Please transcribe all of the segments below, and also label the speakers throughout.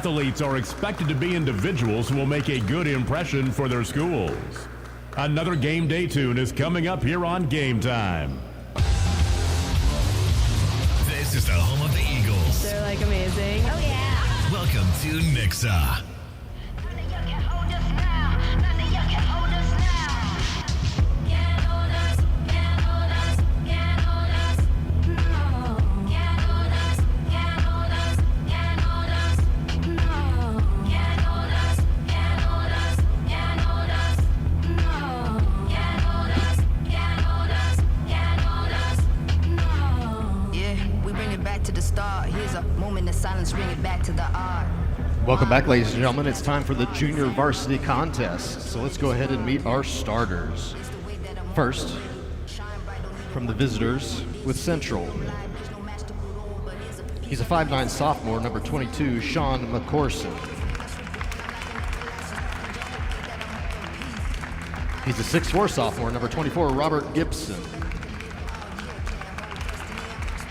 Speaker 1: athletes are expected to be individuals who will make a good impression for their schools. Another game day tune is coming up here on Game Time.
Speaker 2: This is the home of the Eagles.
Speaker 3: They're like amazing.
Speaker 4: Oh yeah.
Speaker 2: Welcome to Nixa.
Speaker 5: Welcome back, ladies and gentlemen. It's time for the Junior Varsity Contest. So let's go ahead and meet our starters. First, from the visitors with Central. He's a 5'9" sophomore, number 22, Sean McCorson. He's a 6'4" sophomore, number 24, Robert Gibson.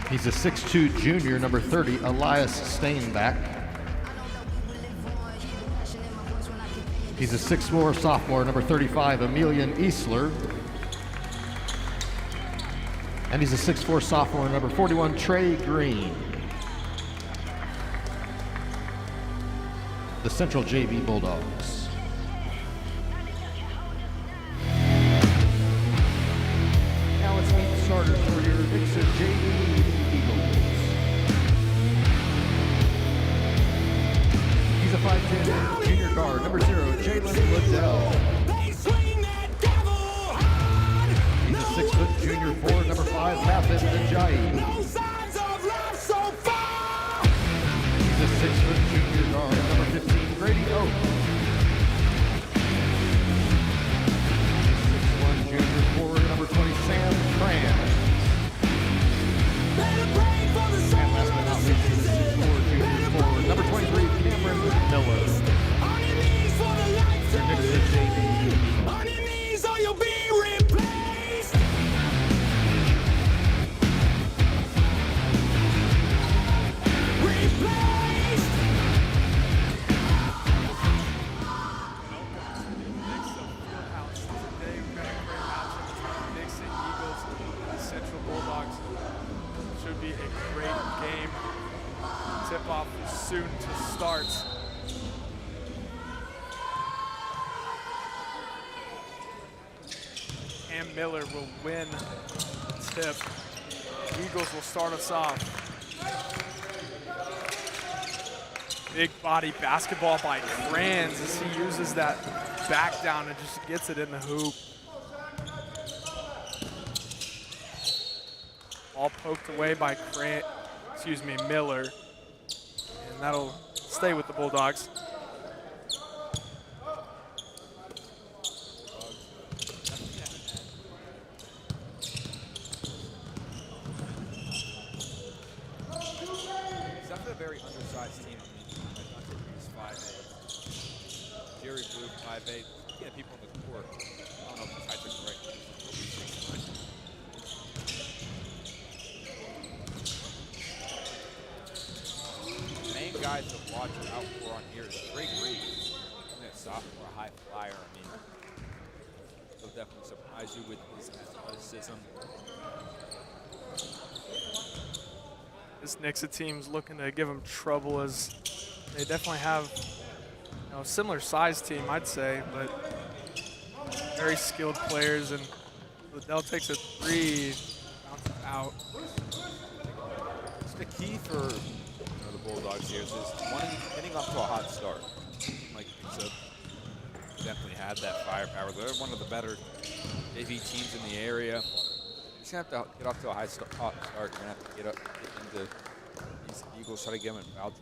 Speaker 5: He's a 6'2" junior, number 30, Elias Steinbach. He's a 6'4" sophomore, number 35, Emilian Easler. And he's a 6'4" sophomore, number 41, Trey Green. The Central JV Bulldogs. Now let's meet the starters for your Nixa JV Eagles. He's a 5'10" junior guard, number 0, Jalen Liddell. He's a 6' junior forward, number 5, Mafin Ajayi. He's a 6' junior guard, number 15, Grady Oak. He's a 6'1" junior forward, number 20, Sam Tran. And last but not least, he's a 6'4" junior forward, number 23, Cameron Miller. Your Nixa JV.
Speaker 6: On your knees or you'll be replaced. Replaced.
Speaker 7: Today we've got a great matchup between the Nixa Eagles and the Central Bulldogs. Should be a great game. Tip-off is soon to start. Cam Miller will win the tip. Eagles will start us off. Big body basketball by Franz as he uses that back down and just gets it in the hoop. All poked away by Miller. And that'll stay with the Bulldogs.
Speaker 8: Very undersized team. I mean, he's 5'8". Jerry Blue, 5'8". Yeah, people on the court. I don't know if the heights are correct. The main guys to watch out for on here is Trey Green. Only a sophomore, a high flyer. I mean, he'll definitely surprise you with his athleticism.
Speaker 7: This Nixa team's looking to give them trouble as they definitely have a similar size team, I'd say, but very skilled players. And Liddell takes a 3, bounces out.
Speaker 8: It's the key for the Bulldogs here is getting off to a hot start. Like Nixa definitely had that firepower. They're one of the better JV teams in the area. You're going to have to get off to a hot start. You're going to have to get into these Eagles, try to get them in foul.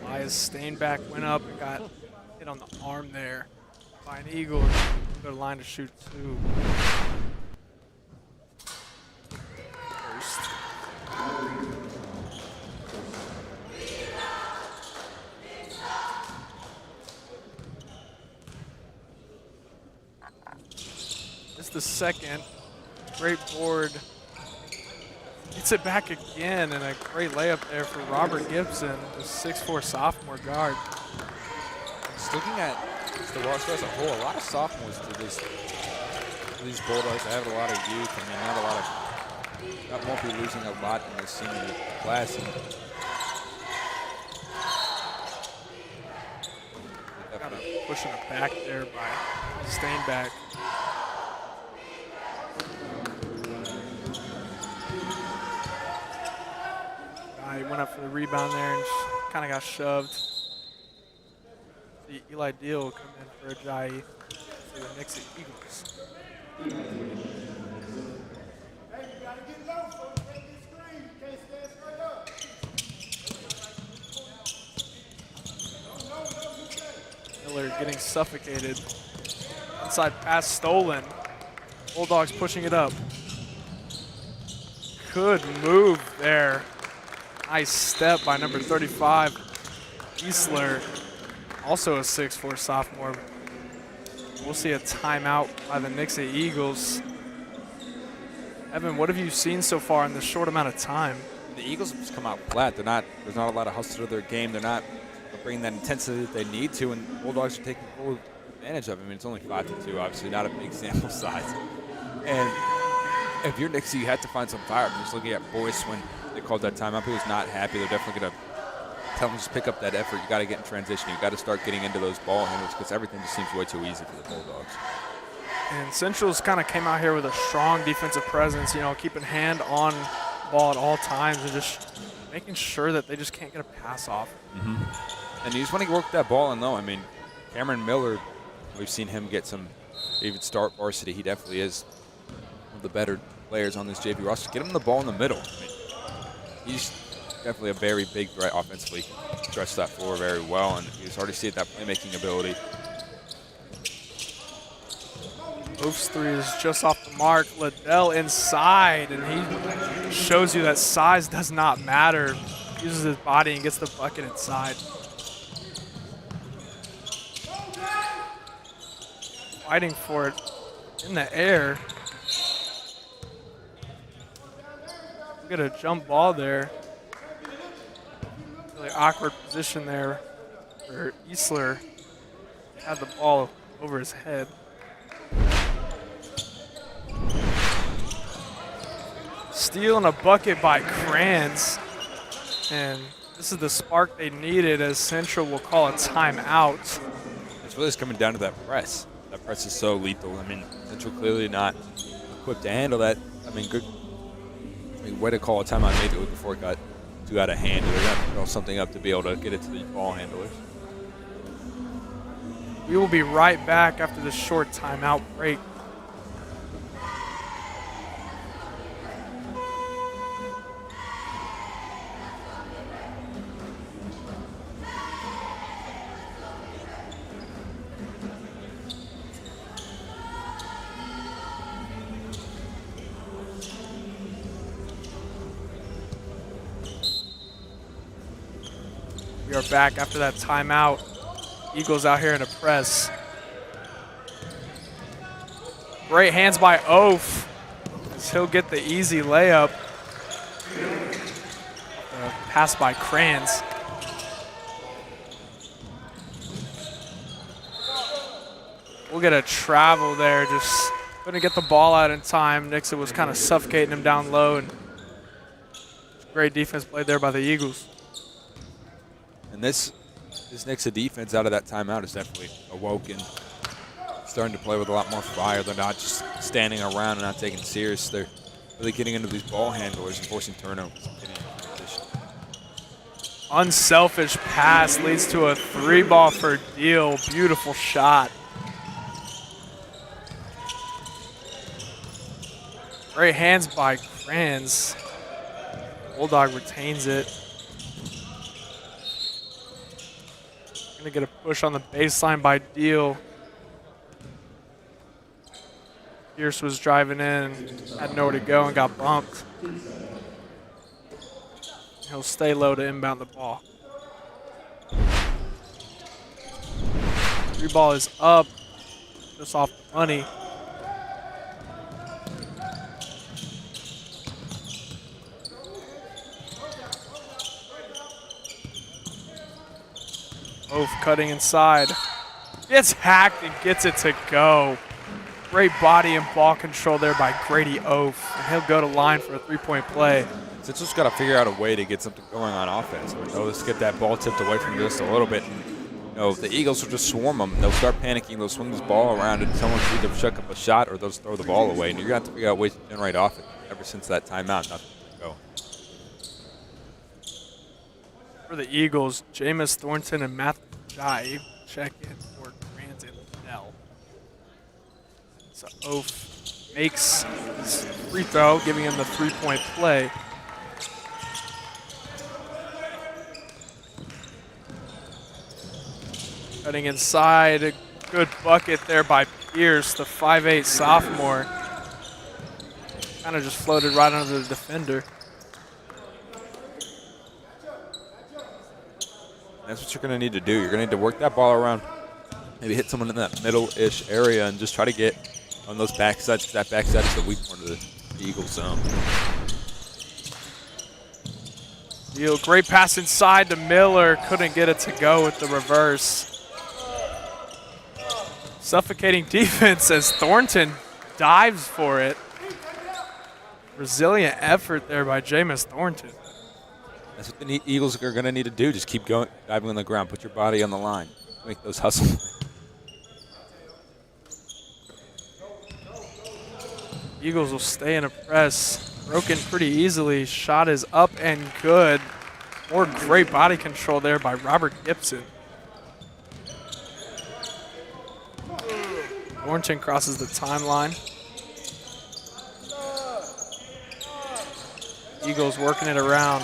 Speaker 7: Elias Steinbach went up and got hit on the arm there by an Eagle. Go to line to shoot 2. First. This is the second. Great board Gets it back again, and a great layup there for Robert Gibson, the 6'4" sophomore guard.
Speaker 8: Just looking at the roster as a whole, a lot of sophomores to these Bulldogs. They have a lot of youth. I mean, won't be losing a lot in this senior class. And
Speaker 7: kind of pushing it back there by Stainback. He went up for the rebound there and kind of got shoved. The Eli Deal will come in for a Jai for the Nixa Eagles. Miller getting suffocated. Inside pass stolen. Bulldogs pushing it up. Good move there. Nice step by number 35, Easler, also a 6'4" sophomore. We'll see a timeout by the Nixa Eagles. Evan, what have you seen so far in this short amount of time?
Speaker 8: The Eagles have just come out flat. There's not a lot of hustle to their game. They're not bringing that intensity that they need to, and Bulldogs are taking full advantage of it. I mean, it's only 5-2, obviously not a big sample size. And if you're Nixa, you have to find some fire. I'm just looking at Boyce when they called that timeout. He was not happy. They're definitely going to tell him to just pick up that effort. You got to get in transition. You got to start getting into those ball handles because everything just seems way too easy for the Bulldogs.
Speaker 7: And Central's kind of came out here with a strong defensive presence, you know, keeping hand on ball at all times and just making sure that they just can't get a pass off.
Speaker 8: Mm-hmm. And you just want to work that ball in low. I mean, Cameron Miller, we've seen him get some even start varsity. He definitely is one of the better players on this JV roster. Get him the ball in the middle. I mean, he's definitely a very big threat offensively. He can stretch that floor very well, and you just already see that playmaking ability.
Speaker 7: Oaf's three is just off the mark. Liddell inside, and he shows you that size does not matter. Uses his body and gets the bucket inside. Fighting for it in the air. We got a jump ball there. Really awkward position there for Easler. Had the ball over his head. Steal and a bucket by Kranz. And this is the spark they needed as Central will call a timeout.
Speaker 8: It's really just coming down to that press. That press is so lethal. I mean, Central clearly not equipped to handle that. I mean, good. I mean, way to call a timeout immediately before it got too out of hand. They're going to have to throw something up to be able to get it to the ball handlers.
Speaker 7: We will be right back after this short timeout break. We are back after that timeout. Eagles out here in a press. Great hands by Oaf, as he'll get the easy layup. Pass by Kranz. We'll get a travel there, just couldn't get the ball out in time. Nixa was kind of suffocating him down low, and great defense played there by the Eagles.
Speaker 8: And this Nixa defense out of that timeout is definitely awoken, starting to play with a lot more fire. They're not just standing around and not taking it serious. They're really getting into these ball handlers and forcing turnovers.
Speaker 7: Unselfish pass leads to a 3-ball for Deal. Beautiful shot. Great hands by Kranz. Bulldog retains it. Gonna get a push on the baseline by Deal. Pierce was driving in, had nowhere to go and got bumped. He'll stay low to inbound the ball. 3-ball is up, just off the money. Oaf cutting inside. Gets hacked and gets it to go. Great body and ball control there by Grady Oaf. And he'll go to line for a 3-point play.
Speaker 8: Central's got to figure out a way to get something going on offense. Let's get that ball tipped away from just a little bit. If the Eagles will just swarm them, they'll start panicking. They'll swing this ball around, and someone's either chuck up a shot or they'll just throw the ball away. And you're going to have to figure out ways to generate offense. Ever since that timeout, nothing to go.
Speaker 7: For the Eagles, Jameis Thornton and Matthew Jai check in for Grant and Liddell. So Oaf makes his free throw, giving him the 3-point play. Cutting inside, a good bucket there by Pierce, the 5'8" sophomore. Kind of just floated right under the defender.
Speaker 8: That's what you're going to need to do. You're going to need to work that ball around, maybe hit someone in that middle-ish area and just try to get on those backsides. That backside is the weak point of the Eagles zone.
Speaker 7: Great pass inside to Miller. Couldn't get it to go with the reverse. Suffocating defense as Thornton dives for it. Resilient effort there by Jameis Thornton.
Speaker 8: That's what the Eagles are going to need to do. Just keep going, diving on the ground. Put your body on the line. Make those hustles.
Speaker 7: Eagles will stay in a press. Broken pretty easily. Shot is up and good. More great body control there by Robert Gibson. Thornton crosses the timeline. Eagles working it around.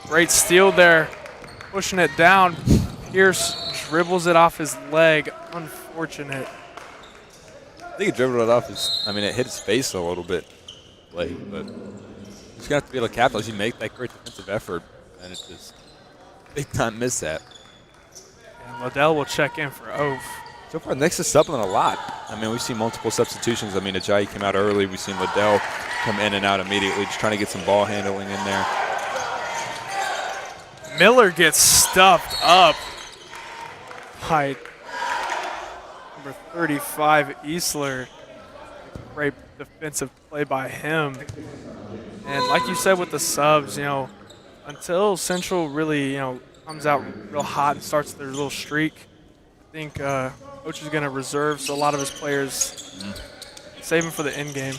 Speaker 7: Great steal there. Pushing it down. Pierce dribbles it off his leg. Unfortunate.
Speaker 8: I think he dribbled it off his, it hit his face a little bit late, but he's going to have to be able to capitalize. You make that great defensive effort, and it's just big time miss that.
Speaker 7: And Liddell will check in for Oaf.
Speaker 8: So far, Nixa is suppling a lot. We've seen multiple substitutions. Ajayi came out early. We've seen Liddell come in and out immediately, just trying to get some ball handling in there.
Speaker 7: Miller gets stuffed up by number 35, Easler. Great defensive play by him. And like you said with the subs, until Central really, comes out real hot and starts their little streak, I think Coach is going to reserve so a lot of his players save them for the end game.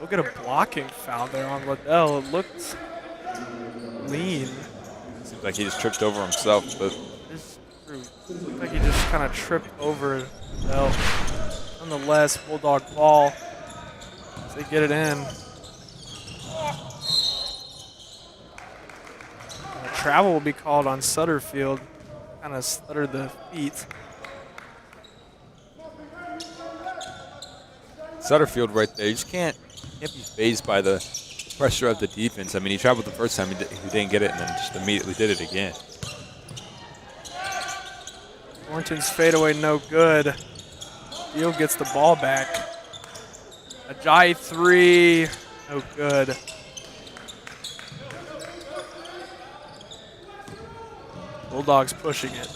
Speaker 7: Look at a blocking foul there on Liddell. It looked lean.
Speaker 8: Seems like he just tripped over himself, but
Speaker 7: looked like he just kind of tripped over Liddell. Nonetheless, Bulldog ball as they get it in. Travel will be called on Sutterfield. Kind of stuttered the feet.
Speaker 8: Sutterfield right there. You just can't be fazed by the pressure of the defense. He traveled the first time, he didn't get it, and then just immediately did it again.
Speaker 7: Thornton's fadeaway no good. Field gets the ball back. Ajayi 3, no good. Bulldogs pushing it.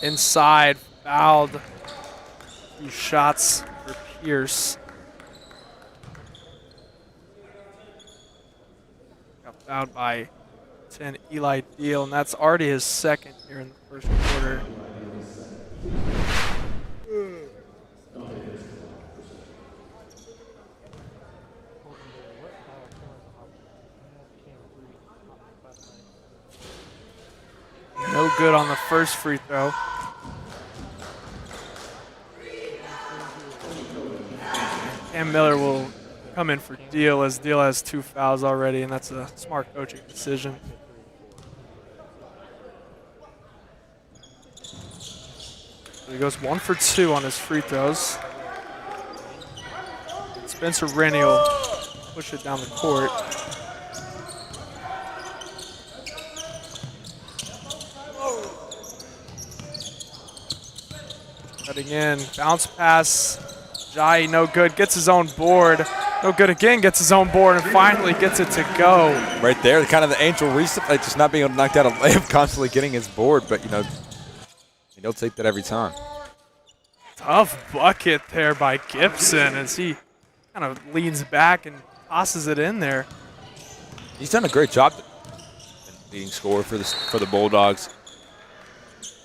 Speaker 7: Inside, fouled. 2 shots for Pierce. Got fouled by 10 Eli Deal, and that's already his second here in the first quarter. No good on the first free throw. Cam Miller will come in for Deal, as Deal has 2 fouls already, and that's a smart coaching decision. So he goes 1 for 2 on his free throws. Spencer Rennie will push it down the court. Cutting in, bounce pass, Ajayi, no good, gets his own board. No good again, gets his own board, and finally gets it to go.
Speaker 8: Right there, kind of the angel reset, like just not being able to knock down a layup, constantly getting his board, but he'll take that every time.
Speaker 7: Tough bucket there by Gibson as he kind of leans back and tosses it in there.
Speaker 8: He's done a great job leading scorer for the Bulldogs.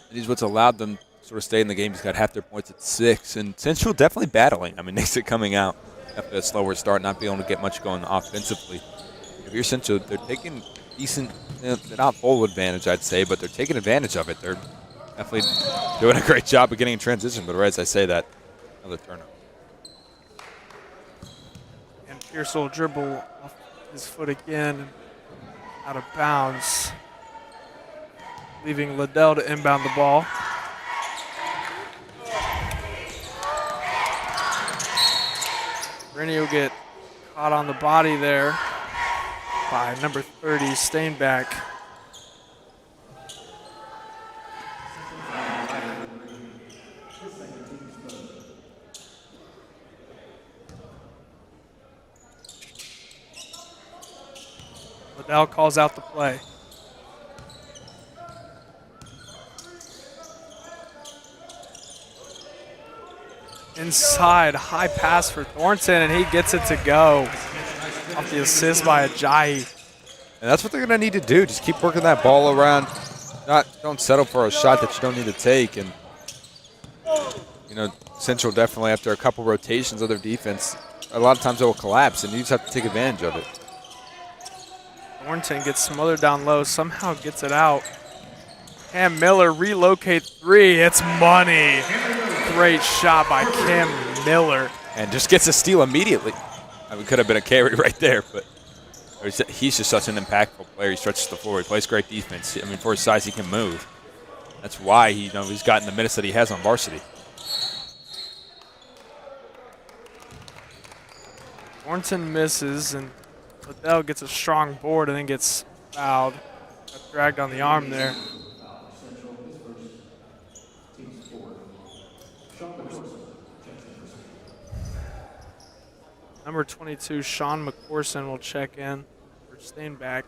Speaker 8: And he's what's allowed them to sort of stay in the game. He's got half their points at 6, and Central definitely battling. I mean, Nixa coming out after a slower start, not being able to get much going offensively. If you're Central, they're taking decent, they're not full advantage, I'd say, but they're taking advantage of it. They're definitely doing a great job of getting in transition, but right as I say that, another turnover.
Speaker 7: And Pierce will dribble off his foot again, out of bounds, leaving Liddell to inbound the ball. Rennie will get caught on the body there by number 30, Stainback. Liddell calls out the play. Inside, high pass for Thornton, and he gets it to go. Off the assist by Ajayi.
Speaker 8: And that's what they're going to need to do. Just keep working that ball around. Don't settle for a shot that you don't need to take. And, Central definitely, after a couple rotations of their defense, a lot of times it will collapse, and you just have to take advantage of it.
Speaker 7: Thornton gets smothered down low, somehow gets it out. Cam Miller relocate 3. It's money. Great shot by Cam Miller.
Speaker 8: And just gets a steal immediately. I mean, could have been a carry right there, but he's just such an impactful player. He stretches the floor. He plays great defense. I mean, for his size, he can move. That's why he's gotten the minutes that he has on varsity.
Speaker 7: Thornton misses, and Liddell gets a strong board and then gets fouled. Got dragged on the arm there. Number 22, Sean McCorson, will check in for Stainback.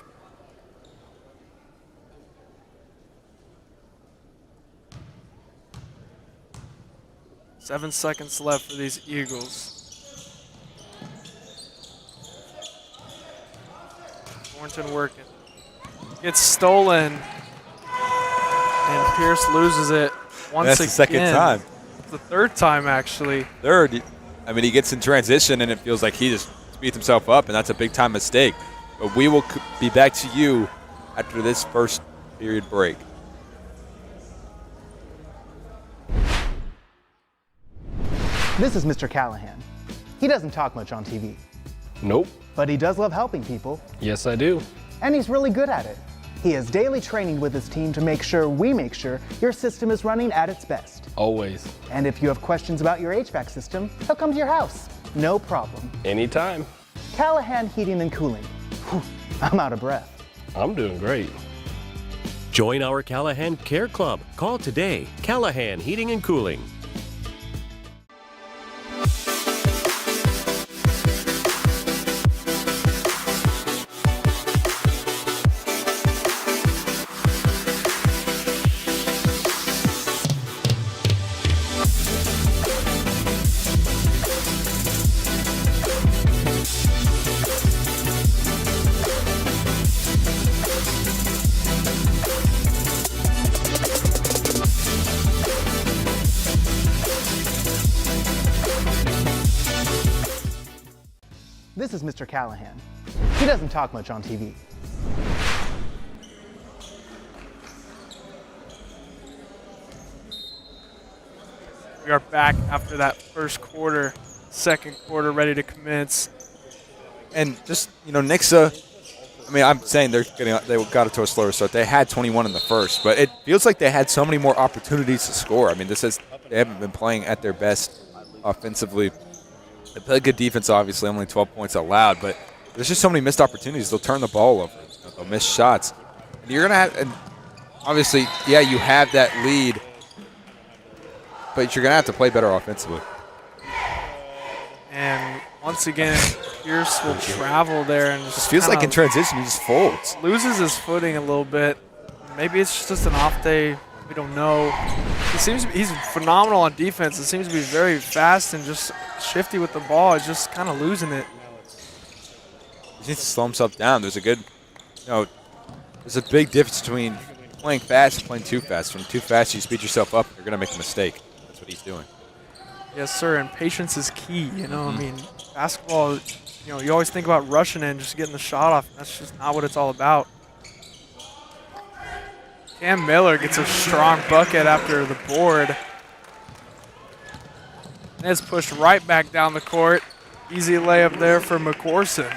Speaker 7: Seven seconds left for these Eagles. Thornton working. Gets stolen. And Pierce loses it once again.
Speaker 8: That's the second time.
Speaker 7: The third time, actually.
Speaker 8: Third. I mean, he gets in transition, and it feels like he just speeds himself up, and that's a big-time mistake. But we will be back to you after this first period break.
Speaker 3: This is Mr. Callahan. He doesn't talk much on TV,
Speaker 4: Nope.
Speaker 3: but he does love helping people,
Speaker 4: Yes, I do.
Speaker 3: and he's really good at it. He has daily training with his team to make sure your system is running at its best.
Speaker 4: Always.
Speaker 3: And if you have questions about your HVAC system, he'll come to your house. No problem.
Speaker 4: Anytime.
Speaker 3: Callahan Heating and Cooling. Whew, I'm out of breath.
Speaker 4: I'm doing great.
Speaker 9: Join our Callahan Care Club. Call today. Callahan Heating and Cooling.
Speaker 3: This is Mr. Callahan. He doesn't talk much on TV.
Speaker 7: We are back after that first quarter, second quarter ready to commence.
Speaker 8: And just, Nixa, I mean, I'm saying they got it to a slower start. They had 21 in the first, but it feels like they had so many more opportunities to score. I mean, they haven't been playing at their best offensively. They play good defense, obviously, only 12 points allowed, but there's just so many missed opportunities. They'll turn the ball over. They'll miss shots. And you're going to have, and obviously, yeah, you have that lead, but you're going to have to play better offensively.
Speaker 7: And once again, Pierce will travel there and
Speaker 8: Just feels like in transition he just folds.
Speaker 7: loses his footing a little bit. Maybe it's just an off day. We don't know. He's phenomenal on defense. It seems to be very fast and just shifty with the ball. He's just kind of losing it.
Speaker 8: He needs to slow himself down. There's a good, there's a big difference between playing fast and playing too fast. When too fast, you speed yourself up, you're going to make a mistake. That's what he's doing.
Speaker 7: Yes, sir, and patience is key. I mean, basketball, you always think about rushing in, just getting the shot off. That's just not what it's all about. Cam Miller gets a strong bucket after the board. And it's pushed right back down the court. Easy layup there for McCorson.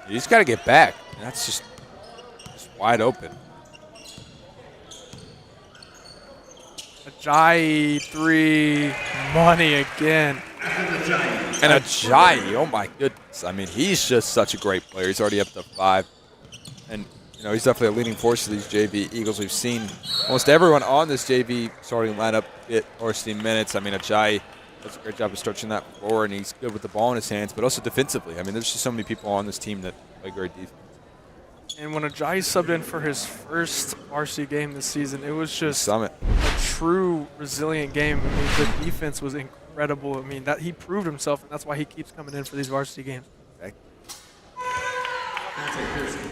Speaker 8: You just got to get back. That's just wide open.
Speaker 7: Ajayi 3, money again.
Speaker 8: And Ajayi, oh my goodness. I mean, he's just such a great player. He's already up to 5. And, he's definitely a leading force of these JV Eagles. We've seen almost everyone on this JV starting lineup get varsity minutes. I mean, Ajayi does a great job of stretching that floor, and he's good with the ball in his hands, but also defensively. I mean, there's just so many people on this team that play great defense. And
Speaker 7: when Ajayi subbed in for his first varsity game this season, it was just
Speaker 8: Summit.
Speaker 7: A true resilient game. I mean, the defense was incredible. I mean, that he proved himself, and that's why he keeps coming in for these varsity games.
Speaker 8: Okay.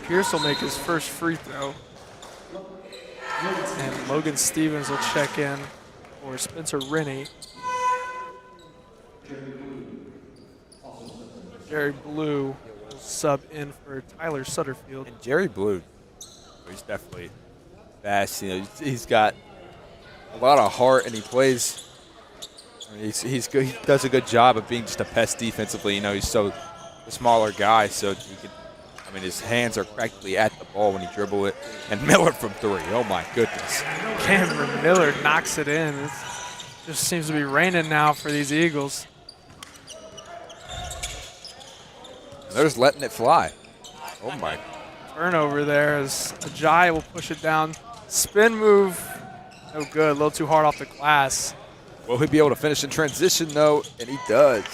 Speaker 7: Pierce will make his first free throw. And Logan Stevens will check in for Spencer Rennie. Jerry Blue will sub in for Tyler Sutterfield.
Speaker 8: And Jerry Blue, he's definitely fast. He's got a lot of heart, and he plays. I mean, he's good. He does a good job of being just a pest defensively. He's so a smaller guy, so he can. I mean, his hands are practically at the ball when he dribble it. And Miller from 3. Oh my goodness.
Speaker 7: Cameron Miller knocks it in. It just seems to be raining now for these Eagles.
Speaker 8: They're just letting it fly. Oh my.
Speaker 7: Turnover there as Ajayi will push it down. Spin move. No good. A little too hard off the glass.
Speaker 8: Will he be able to finish in transition, though? And he does.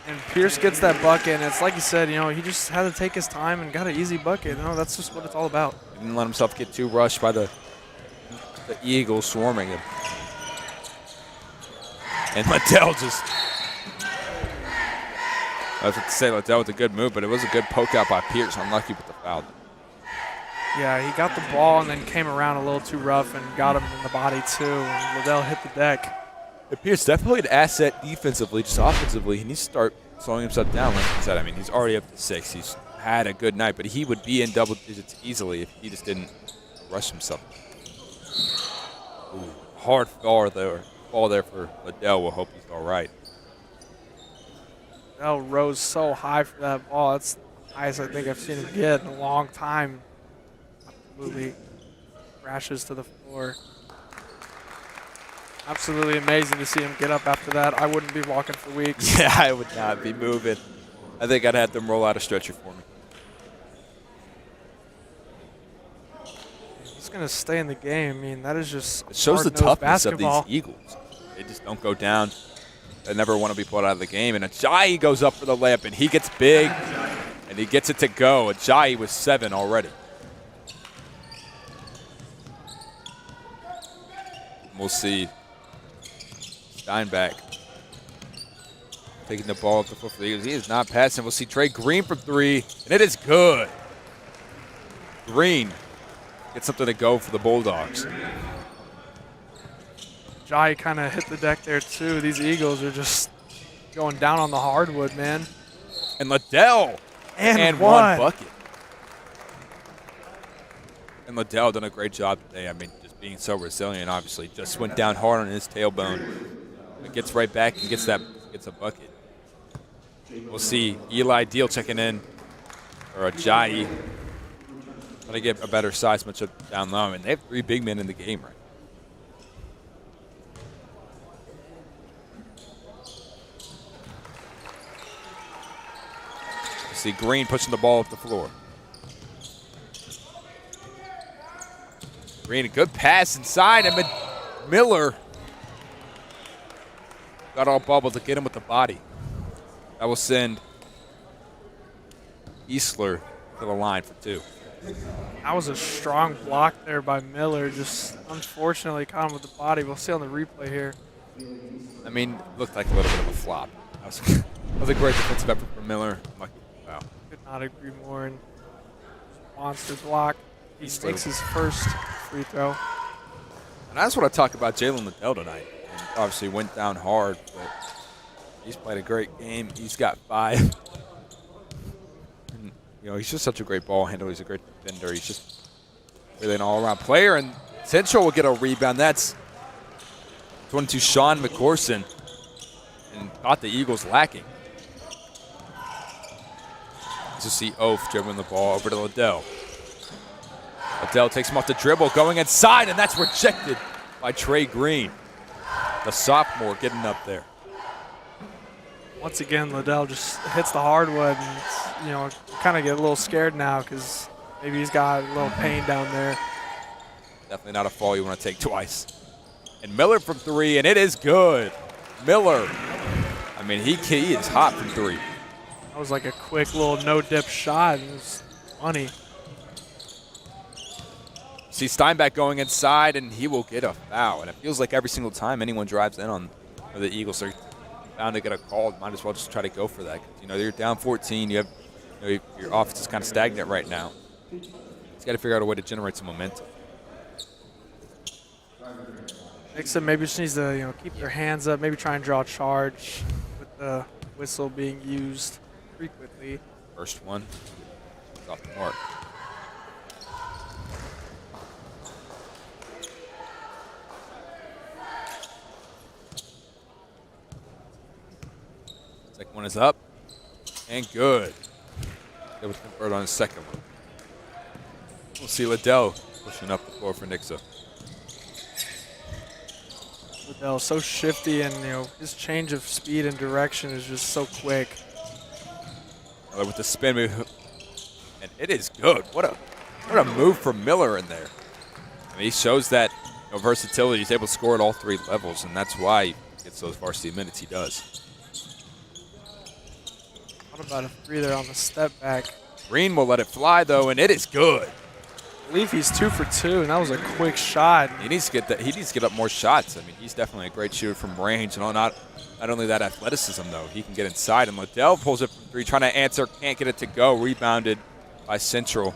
Speaker 7: And Pierce gets that bucket, and it's like you said, he just had to take his time and got an easy bucket. That's just what it's all about.
Speaker 8: He didn't let himself get too rushed by the Eagles swarming him. And Liddell just... I was about to say Liddell with a good move, but it was a good poke out by Pierce. Unlucky with the foul.
Speaker 7: Yeah, he got the ball and then came around a little too rough and got him in the body, too. And Liddell hit the deck. Pierce
Speaker 8: definitely an asset defensively, just offensively. He needs to start slowing himself down, like I said. I mean, he's already up to 6. He's had a good night, but he would be in double digits easily if he just didn't rush himself. Ooh, hard fall there for Liddell. We'll hope he's all right.
Speaker 7: Liddell rose so high for that ball. That's the highest I think I've seen him get in a long time. Absolutely crashes to the floor. Absolutely amazing to see him get up after that. I wouldn't be walking for weeks.
Speaker 8: Yeah, I would not be moving. I think I'd have them roll out a stretcher for me.
Speaker 7: He's going to stay in the game. I mean, that is just
Speaker 8: it shows the toughness
Speaker 7: basketball.
Speaker 8: of these Eagles. They just don't go down. They never want to be pulled out of the game. And Ajayi goes up for the layup, and he gets big, and he gets it to go. Ajayi was 7 already. We'll see. Steinbach taking the ball up the foot for the Eagles. He is not passing. We'll see Trey Green from 3, and it is good. Green gets something to go for the Bulldogs.
Speaker 7: Ajayi kind of hit the deck there, too. These Eagles are just going down on the hardwood, man.
Speaker 8: And Liddell and one bucket. And Liddell done a great job today. I mean, just being so resilient, obviously. Just went down hard on his tailbone. But gets right back and gets a bucket. We'll see Eli Deal checking in, or Ajayi. Trying to get a better size matchup down low. And they have 3 big men in the game right now. See Green pushing the ball up the floor. Green, a good pass inside, and Miller got all bubbled to get him with the body. That will send Eastler to the line for 2.
Speaker 7: That was a strong block there by Miller. Just unfortunately caught him with the body. We'll see on the replay here.
Speaker 8: I mean, it looked like a little bit of a flop. That was a great defensive effort from Miller. Wow.
Speaker 7: Could not agree more. And monster block. He makes his first free throw.
Speaker 8: And that's what I talk about Jalen Liddell tonight. And obviously went down hard, but he's played a great game. He's got 5. And, you know, he's just such a great ball handler. He's a great defender. He's just really an all-around player. And Central will get a rebound. That's 22 Sean McCorson. And caught the Eagles lacking. To see Oaf dribbling the ball over to Liddell. Liddell takes him off the dribble, going inside, and that's rejected by Trey Green. The sophomore getting up there.
Speaker 7: Once again, Liddell just hits the hardwood, and it's, you know, kind of get a little scared now because maybe he's got a little pain down there.
Speaker 8: Definitely not a fall you want to take twice. And Miller from 3, and it is good. Miller, I mean, he is hot from 3.
Speaker 7: That was like a quick little no-dip shot. It was money.
Speaker 8: See Steinbach going inside, and he will get a foul. And it feels like every single time anyone drives in on the Eagles, they're bound to get a call. Might as well just try to go for that. You know, you're down 14. You have, you know, your offense is kind of stagnant right now. He's got to figure out a way to generate some momentum.
Speaker 7: Nixa maybe just needs to, you know, keep their hands up, maybe try and draw a charge with the whistle being used frequently.
Speaker 8: First one is off the mark. Second one is up and good. Able to convert on his second one. We'll see Liddell pushing up the floor for Nixa.
Speaker 7: Liddell so shifty, and you know his change of speed and direction is just so quick.
Speaker 8: With the spin move, and it is good. What a move from Miller in there. I mean, he shows that, you know, versatility. He's able to score at all 3 levels, and that's why he gets those varsity minutes he does.
Speaker 7: What about a 3 there on the step back?
Speaker 8: Green will let it fly though, and it is good.
Speaker 7: I believe he's 2 for 2, and that was a quick shot.
Speaker 8: He needs to get that. He needs to get up more shots. I mean, he's definitely a great shooter from range, and not only that athleticism though, he can get inside. And Liddell pulls it from 3, trying to answer, can't get it to go. Rebounded by Central,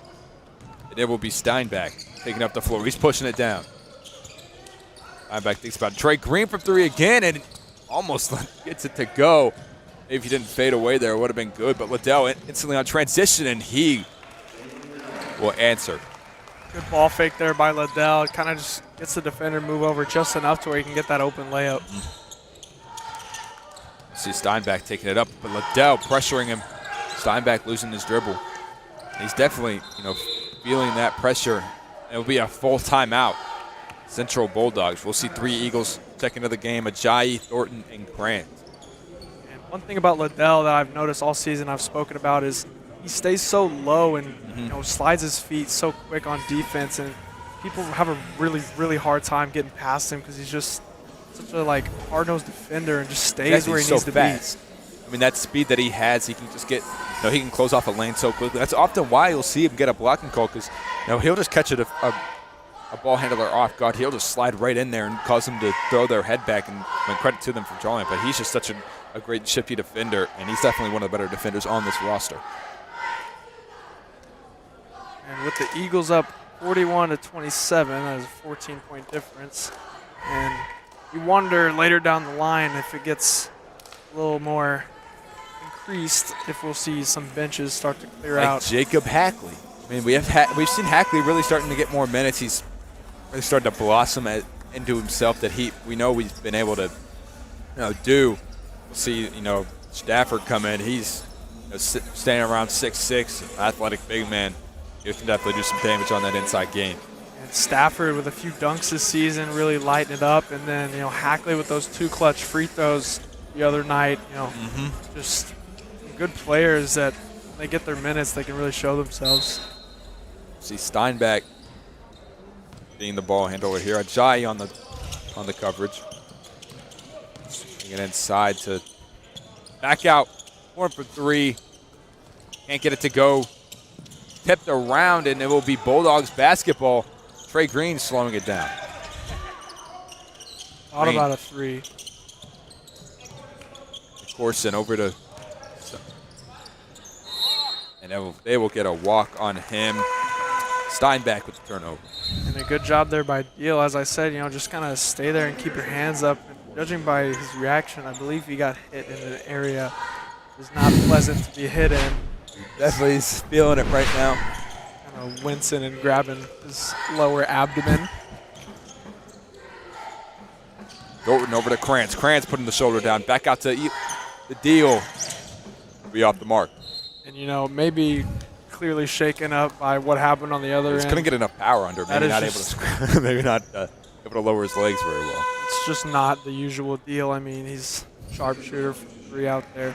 Speaker 8: and it will be Steinbach taking up the floor. He's pushing it down. Steinbach thinks about it. Trey Green from 3 again, and almost gets it to go. Maybe if he didn't fade away there, it would have been good. But Liddell instantly on transition, and he will answer.
Speaker 7: Good ball fake there by Liddell. Kind of just gets the defender to move over just enough to where he can get that open layup.
Speaker 8: See Steinbach taking it up, but Liddell pressuring him. Steinbach losing his dribble. He's definitely, you know, feeling that pressure. It'll be a full timeout. Central Bulldogs. We'll see 3 Eagles check into the game: Ajayi, Thornton, and Grant.
Speaker 7: And one thing about Liddell that I've noticed all season, I've spoken about, is he stays so low and you know, slides his feet so quick on defense, and people have a really hard time getting past him because he's just such a hard-nosed defender and just stays where he needs to be.
Speaker 8: I mean, that speed that he has, he can just get, you know, he can close off a lane so quickly. That's often why you'll see him get a blocking call, because, you know, he'll just catch a ball handler off guard. He'll just slide right in there and cause them to throw their head back, and credit to them for drawing it. But he's just such a great shifty defender, and he's definitely one of the better defenders on this roster.
Speaker 7: And with the Eagles up 41-27, that is a 14-point difference. And you wonder later down the line if it gets a little more increased, if we'll see some benches start to clear out.
Speaker 8: Jacob Hackley. I mean, we've seen Hackley really starting to get more minutes. He's really starting to blossom into himself that we know he's been able to, you know, do. We'll see, you know, Stafford come in. He's, you know, standing around 6'6", athletic big man. You can definitely do some damage on that inside game.
Speaker 7: And Stafford with a few dunks this season, really lighting it up. And then, you know, Hackley with those 2 clutch free throws the other night. You know, just good players that when they get their minutes, they can really show themselves.
Speaker 8: See Steinbach being the ball handler here. Ajayi on the coverage. Taking it inside to back out. Horn for three. Can't get it to go. Tipped around, and it will be Bulldogs basketball. Trey Green slowing it down.
Speaker 7: Thought about a three.
Speaker 8: Corson over to, and they will get a walk on him. Steinbach with the turnover.
Speaker 7: And a good job there by Deal. As I said, just kind of stay there and keep your hands up. And judging by his reaction, I believe he got hit in an area that's not pleasant to be hit in.
Speaker 8: Definitely is feeling it right now.
Speaker 7: Kind of wincing and grabbing his lower abdomen.
Speaker 8: Thornton over to Krantz. Krantz putting the shoulder down. Back out to the Deal. Be off the mark.
Speaker 7: And, maybe clearly shaken up by what happened on the other end.
Speaker 8: Couldn't get enough power under. Maybe not able to maybe not able to lower his legs very well.
Speaker 7: It's just not the usual Deal. I mean, he's sharpshooter for three out there.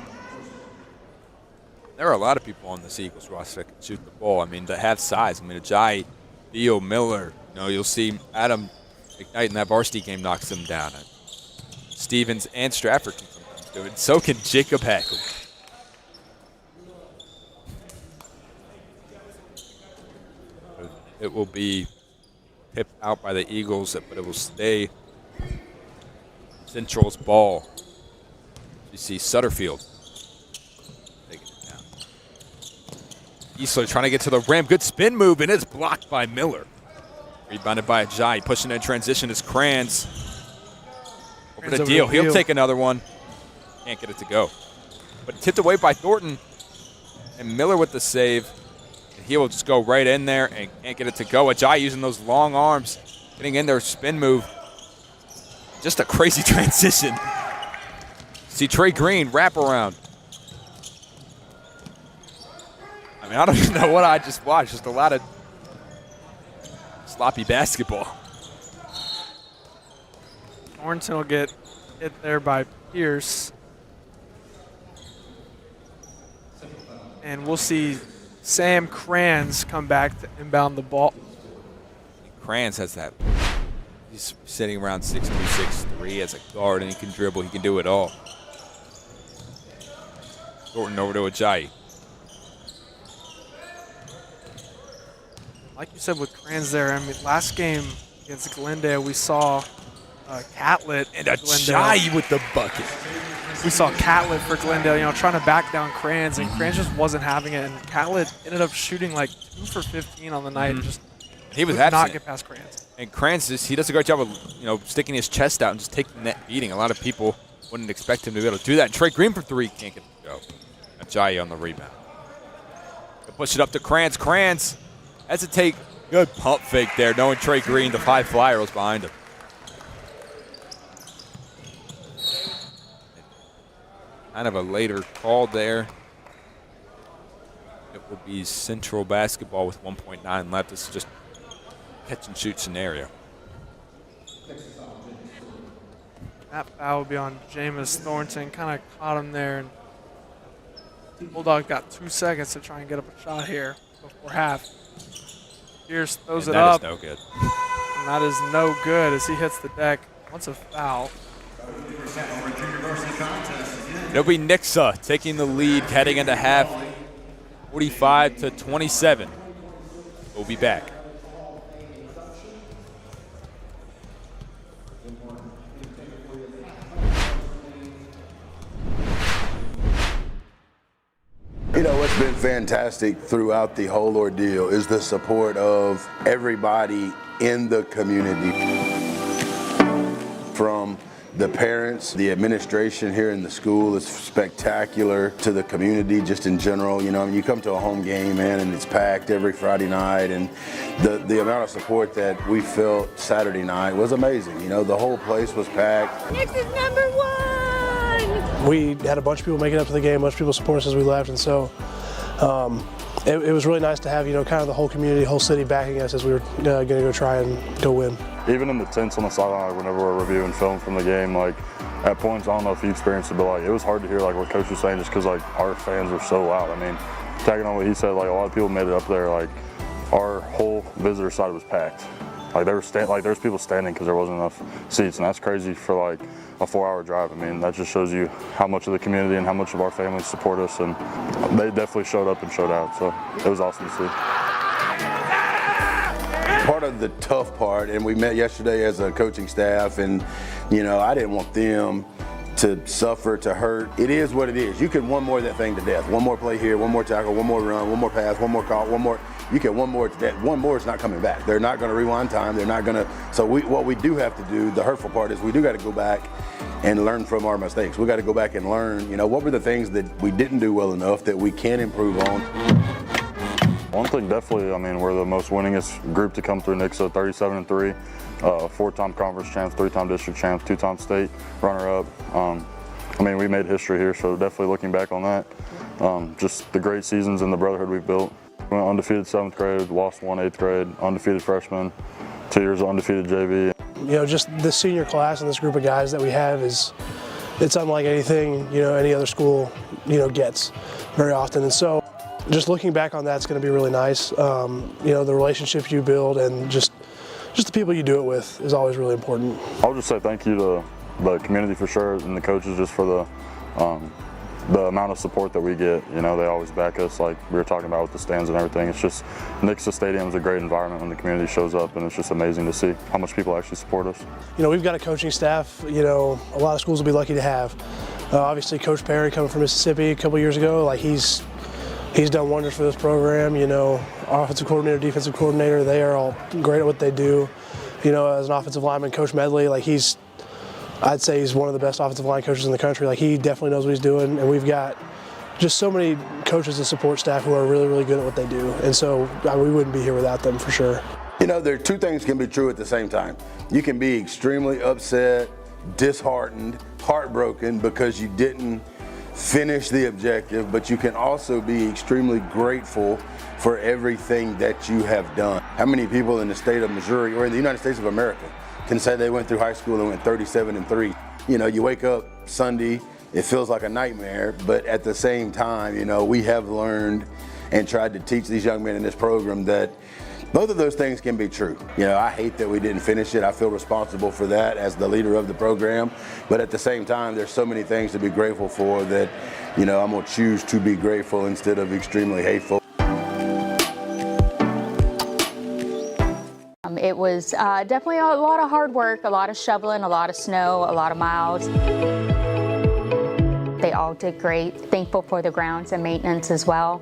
Speaker 8: There are a lot of people on this Eagles roster that can shoot the ball. I mean, that have size. I mean, Ajayi, Deal, Miller. You'll see Adam McKnight in that varsity game knocks them down. Stevens and Stratford can sometimes do it. So can Jacob Hackley. It will be tipped out by the Eagles, but it will stay Central's ball. You see Sutterfield taking it down. Eastler trying to get to the rim. Good spin move, and it's blocked by Miller. Rebounded by Ajayi. Pushing in transition is Krantz. Over the Deal. He'll take another one. Can't get it to go. But tipped away by Thornton. And Miller with the save. And he will just go right in there and can't get it to go. Ajayi using those long arms. Getting in there, spin move. Just a crazy transition. See Trey Green wrap around. I mean, I don't even know what I just watched. Just a lot of sloppy basketball.
Speaker 7: Thornton will get hit there by Pierce. And we'll see Sam Kranz come back to inbound the ball.
Speaker 8: Kranz has that. He's sitting around 6'2", 6'3" as a guard, and he can dribble. He can do it all. Thornton over to Ajayi.
Speaker 7: Like you said with Kranz there, I mean, last game against Glendale, we saw Catlett
Speaker 8: and Ajayi with the bucket.
Speaker 7: We saw Catlett for Glendale, trying to back down Kranz, and Kranz just wasn't having it. And Catlett ended up shooting like 2 for 15 on the night, and just
Speaker 8: he was
Speaker 7: could not get past Kranz.
Speaker 8: And Kranz, he does a great job of sticking his chest out and just taking that beating. A lot of people wouldn't expect him to be able to do that. And Trey Green for three can't get it to go. Ajayi on the rebound. He'll push it up to Kranz. Kranz has to take good pump fake there, knowing Trey Green, the high flyer, was behind him. Kind of a later call there. It will be Central basketball with 1.9 left. This is just catch and shoot scenario.
Speaker 7: That foul will be on Jameis Thornton. Kind of caught him there. And Bulldog got 2 seconds to try and get up a shot here before half. Pierce throws it up.
Speaker 8: That is no good.
Speaker 7: And that is no good as he hits the deck. Wants a foul.
Speaker 8: It'll be Nixa taking the lead heading into half, 45-27. We'll be back.
Speaker 10: What's been fantastic throughout the whole ordeal is the support of everybody in the community. From the parents, the administration here in the school is spectacular, to the community just in general. You come to a home game, man, and it's packed every Friday night, and the amount of support that we felt Saturday night was amazing. The whole place was packed.
Speaker 6: This is #1!
Speaker 11: We had a bunch of people making up to the game, a bunch of people supporting us as we left, and so it was really nice to have, kind of the whole community, whole city backing us as we were going to go try and go win.
Speaker 12: Even in the tents on the sideline, whenever we're reviewing film from the game, at points, I don't know if you experienced it, but it was hard to hear what Coach was saying just because our fans were so loud. I mean, tagging on what he said, a lot of people made it up there. Our whole visitor side was packed. Like there's people standing because there wasn't enough seats, and that's crazy for like a 4-hour drive. I mean, that just shows you how much of the community and how much of our families support us, and they definitely showed up and showed out. So it was awesome to see.
Speaker 10: Part of the tough part, and we met yesterday as a coaching staff, and I didn't want them to suffer, to hurt. It is what it is. You can one more that thing to death. One more play here, one more tackle, one more run, one more pass, one more call, one more. You can one more to death. One more is not coming back. They're not going to rewind time. They're not going to. So what we do have to do, the hurtful part is we do got to go back and learn from our mistakes. We got to go back and learn, what were the things that we didn't do well enough that we can improve on.
Speaker 12: One thing definitely, we're the most winningest group to come through Nixa, 37-3, 4-time conference champs, 3-time district champs, 2-time state runner-up. We made history here, so definitely looking back on that. Just the great seasons and the brotherhood we've built. We went undefeated 7th grade, lost 1 8th grade, undefeated freshman, 2 years of undefeated JV.
Speaker 11: Just this senior class and this group of guys that we have it's unlike anything, any other school, gets very often. And so just looking back on that's going to be really nice. The relationships you build and just the people you do it with is always really important.
Speaker 12: I'll just say thank you to the community for sure, and the coaches just for the amount of support that we get. They always back us, like we were talking about with the stands and everything. It's just, Nixa Stadium is a great environment when the community shows up, and it's just amazing to see how much people actually support us.
Speaker 11: We've got a coaching staff, a lot of schools will be lucky to have. Obviously Coach Perry coming from Mississippi a couple years ago, like he's done wonders for this program. Our offensive coordinator, defensive coordinator, they are all great at what they do. As an offensive lineman, Coach Medley, I'd say he's one of the best offensive line coaches in the country. He definitely knows what he's doing, and we've got just so many coaches and support staff who are really, really good at what they do. And so we wouldn't be here without them for sure.
Speaker 10: There are two things can be true at the same time. You can be extremely upset, disheartened, heartbroken because you didn't finish the objective, but you can also be extremely grateful for everything that you have done. How many people in the state of Missouri or in the United States of America can say they went through high school and went 37-3? You wake up Sunday, it feels like a nightmare, but at the same time, we have learned and tried to teach these young men in this program that both of those things can be true. I hate that we didn't finish it. I feel responsible for that as the leader of the program. But at the same time, there's so many things to be grateful for that, I'm going to choose to be grateful instead of extremely hateful.
Speaker 6: It was definitely a lot of hard work, a lot of shoveling, a lot of snow, a lot of miles. They all did great. Thankful for the grounds and maintenance as well.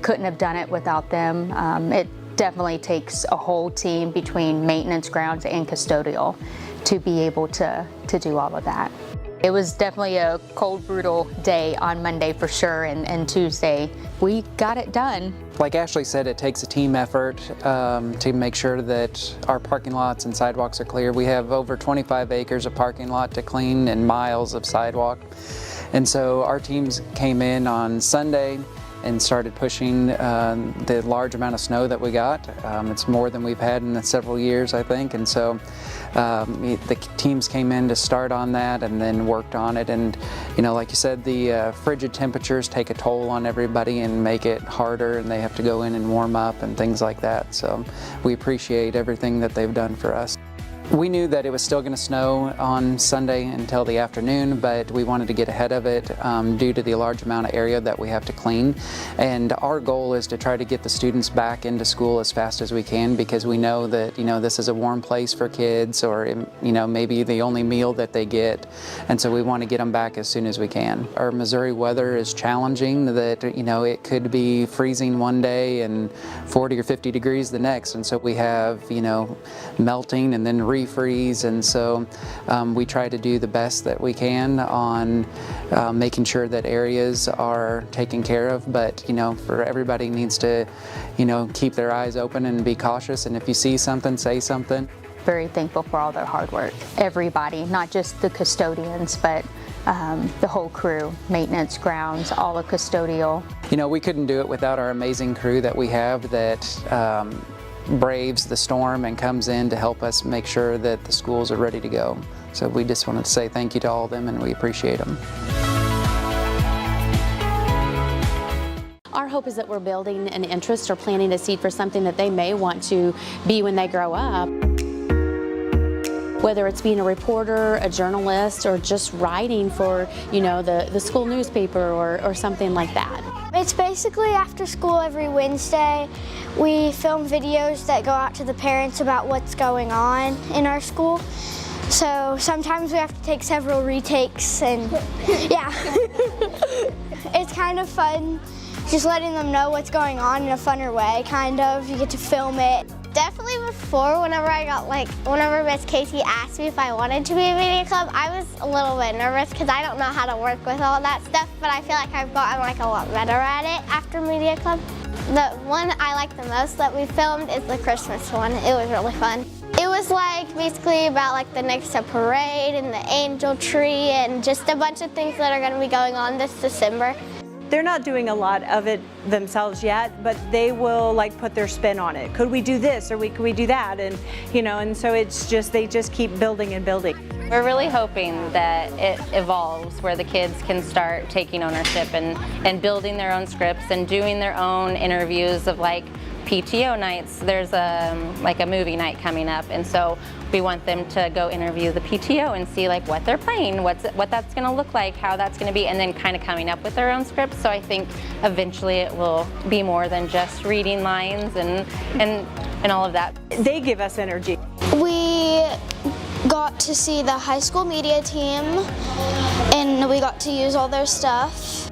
Speaker 6: Couldn't have done it without them. It definitely takes a whole team between maintenance, grounds, and custodial to be able to do all of that. It was definitely a cold, brutal day on Monday for sure, and Tuesday we got it done.
Speaker 13: Like Ashley said, it takes a team effort to make sure that our parking lots and sidewalks are clear. We have over 25 acres of parking lot to clean and miles of sidewalk. And so our teams came in on Sunday and started pushing the large amount of snow that we got. It's more than we've had in several years, I think, and so the teams came in to start on that and then worked on it. And like you said, the frigid temperatures take a toll on everybody and make it harder, and they have to go in and warm up and things like that. So we appreciate everything that they've done for us. We knew that it was still going to snow on Sunday until the afternoon, but we wanted to get ahead of it due to the large amount of area that we have to clean. And our goal is to try to get the students back into school as fast as we can, because we know that this is a warm place for kids, or maybe the only meal that they get, and so we want to get them back as soon as we can. Our Missouri weather is challenging, that it could be freezing one day and 40 or 50 degrees the next, and so we have melting and then refreeze, and so we try to do the best that we can on making sure that areas are taken care of, but for everybody needs to keep their eyes open and be cautious, and if you see something, say something.
Speaker 6: Very thankful for all their hard work. Everybody, not just the custodians, but the whole crew, maintenance, grounds, all of custodial.
Speaker 13: We couldn't do it without our amazing crew that we have that braves the storm and comes in to help us make sure that the schools are ready to go. So we just wanted to say thank you to all of them, and we appreciate them.
Speaker 14: our hope is that we're building an interest or planting a seed for something that they may want to be when they grow up. Whether it's being a reporter, a journalist, or just writing for, you know, the school newspaper or something like that.
Speaker 15: It's basically after school every Wednesday. We film videos that go out to the parents about what's going on in our school. So sometimes we have to take several retakes and yeah. It's kind of fun just letting them know what's going on in a funner way, kind of. You get to film it.
Speaker 16: Definitely before, whenever Miss Casey asked me if I wanted to be a media club, I was a little bit nervous because I don't know how to work with all that stuff, but I feel like I've gotten a lot better at it after media club. The one I like the most that we filmed is the Christmas one. It was really fun. It was basically about the Nixa parade and the angel tree and just a bunch of things that are going to be going on this December.
Speaker 17: They're not doing a lot of it themselves yet, but they will put their spin on it. Could we do this or could we do that? And and so they just keep building and building.
Speaker 18: We're really hoping that it evolves where the kids can start taking ownership and building their own scripts and doing their own interviews of PTO nights. There's a movie night coming up, and so we want them to go interview the PTO and see what they're playing, what that's going to look like, how that's going to be, and then kind of coming up with their own scripts. So I think eventually it will be more than just reading lines and all of that.
Speaker 17: They give us energy.
Speaker 15: We got to see the high school media team, and we got to use all their stuff.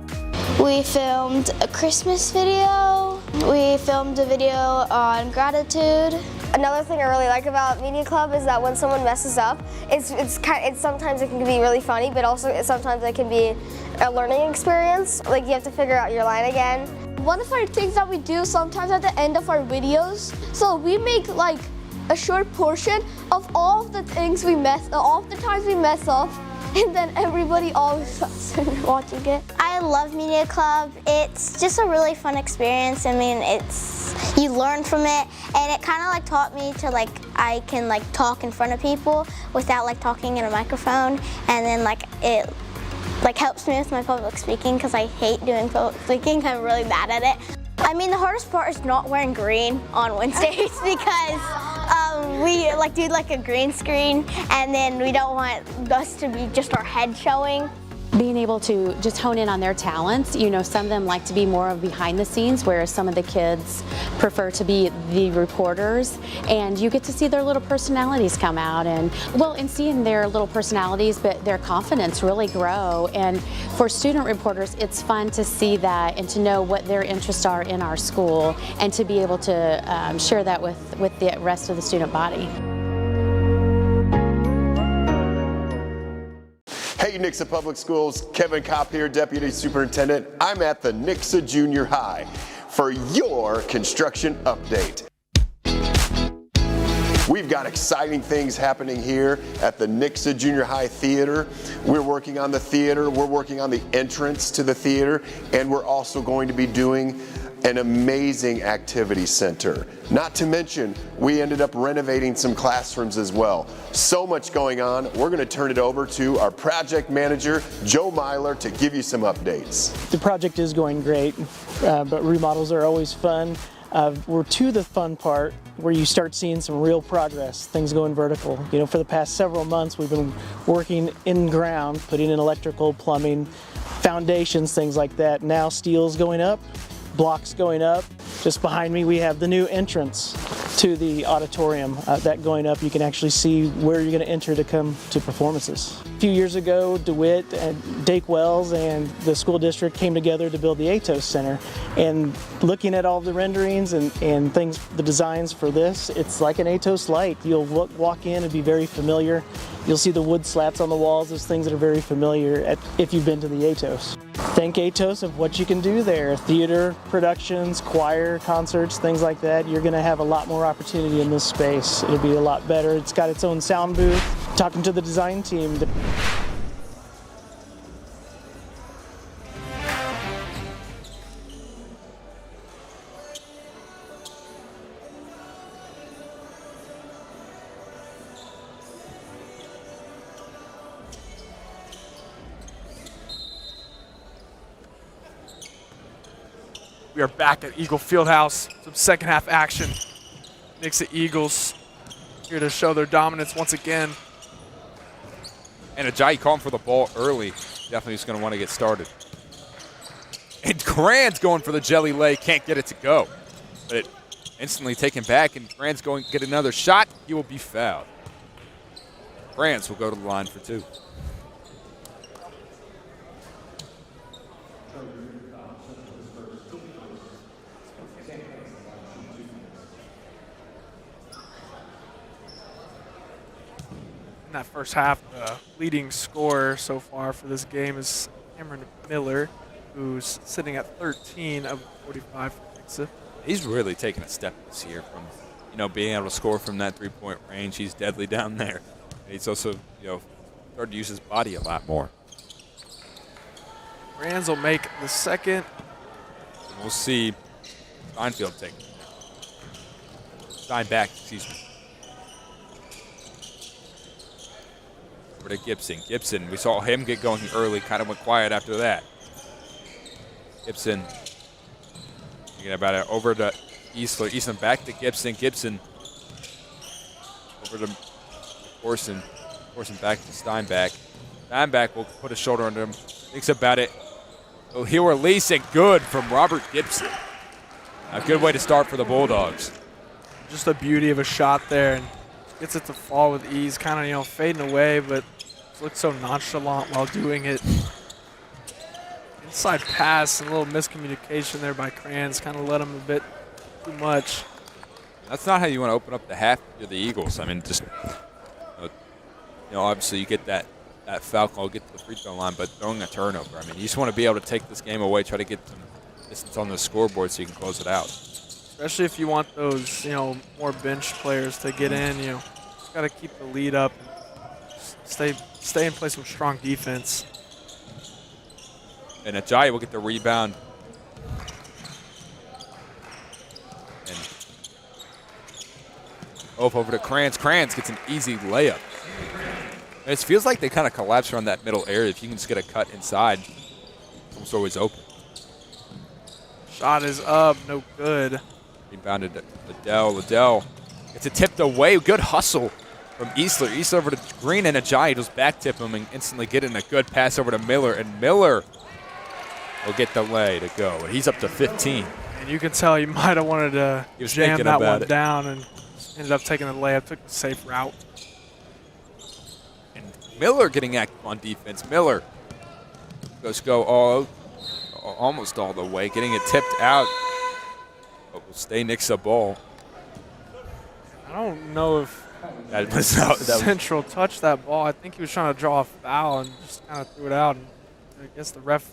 Speaker 15: We filmed a Christmas video. We filmed a video on gratitude.
Speaker 16: Another thing I really like about Media Club is that when someone messes up, it's sometimes it can be really funny, but also sometimes it can be a learning experience. You have to figure out your line again.
Speaker 15: One of our things that we do sometimes at the end of our videos, so we make a short portion of all of the things all of the times we mess up, and then everybody always starts watching it.
Speaker 16: I love Media Club. It's just a really fun experience. I mean, you learn from it, and it kind of taught me to I can talk in front of people without talking in a microphone, and then it helps me with my public speaking because I hate doing public speaking. I'm really bad at it. I mean, the hardest part is not wearing green on Wednesdays because we do a green screen, and then we don't want us to be just our head showing.
Speaker 14: Being able to just hone in on their talents, some of them like to be more of behind the scenes, whereas some of the kids prefer to be the reporters, and you get to see their little personalities come out and seeing their little personalities, but their confidence really grow. And for student reporters, it's fun to see that and to know what their interests are in our school and to be able to share that with the rest of the student body.
Speaker 19: Hey, Nixa Public Schools, Kevin Kopp here, Deputy Superintendent. I'm at the Nixa Junior High for your construction update. We've got exciting things happening here at the Nixa Junior High Theater. We're working on the theater, we're working on the entrance to the theater, and we're also going to be doing an amazing activity center. Not to mention, we ended up renovating some classrooms as well. So much going on. We're going to turn it over to our project manager, Joe Myler, to give you some updates.
Speaker 20: The project is going great, but remodels are always fun. We're to the fun part where you start seeing some real progress, things going vertical. For the past several months, we've been working in ground, putting in electrical, plumbing, foundations, things like that. Now steel's going up, blocks going up. Just behind me we have the new entrance to the auditorium. That going up, you can actually see where you're going to enter to come to performances. A few years ago, DeWitt and Dake Wells and the school district came together to build the ATOS Center. And looking at all the renderings and things, the designs for this, it's like an ATOS light. You'll walk in and be very familiar. You'll see the wood slats on the walls, those things that are very familiar if you've been to the ATOS. Thank ATOS of what you can do there. Theater, productions, choir, concerts, things like that. You're going to have a lot more opportunity in this space. It'll be a lot better. It's got its own sound booth. Talking to the design team.
Speaker 7: We are back at Eagle Fieldhouse. Some second half action. Nixa Eagles here to show their dominance once again.
Speaker 8: And Ajayi calling for the ball early. Definitely just going to want to get started. And Grant's going for the jelly lay. Can't get it to go. But it instantly taken back, and Grant's going to get another shot. He will be fouled. Grants will go to the line for 2.
Speaker 7: In that first half, the leading scorer so far for this game is Cameron Miller, who's sitting at 13 of 45 for Nixa.
Speaker 8: He's really taken a step this year from, being able to score from that 3-point range. He's deadly down there. And he's also, started to use his body a lot more.
Speaker 7: Brands will make the second.
Speaker 8: And we'll see Steinfeld take it. Steinback, excuse me. Over to Gibson. Gibson, we saw him get going early, kind of went quiet after that. Gibson, thinking about it, over to Eastler. Eastler back to Gibson. Gibson over to Orson. Orson back to Steinback. Steinback will put a shoulder under him. Thinks about it. So he'll release it. Good from Robert Gibson. A good way to start for the Bulldogs.
Speaker 7: Just a beauty of a shot there, and gets it to fall with ease, kind of, fading away, but looks so nonchalant while doing it. Inside pass, a little miscommunication there by Kranz, kind of let him a bit too much.
Speaker 8: That's not how you want to open up the half of the Eagles. I mean, just, obviously you get that foul call, get to the free throw line, but throwing a turnover. I mean, you just want to be able to take this game away, try to get some distance on the scoreboard so you can close it out.
Speaker 7: Especially if you want those, more bench players to get in, just got to keep the lead up and stay and play some strong defense.
Speaker 8: And Ajayi will get the rebound. And over to Kranz. Kranz gets an easy layup. And it feels like they kind of collapse around that middle area. If you can just get a cut inside, it's always open.
Speaker 7: Shot is up, no good.
Speaker 8: Rebounded to Liddell. Liddell gets it tipped away. Good hustle from Eastler. Eastler over to Green, and Ajayi just back tip him and instantly get in a good pass over to Miller. And Miller will get the lay to go. And he's up to 15.
Speaker 7: And you can tell he might have wanted to jam that one down and ended up taking the layup, took the safe route.
Speaker 8: And Miller getting active on defense. Miller go almost all the way, getting it tipped out. But will stay Nixa ball.
Speaker 7: I don't know if Central touched that ball. I think he was trying to draw a foul and just kind of threw it out. And I guess the ref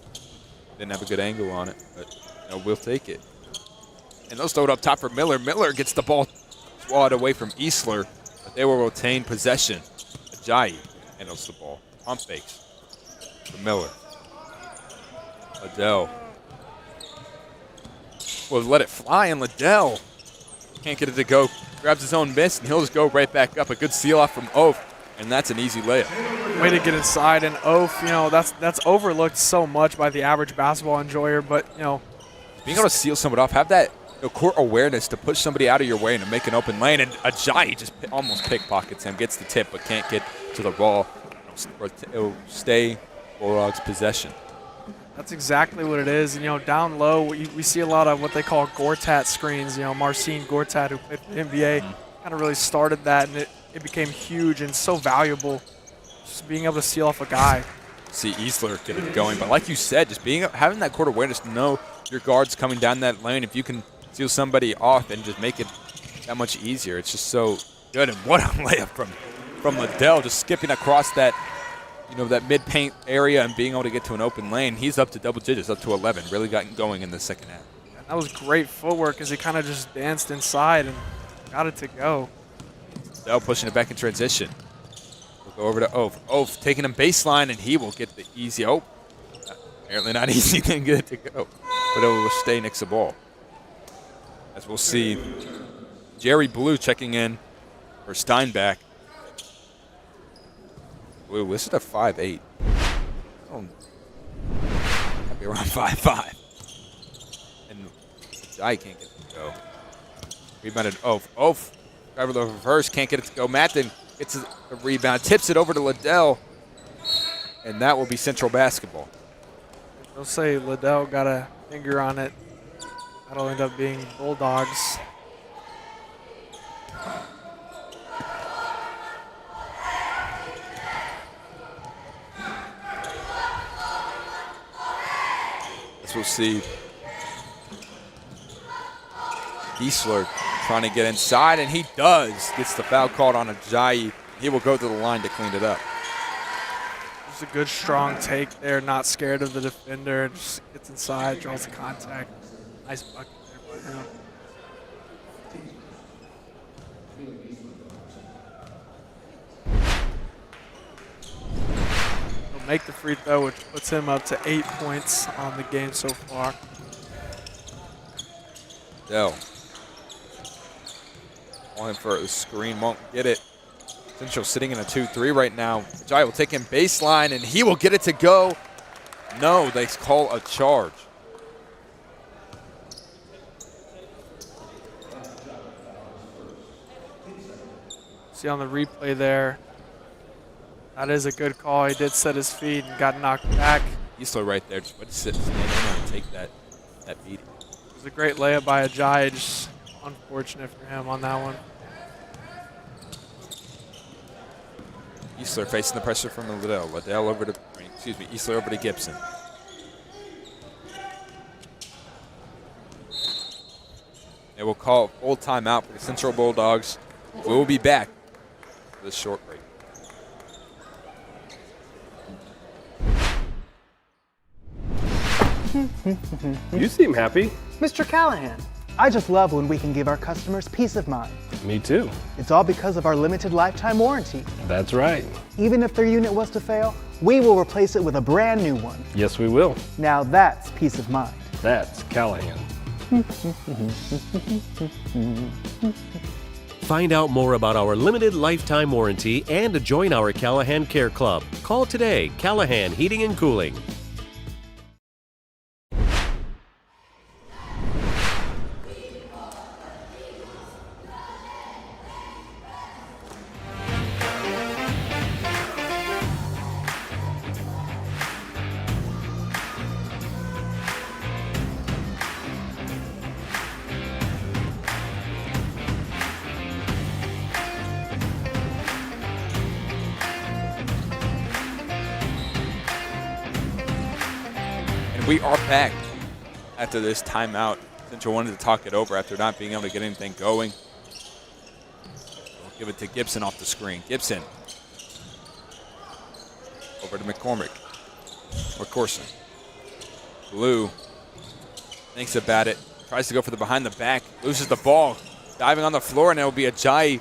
Speaker 8: didn't have a good angle on it, but we'll take it. And they'll throw it up top for Miller. Miller gets the ball swatted away from Eastler, but they will retain possession. Ajayi handles the ball. Pump fakes for Miller. Liddell will let it fly, and Liddell can't get it to go. Grabs his own miss, and he'll just go right back up. A good seal off from Oaf, and that's an easy layup.
Speaker 7: Way to get inside, and Oaf, that's overlooked so much by the average basketball enjoyer, but,
Speaker 8: being able to seal someone off, have that court awareness to push somebody out of your way and to make an open lane, and Ajayi just almost pickpockets him, gets the tip, but can't get to the ball. It'll stay Bulldogs' possession.
Speaker 7: That's exactly what it is. Down low, we see a lot of what they call Gortat screens. Marcin Gortat, who played for the NBA, kind of really started that, and it became huge and so valuable, just being able to seal off a guy.
Speaker 8: See Eastler get it going, but like you said, just having that court awareness to know your guard's coming down that lane. If you can seal somebody off and just make it that much easier, it's just so good. And what a layup from Liddell, just skipping across that, that mid-paint area and being able to get to an open lane. He's up to double digits, up to 11. Really gotten going in the second half.
Speaker 7: That was great footwork as he kind of just danced inside and got it to go.
Speaker 8: Liddell pushing it back in transition. We'll go over to Oaf. Oaf taking him baseline, and he will get the easy. Apparently not easy to get it to go. But it will stay Nixa ball. As we'll see Jerry Blue checking in for Steinback. Blue listed at 5'8". I'll be around 5'5". And Jai can't get it to go. Rebounded Oaf. Oaf, driver the reverse, can't get it to go. Mathen gets the rebound, tips it over to Liddell, and that will be Central basketball.
Speaker 7: They'll say Liddell got a finger on it. That'll end up being Bulldogs.
Speaker 8: As we'll see, Giesler trying to get inside, and he does. Gets the foul called on Ajayi. He will go to the line to clean it up.
Speaker 7: Just a good, strong take there, not scared of the defender. Just gets inside, draws the contact. Nice bucket there by him. He'll make the free throw, which puts him up to 8 points on the game so far.
Speaker 8: Dell. Calling for the screen, won't get it. Central sitting in a 2-3 right now. Ajayi will take him baseline, and he will get it to go. No, they call a charge.
Speaker 7: See on the replay there, that is a good call. He did set his feet and got knocked back.
Speaker 8: Giesler right there, just went to stand in there and take that beating.
Speaker 7: It was a great layup by Ajayi, just unfortunate for him on that one.
Speaker 8: Giesler facing the pressure from Liddell. Liddell over to, Giesler over to Gibson. They will call full timeout for the Central Bulldogs. We will be back for this short break.
Speaker 4: You seem happy.
Speaker 3: Mr. Callahan, I just love when we can give our customers peace of mind.
Speaker 4: Me too.
Speaker 3: It's all because of our limited lifetime warranty.
Speaker 4: That's right.
Speaker 3: Even if their unit was to fail, we will replace it with a brand new one.
Speaker 4: Yes, we will.
Speaker 3: Now that's peace of mind.
Speaker 4: That's Callahan.
Speaker 9: Find out more about our limited lifetime warranty and to join our Callahan Care Club. Call today, Callahan Heating and Cooling.
Speaker 8: We are back after this timeout. Central wanted to talk it over after not being able to get anything going. We'll give it to Gibson off the screen. Gibson. Over to McCormick. Or Corson. Blue thinks about it. Tries to go for the behind the back. Loses the ball. Diving on the floor, and it will be Ajayi.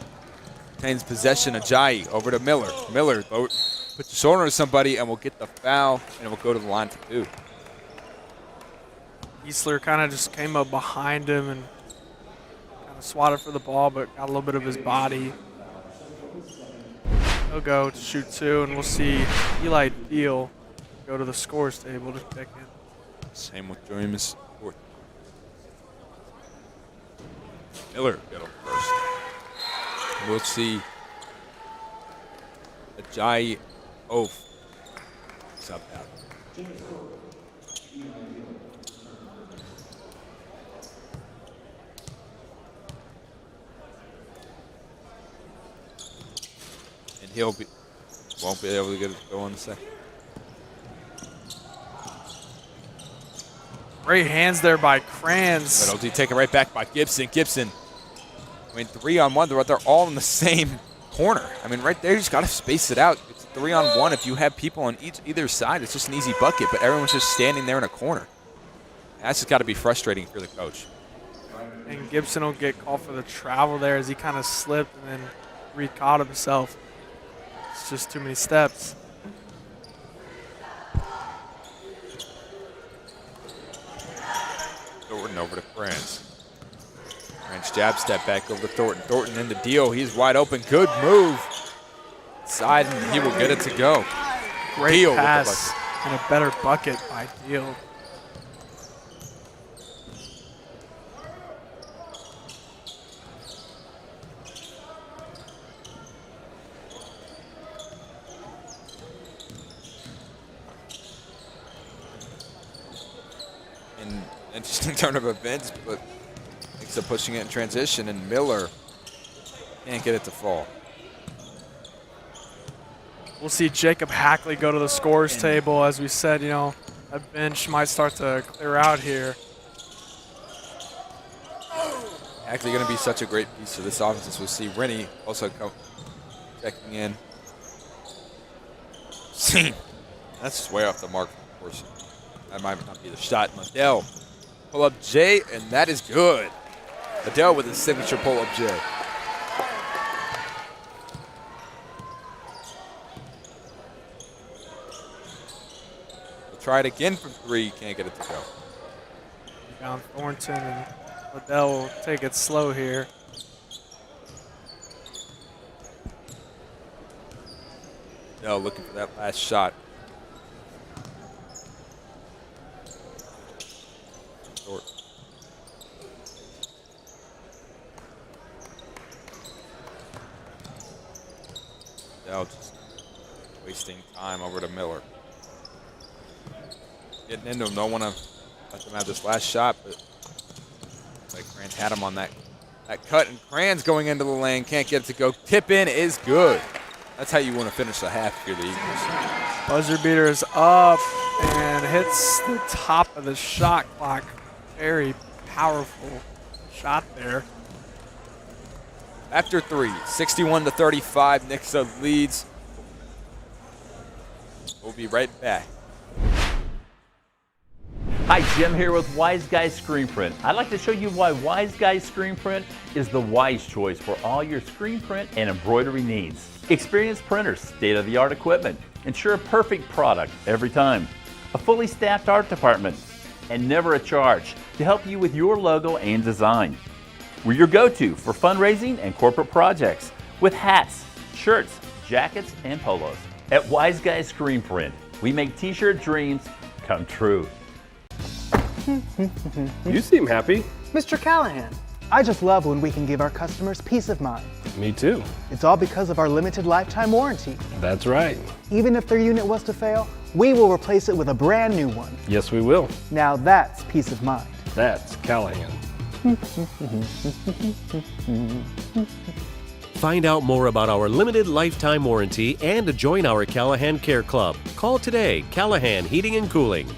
Speaker 8: Retains possession. Ajayi over to Miller. Miller puts the shoulder to somebody and will get the foul, and it will go to the line for two.
Speaker 7: Giesler kind of just came up behind him and kind of swatted for the ball, but got a little bit of his body. He'll go to shoot two, and we'll see Eli Deal go to the scores table to check in.
Speaker 8: Same with James. Miller got him first. We'll see Ajayi Oaf sub out. He won't be able to get it to go on the second.
Speaker 7: Great hands there by Kranz.
Speaker 8: But OD taken right back by Gibson. Gibson, 3-on-1, they're all in the same corner. I mean, right there, you just got to space it out. It's 3-on-1. If you have people on either side, it's just an easy bucket, but everyone's just standing there in a corner. That's just got to be frustrating for the coach.
Speaker 7: And Gibson will get called for the travel there as he kind of slipped and then re-caught himself. It's just too many steps.
Speaker 8: Thornton over to France. France jab step back over to Thornton. Thornton in the deal. He's wide open. Good move. Side, and he will get it to go.
Speaker 7: Great
Speaker 8: Deal
Speaker 7: pass and a better bucket by Deal.
Speaker 8: An interesting turn of events, but Nixa pushing it in transition, and Miller can't get it to fall.
Speaker 7: We'll see Jacob Hackley go to the scores table. As we said, you know, a bench might start to clear out here.
Speaker 8: Hackley going to be such a great piece of this offense, as we'll see. Rennie also checking in. That's just way off the mark, of course. That might not be the shot. Liddell, pull-up J, and that is good. Liddell with his signature pull-up J. We'll try it again from 3. Can't get it to go.
Speaker 7: Down Thornton, and Liddell will take it slow here.
Speaker 8: Liddell looking for that last shot. Short. Liddell just wasting time over to Miller. Getting into him, don't want to let them have this last shot, but like Kranz had him on that cut, and Kranz going into the lane, can't get it to go. Tip in is good. That's how you want to finish the half if you're the Eagles.
Speaker 7: Buzzer beater is up and hits the top of the shot clock. Very powerful shot there.
Speaker 8: After 3, 61-35, Nixa leads. We'll be right back.
Speaker 21: Hi, Jim here with Wise Guys Screen Print. I'd like to show you why Wise Guys Screen Print is the wise choice for all your screen print and embroidery needs. Experienced printers, state-of-the-art equipment, ensure a perfect product every time. A fully staffed art department, and never a charge to help you with your logo and design. We're your go-to for fundraising and corporate projects with hats, shirts, jackets, and polos. At Wise Guys Screen Print, we make t-shirt dreams come true.
Speaker 4: You seem happy.
Speaker 3: Mr. Callahan, I just love when we can give our customers peace of mind.
Speaker 4: Me too.
Speaker 3: It's all because of our limited lifetime warranty.
Speaker 4: That's right.
Speaker 3: Even if their unit was to fail, we will replace it with a brand new one.
Speaker 4: Yes, we will.
Speaker 3: Now that's peace of mind.
Speaker 4: That's Callahan.
Speaker 9: Find out more about our limited lifetime warranty and to join our Callahan Care Club. Call today, Callahan Heating and Cooling.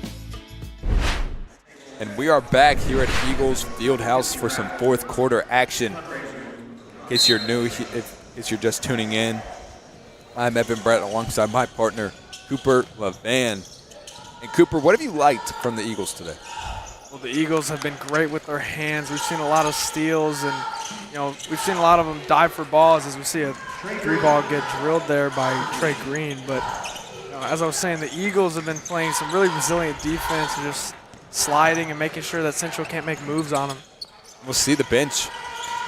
Speaker 8: And we are back here at Eagles Fieldhouse for some fourth quarter action. In case you're new, in case you're just tuning in, I'm Evan Brett alongside my partner, Cooper LeVan. And Cooper, what have you liked from the Eagles today?
Speaker 7: Well, the Eagles have been great with their hands. We've seen a lot of steals, and we've seen a lot of them dive for balls, as we see a 3-ball get drilled there by Trey Green. But as I was saying, the Eagles have been playing some really resilient defense and just sliding and making sure that Central can't make moves on them.
Speaker 8: We'll see the bench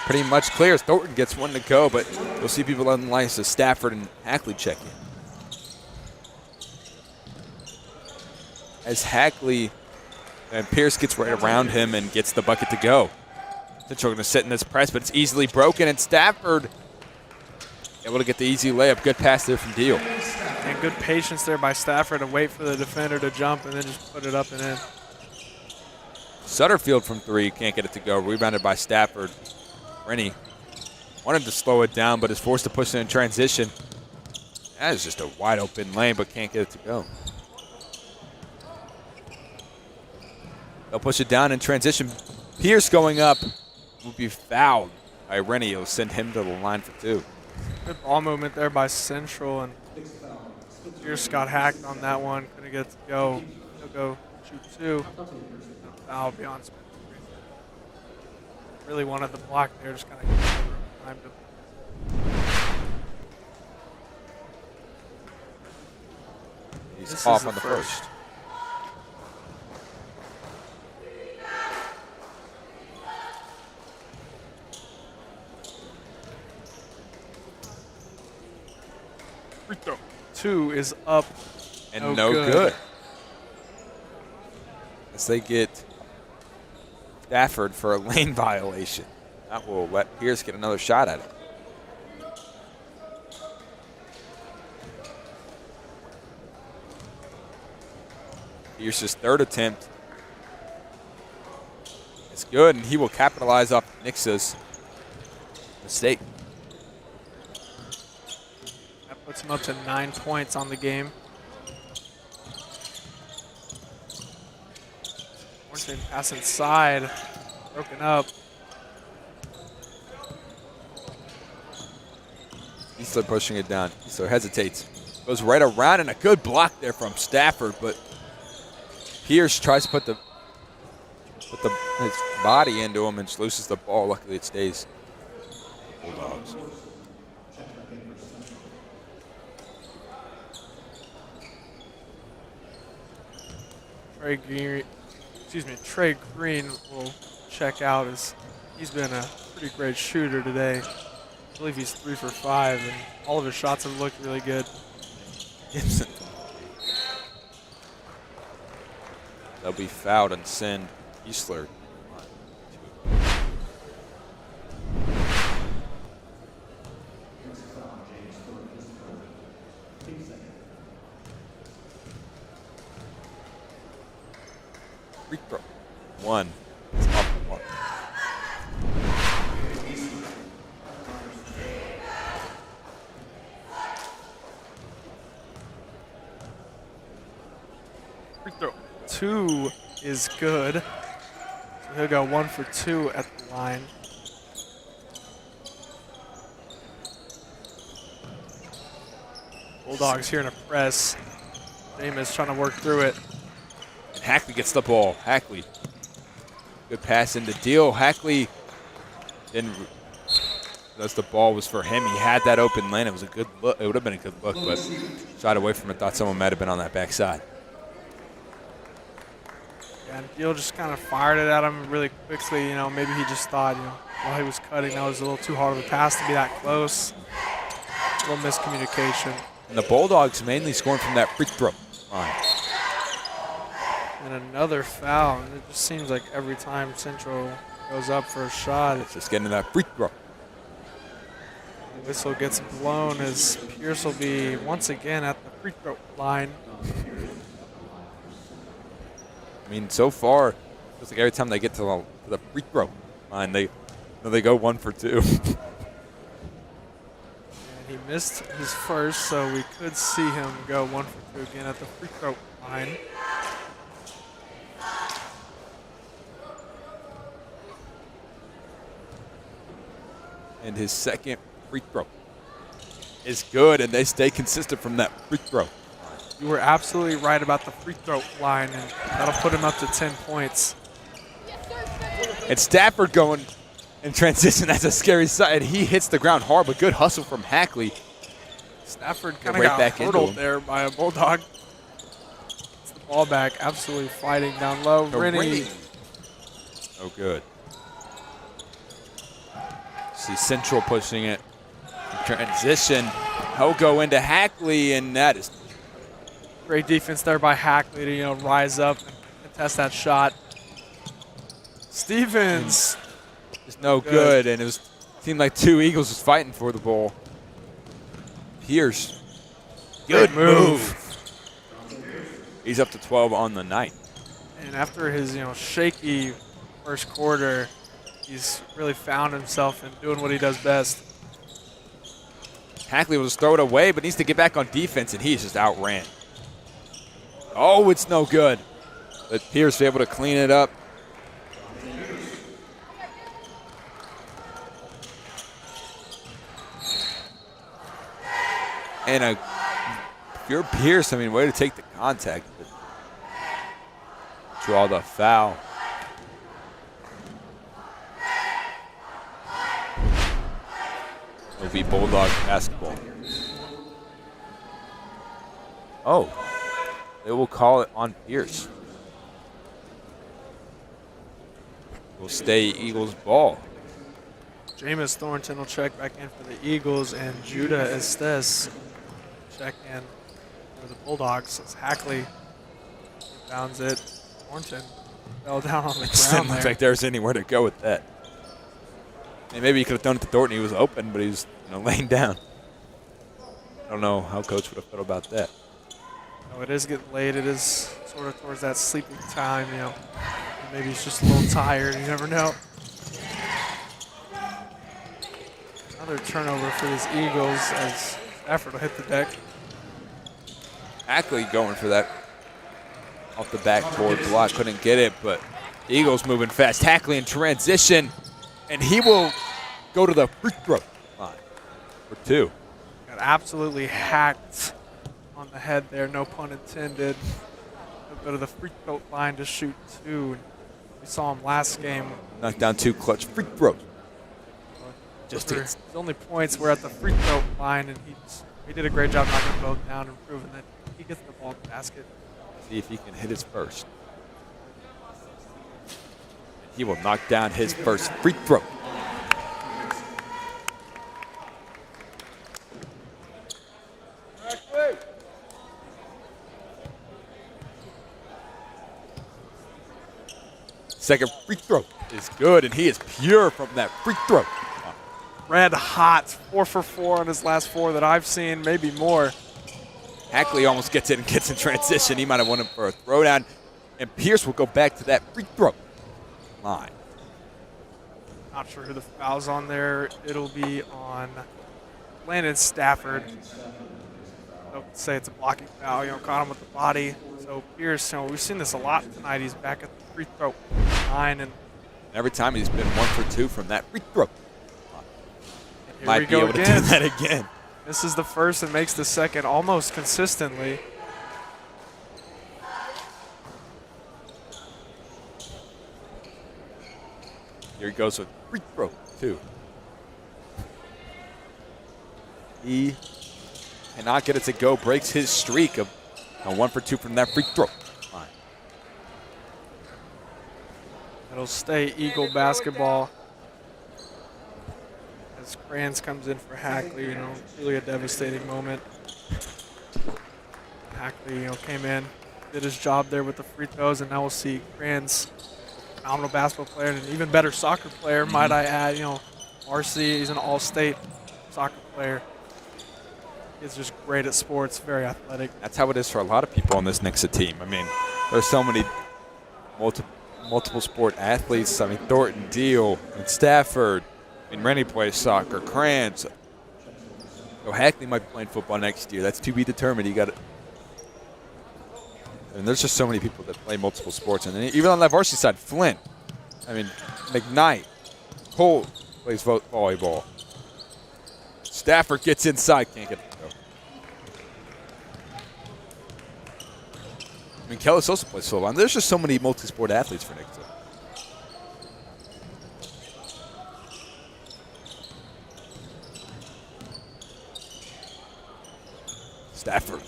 Speaker 8: pretty much clear. Thornton gets one to go, but you'll see people on the line, so Stafford and Hackley check in. As Hackley and Pierce gets right around him and gets the bucket to go. Central going to sit in this press, but it's easily broken, and Stafford able to get the easy layup. Good pass there from Deal.
Speaker 7: And good patience there by Stafford to wait for the defender to jump and then just put it up and in.
Speaker 8: Sutterfield from 3, can't get it to go. Rebounded by Stafford. Rennie wanted to slow it down, but is forced to push it in transition. That is just a wide open lane, but can't get it to go. They'll push it down in transition. Pierce going up will be fouled by Rennie. It'll send him to the line for 2.
Speaker 7: Good ball movement there by Central, and Pierce got hacked on that one. Couldn't get it to go. He'll go shoot 2. Foul beyond Smith. Really wanted the block there, just kind of time to.
Speaker 8: He's off on the first.
Speaker 7: Free throw. 2 is up.
Speaker 8: And no good. As they get Stafford for a lane violation. That will let Pierce get another shot at it. Pierce's third attempt. It's good, and he will capitalize off Nixa's mistake.
Speaker 7: That puts him up to 9 points on the game. Thornton pass inside, broken up.
Speaker 8: Eastler pushing it down. Eastler hesitates. Goes right around, and a good block there from Stafford, but Pierce tries to put his body into him and just loses the ball. Luckily, it stays. Bulldogs.
Speaker 7: Trey Green will check out as he's been a pretty great shooter today. I believe he's 3 for 5, and all of his shots have looked really good.
Speaker 8: Gibson. They'll be fouled and send Eastler. Free throw. 1. It's off the mark.
Speaker 7: Free throw 2 is good. So he'll go 1 for 2 at the line. Bulldogs here in a press. Jameis trying to work through it.
Speaker 8: And Hackley gets the ball. Hackley. Good pass in the deal. Hackley didn't. As the ball was for him, he had that open lane. It was a good look. It would have been a good look, but shot away from it. Thought someone might have been on that backside.
Speaker 7: Yeah, and Deal just kind of fired it at him really quickly. You know, maybe he just thought, while he was cutting, that was a little too hard of a pass to be that close. A little miscommunication.
Speaker 8: And the Bulldogs mainly scoring from that free throw line.
Speaker 7: And another foul. And it just seems like every time Central goes up for a shot,
Speaker 8: It's just getting that free throw.
Speaker 7: the whistle gets blown as Pierce will be once again at the free throw line.
Speaker 8: I mean, so far, it's like every time they get to the free throw line, they go 1 for 2.
Speaker 7: And he missed his first, so we could see him go 1 for 2 again at the free throw line.
Speaker 8: And his second free throw is good, and they stay consistent from that free throw.
Speaker 7: You were absolutely right about the free throw line, and that'll put him up to 10 points.
Speaker 8: And Stafford going in transition. That's a scary sight. He hits the ground hard, but good hustle from Hackley.
Speaker 7: Stafford kind of got hurdled there by a Bulldog. It's the ball back, absolutely fighting down low. Rennie.
Speaker 8: Oh, good. See Central pushing it. In transition. He'll go into Hackley, and that is
Speaker 7: Great defense there by Hackley to rise up and contest that shot. Stevens
Speaker 8: is no good, and it seemed like 2 Eagles was fighting for the ball. Pierce, good move. He's up to 12 on the night.
Speaker 7: And after his shaky first quarter, he's really found himself in doing what he does best.
Speaker 8: Hackley will just throw it away, but needs to get back on defense, and he's just outran. Oh, it's no good. But Pierce able to clean it up. And if you're Pierce, I mean, way to take the contact. Draw the foul. It'll be Bulldog basketball. Oh. They will call it on Pierce. Will stay Eagles ball.
Speaker 7: Jameis Thornton will check back in for the Eagles, and Judah Estes check in for the Bulldogs as Hackley bounds it. Thornton fell down on the
Speaker 8: Didn't
Speaker 7: ground
Speaker 8: look
Speaker 7: there.
Speaker 8: like there was anywhere to go with that. And maybe he could have thrown it to Thornton. He was open, but he was laying down. I don't know how Coach would have felt about that.
Speaker 7: No, it is getting late. It is sort of towards that sleeping time. Maybe he's just a little tired. You never know. Another turnover for these Eagles as Stafford will hit the deck.
Speaker 8: Hackley going for that off the backboard block. Couldn't get it, but Eagles moving fast. Hackley in transition, and he will go to the free throw line for 2.
Speaker 7: Got absolutely hacked on the head there, no pun intended. He'll go to the free throw line to shoot 2. We saw him last game.
Speaker 8: Knocked down 2 clutch free throws.
Speaker 7: Just his only points were at the free throw line, and he did a great job knocking them both down and proving that he gets the ball in the basket.
Speaker 8: See if he can hit his first. He will knock down his first free throw. Second free throw is good, and he is pure from that free throw.
Speaker 7: Red hot, 4 for 4 on his last 4 that I've seen, maybe more.
Speaker 8: Hackley almost gets in and gets in transition. He might have won him for a throwdown, and Pierce will go back to that free throw line.
Speaker 7: Not sure who the foul's on there. It'll be on Landon Stafford. I'll say it's a blocking foul. Caught him with the body. So Pierce, we've seen this a lot tonight. He's back at the free throw line, and
Speaker 8: every time he's been 1 for 2 from that free throw.
Speaker 7: Here
Speaker 8: Might
Speaker 7: we
Speaker 8: be
Speaker 7: go
Speaker 8: able
Speaker 7: again.
Speaker 8: to do that again.
Speaker 7: This is the first and makes the second almost consistently.
Speaker 8: Here he goes with free throw 2. He cannot get it to go. Breaks his streak of 1 for 2 from that free throw line.
Speaker 7: It'll stay Eagle basketball. As Kranz comes in for Hackley, really a devastating moment. Hackley, came in, did his job there with the free throws, and now we'll see Kranz, phenomenal basketball player and an even better soccer player, might I add. Varsity, he's an all-state soccer player. He's just great at sports, very athletic.
Speaker 8: That's how it is for a lot of people on this Nixa team. I mean, there's so many multiple sport athletes. I mean, Thornton, Deal, and Stafford. I mean, Rennie plays soccer. Kranz. So Hackley might be playing football next year. That's to be determined. You got it. And there's just so many people that play multiple sports. And then even on that varsity side, Flint. I mean, McKnight. Cole plays volleyball. Stafford gets inside. Can't get it to go. I mean, Kellis also plays football. And there's just so many multi-sport athletes for Nixa. Stafford.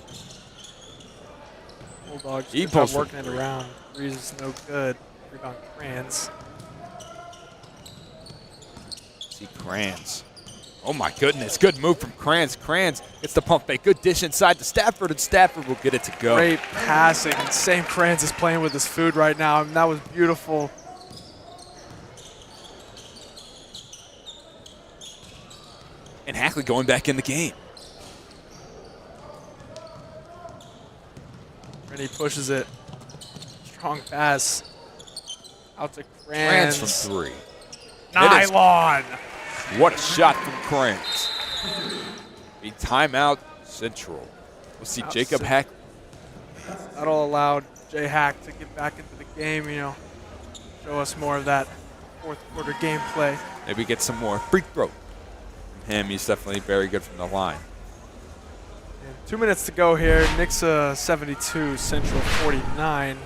Speaker 7: Bulldogs
Speaker 8: He
Speaker 7: keep working it around. Threes is no good. Rebound Kranz.
Speaker 8: See Kranz. Oh my goodness, good move from Kranz. Kranz gets the pump fake. Good dish inside to Stafford, and Stafford will get it to go.
Speaker 7: Great passing. And same Kranz is playing with his food right now. And that was beautiful.
Speaker 8: And Hackley going back in the game.
Speaker 7: And he pushes it. Strong pass. Out to Kranz.
Speaker 8: Kranz from 3.
Speaker 7: Nylon.
Speaker 8: What a shot from Kranz. A timeout Central. We'll see Jacob Hack.
Speaker 7: That'll allow Jay Hack to get back into the game, show us more of that fourth quarter gameplay.
Speaker 8: Maybe get some more free throw from him. He's definitely very good from the line.
Speaker 7: And 2 minutes to go here. Nixa 72, Central 49.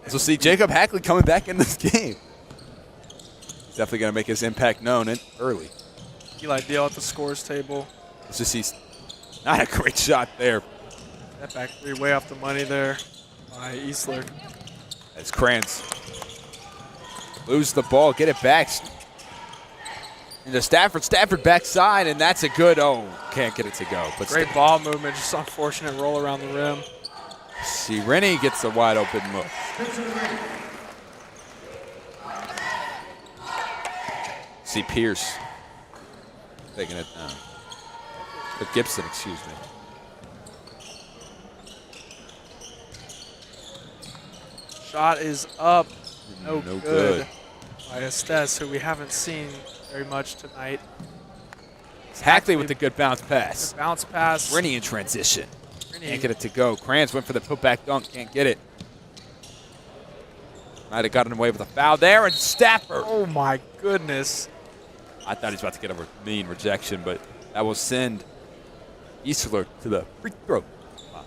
Speaker 8: So see Jacob Hackley coming back in this game. He's definitely going to make his impact known early.
Speaker 7: Eli Deal at the scores table.
Speaker 8: It's just he's not a great shot there.
Speaker 7: That back three way off the money there by Eastler.
Speaker 8: As Kranz lose the ball, get it back. Into Stafford backside, and that's a good, can't get it to go. But
Speaker 7: great ball movement, just unfortunate roll around the rim.
Speaker 8: See, Rennie gets a wide open look. See Pierce taking it down. But Gibson, excuse me.
Speaker 7: Shot is up. No
Speaker 8: good.
Speaker 7: By Estes, who we haven't seen very much tonight.
Speaker 8: It's Hackley with the good bounce pass.
Speaker 7: Good bounce pass.
Speaker 8: Rennie in transition. Can't get it to go. Kranz went for the putback dunk. Can't get it. Might have gotten away with a foul there. And Stafford.
Speaker 7: Oh, my goodness.
Speaker 8: I thought he was about to get a mean rejection, but that will send Eastler to the free throw. Wow.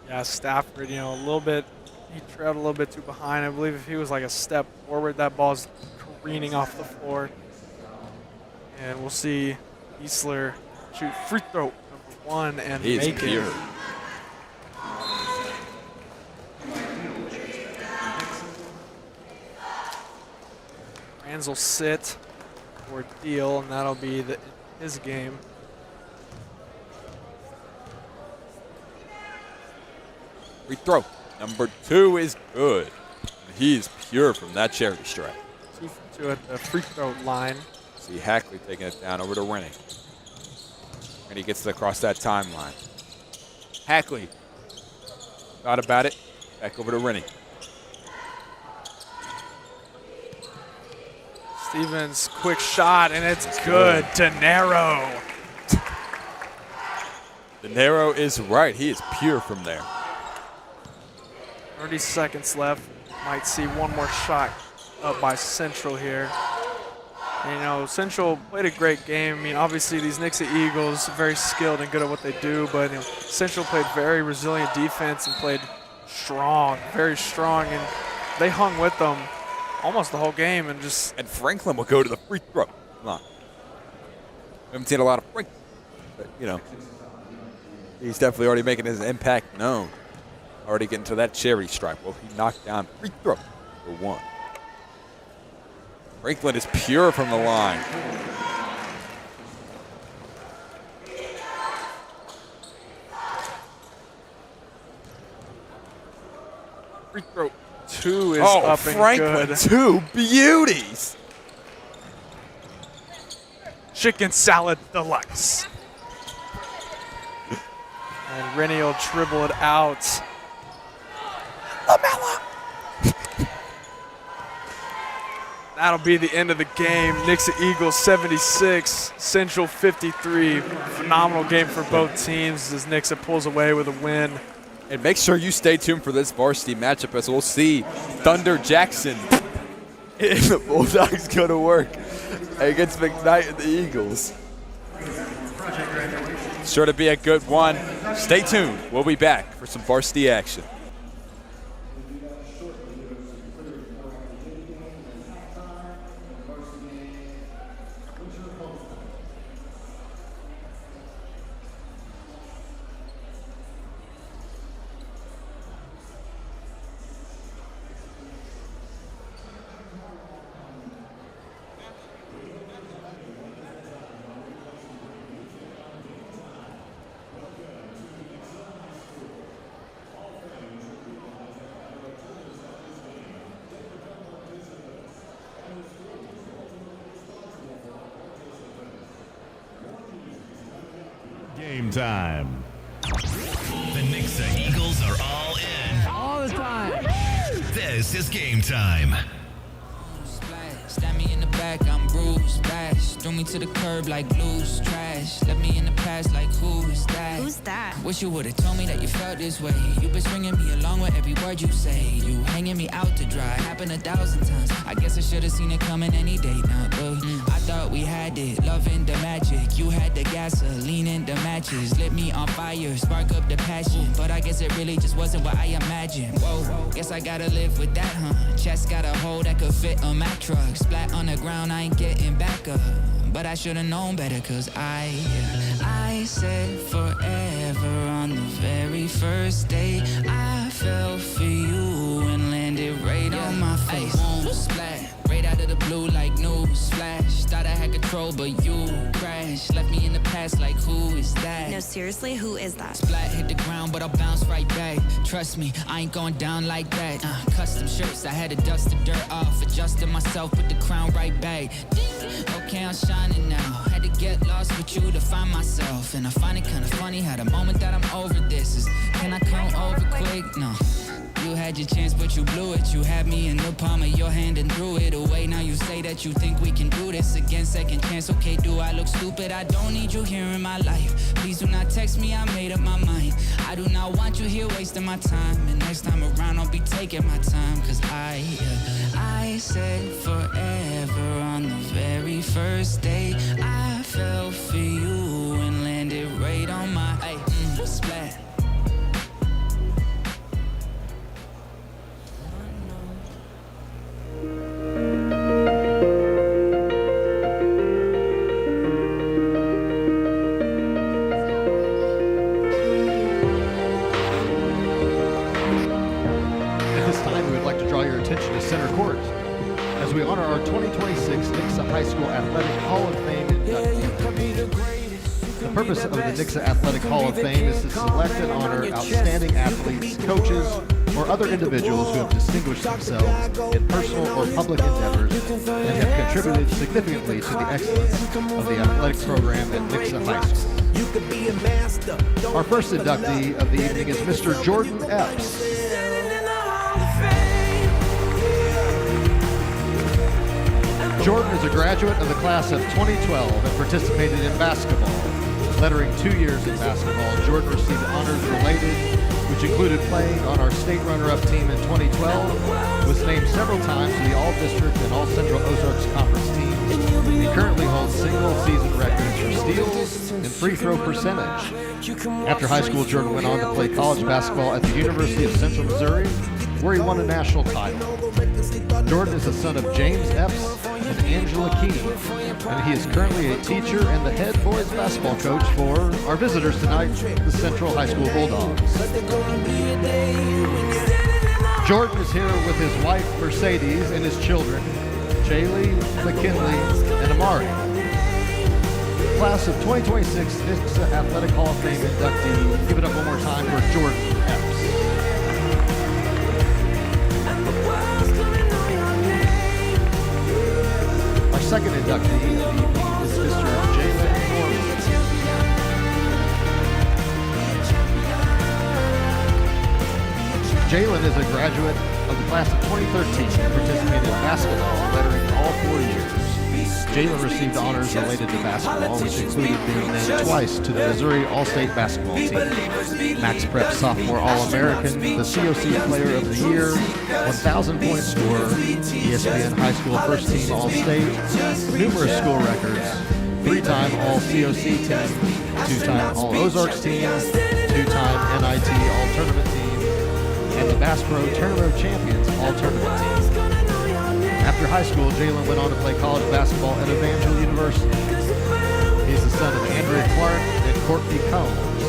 Speaker 7: Yeah, Stafford, a little bit, he trailed a little bit too behind. I believe if he was like a step forward, that ball's careening off the floor. And we'll see Eastler shoot free throw number 1 and
Speaker 8: he
Speaker 7: make
Speaker 8: is pure.
Speaker 7: it. Kranz will sit for Deal, and that'll be his game.
Speaker 8: Free throw number 2 is good. He is pure from that charity stripe.
Speaker 7: 2 for 2 at the free throw line.
Speaker 8: See Hackley taking it down over to Rennie. And he gets it across that timeline. Hackley thought about it. Back over to Rennie.
Speaker 7: Stevens, quick shot, and it's good. Dinero.
Speaker 8: Dinero is right. He is pure from there.
Speaker 7: 30 seconds left. Might see one more shot up by Central here. And, Central played a great game. I mean, obviously these Nixa Eagles are very skilled and good at what they do, but Central played very resilient defense and played strong, very strong, and they hung with them almost the whole game and just.
Speaker 8: And Franklin will go to the free throw line. We haven't seen a lot of Franklin, but he's definitely already making his impact known. Already getting to that cherry stripe. Well, he knocked down free throw for 1. Franklin is pure from the line.
Speaker 7: Free throw 2 is up and
Speaker 8: Franklin,
Speaker 7: good.
Speaker 8: 2 beauties.
Speaker 7: Chicken salad deluxe. And Rennie will dribble it out. LaMelo. That'll be the end of the game. Nixa Eagles 76, Central 53. Phenomenal game for both teams as Nixa pulls away with a win.
Speaker 8: And make sure you stay tuned for this varsity matchup as we'll see Thunder Jackson and the Bulldogs go to work against McKnight and the Eagles. Sure to be a good one. Stay tuned. We'll be back for some varsity action.
Speaker 2: Game time. The Nixa Eagles are all in. All the time. This is game time.
Speaker 1: Stab me in the back, I'm bruised, bash. Throw me to the curb like blues, trash. Let me in the past like who is that?
Speaker 22: Who's that?
Speaker 1: Wish you would've told me that you felt this way. You've been stringing me along with every word you say. You hanging me out to dry, happened 1,000 times. I guess I should've seen it coming any day now, I thought we had it, loving the magic. You had the gasoline and the matches. Lit me on fire, spark up the passion. But I guess it really just wasn't what I imagined. Whoa, guess I gotta live with that, huh? Chest got a hole that could fit a Mack truck. Splat on the ground, I ain't getting back up. But I should've known better, cause I said forever on the very first day. I fell for you and landed right on my face. Splat, right out of the blue like news flash. Thought I had control, but you crashed. Left me in the past like, who is that?
Speaker 5: No, seriously, who is that?
Speaker 1: Splat hit the ground, but I'll bounce right back. Trust me, I ain't going down like that. Custom shirts, I had to dust the dirt off. Adjusted myself, put the crown right back. Okay, I'm shining now. Had to get lost with you to find myself. And I find it kinda funny how the moment that I'm over this is, can I come over quick? No. You had your chance, but you blew it. You had me in the palm of your hand and threw it away. Now you say that you think we can do this again. Second chance, okay, do I look stupid? I don't need you here in my life. Please do not text me, I made up my mind. I do not want you here wasting my time. And next time around, I'll be taking my time. Cause I said forever on the very first day. I fell for you and landed right on my splat.
Speaker 22: Center court as we honor our 2026 Nixa High School Athletic Hall of Fame inductees. The purpose of the Nixa Athletic Hall of Fame is to select and honor outstanding athletes, coaches, or other individuals who have distinguished themselves in personal or public endeavors and have contributed significantly to the excellence of the athletics program at Nixa High School. Our first inductee of the evening is Mr. Jordan Epps. Jordan is a graduate of the class of 2012 and participated in basketball. Lettering 2 years in basketball, Jordan received honors related, which included playing on our state runner-up team in 2012, was named several times to the All-District and All-Central Ozarks Conference teams. He currently holds single-season records for steals and free throw percentage. After high school, Jordan went on to play college basketball at the University of Central Missouri, where he won a national title. Jordan is the son of James Epps and Angela Keene, and he is currently a teacher and the head boys basketball coach for our visitors tonight, the Central High School Bulldogs. Jordan is here with his wife Mercedes and his children, Jaylee, McKinley, and Amari. Class of 2026 Nixa Athletic Hall of Fame inductee. Give it up one more time for Jordan Epps. Our second inductee of the evening is Mr. Jalen Norman. Jalen is a graduate of the class of 2013 and participated in basketball, lettering all 4 years. Jalen received honors related to basketball, which included being named twice to the Missouri All-State basketball team, Max Prep Sophomore All-American, the COC Player of the Year, 1,000-point scorer, ESPN High School First Team All-State, numerous school records, 3-time All-COC team, 2-time All-Ozarks team, 2-time NIT All-Tournament team, and the Bass Pro Tournament of Champions All-Tournament team. After high school, Jalen went on to play college basketball at Evangel University. He is the son of Andrea Clark and Courtney Combs,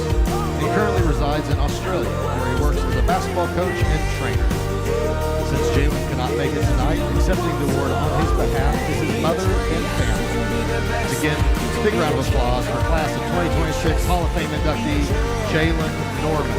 Speaker 22: and currently resides in Australia, where he works as a basketball coach and trainer. Since Jalen cannot make it tonight, accepting the award on his behalf is his mother and family. Again, big round of applause for class of 2026 Hall of Fame inductee, Jalen Norman.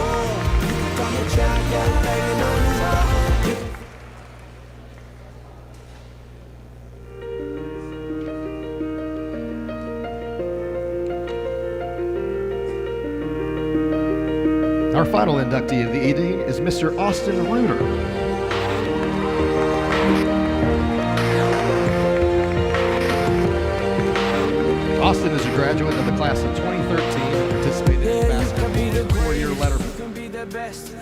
Speaker 22: Our final inductee of the evening is Mr. Austin Reuter. Austin is a graduate of the class of 2013 and participated in basketball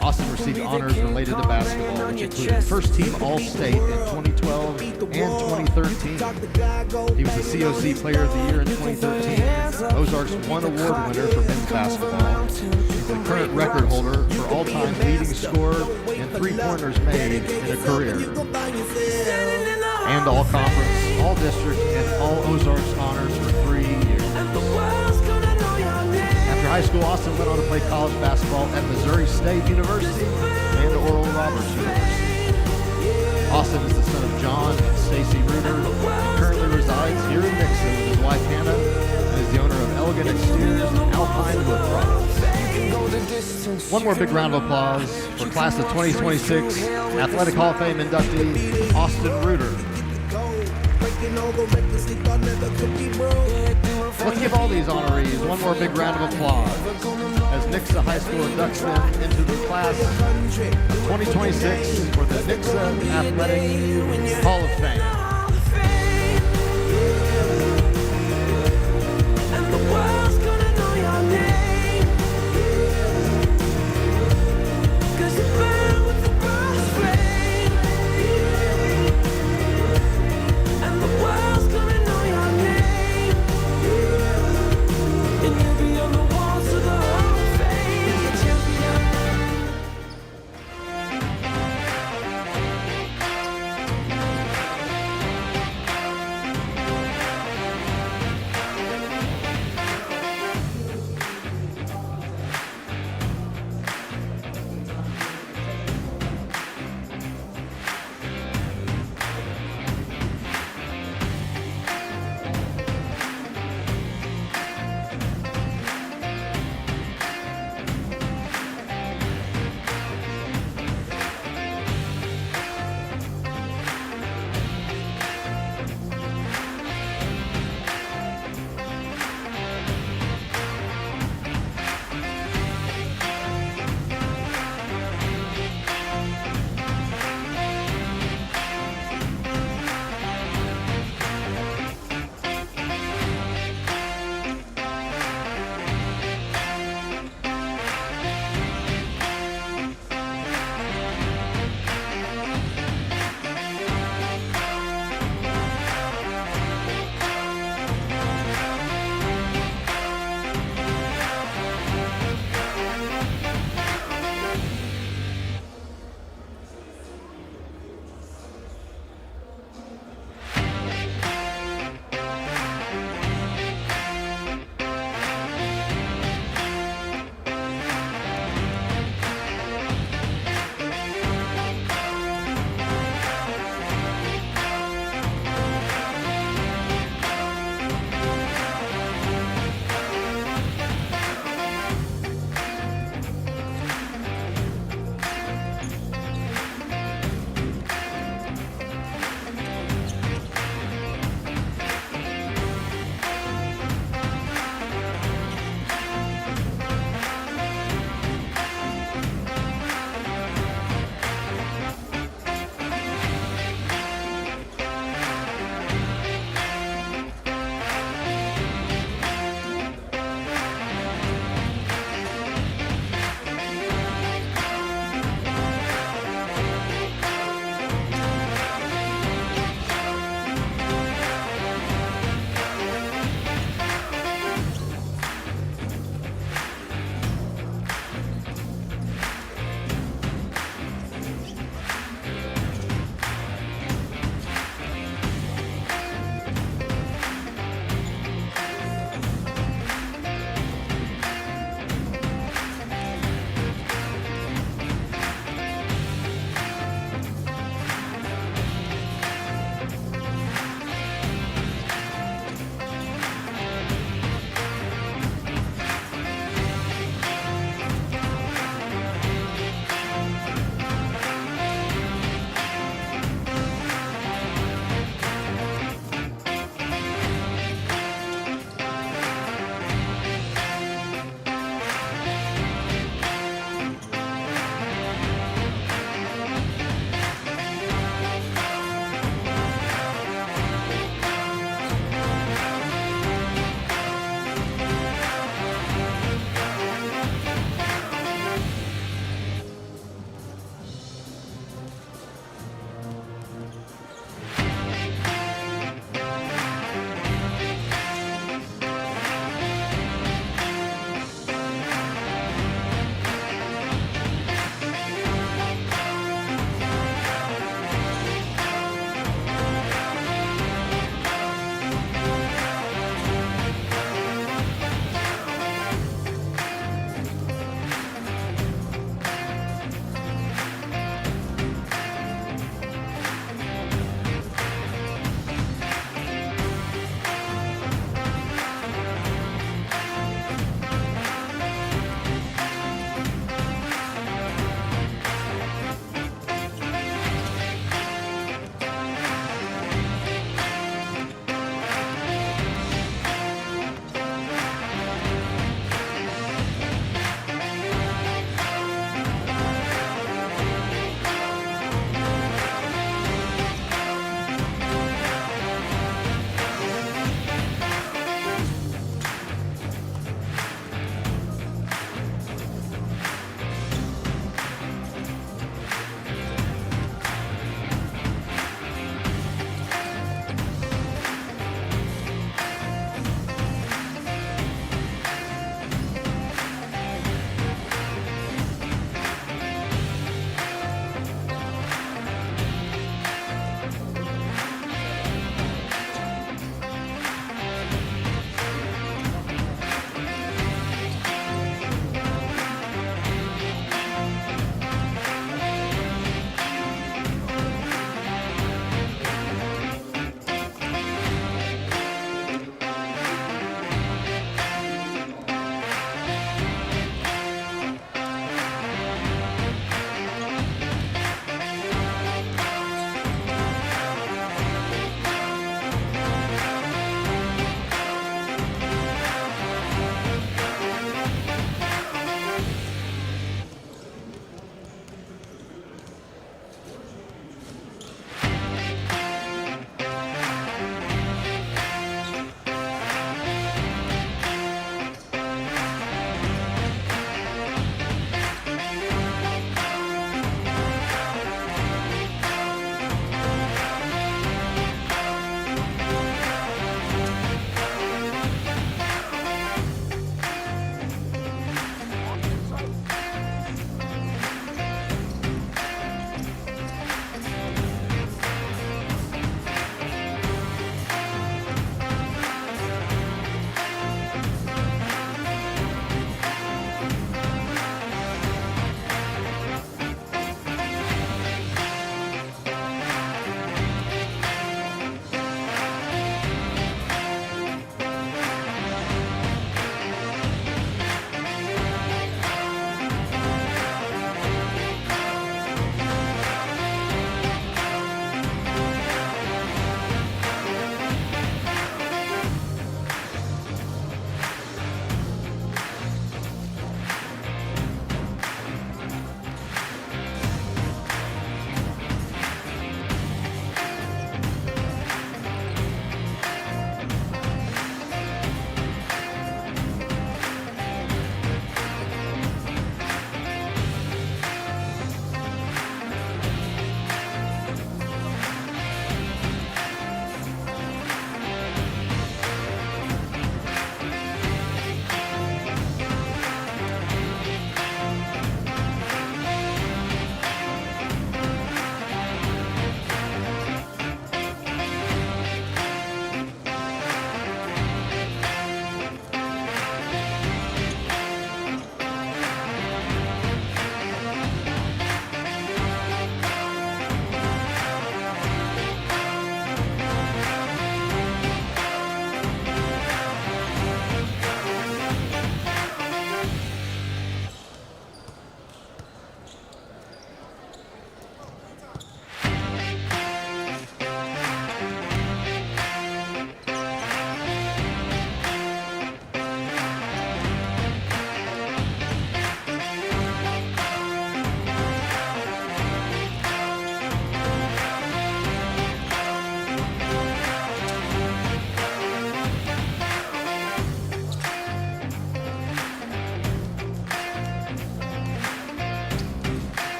Speaker 22: Austin received honors related to basketball, which included first team All-State in 2012 and 2013. He was the COC Player of the Year in 2013, Ozark's one award winner for men's basketball. He's the current record holder for all-time leading scorer and three-pointers made in a career. And all-conference, all-district, and all Ozarks honors for 3 years. After high school, Austin went on to play college basketball at Missouri State University and Oral Roberts University. Austin is the son of John and Stacy Reuter and currently resides here in Nixa with his wife Hannah and is the owner of Elegant Exteriors and Alpine Wood Products. One more big round of applause for class of 2026 Athletic Hall of Fame inductee Austin Reuter. Let's give all these honorees one more big round of applause as Nixa High School inducts them into the class of 2026 for the Nixa Athletic Hall of Fame.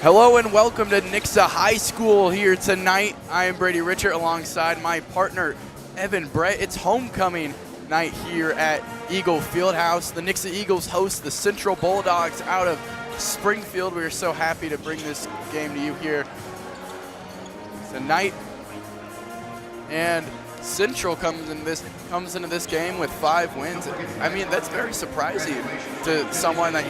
Speaker 5: Hello and welcome to Nixa High School here tonight. I am Brady Richard alongside my partner Evan Brett. It's homecoming night here at Eagle Fieldhouse. The Nixa Eagles host the Central Bulldogs out of Springfield. We are so happy to bring this game to you here tonight. And Central comes into this game with 5 wins. I mean, that's very surprising to someone that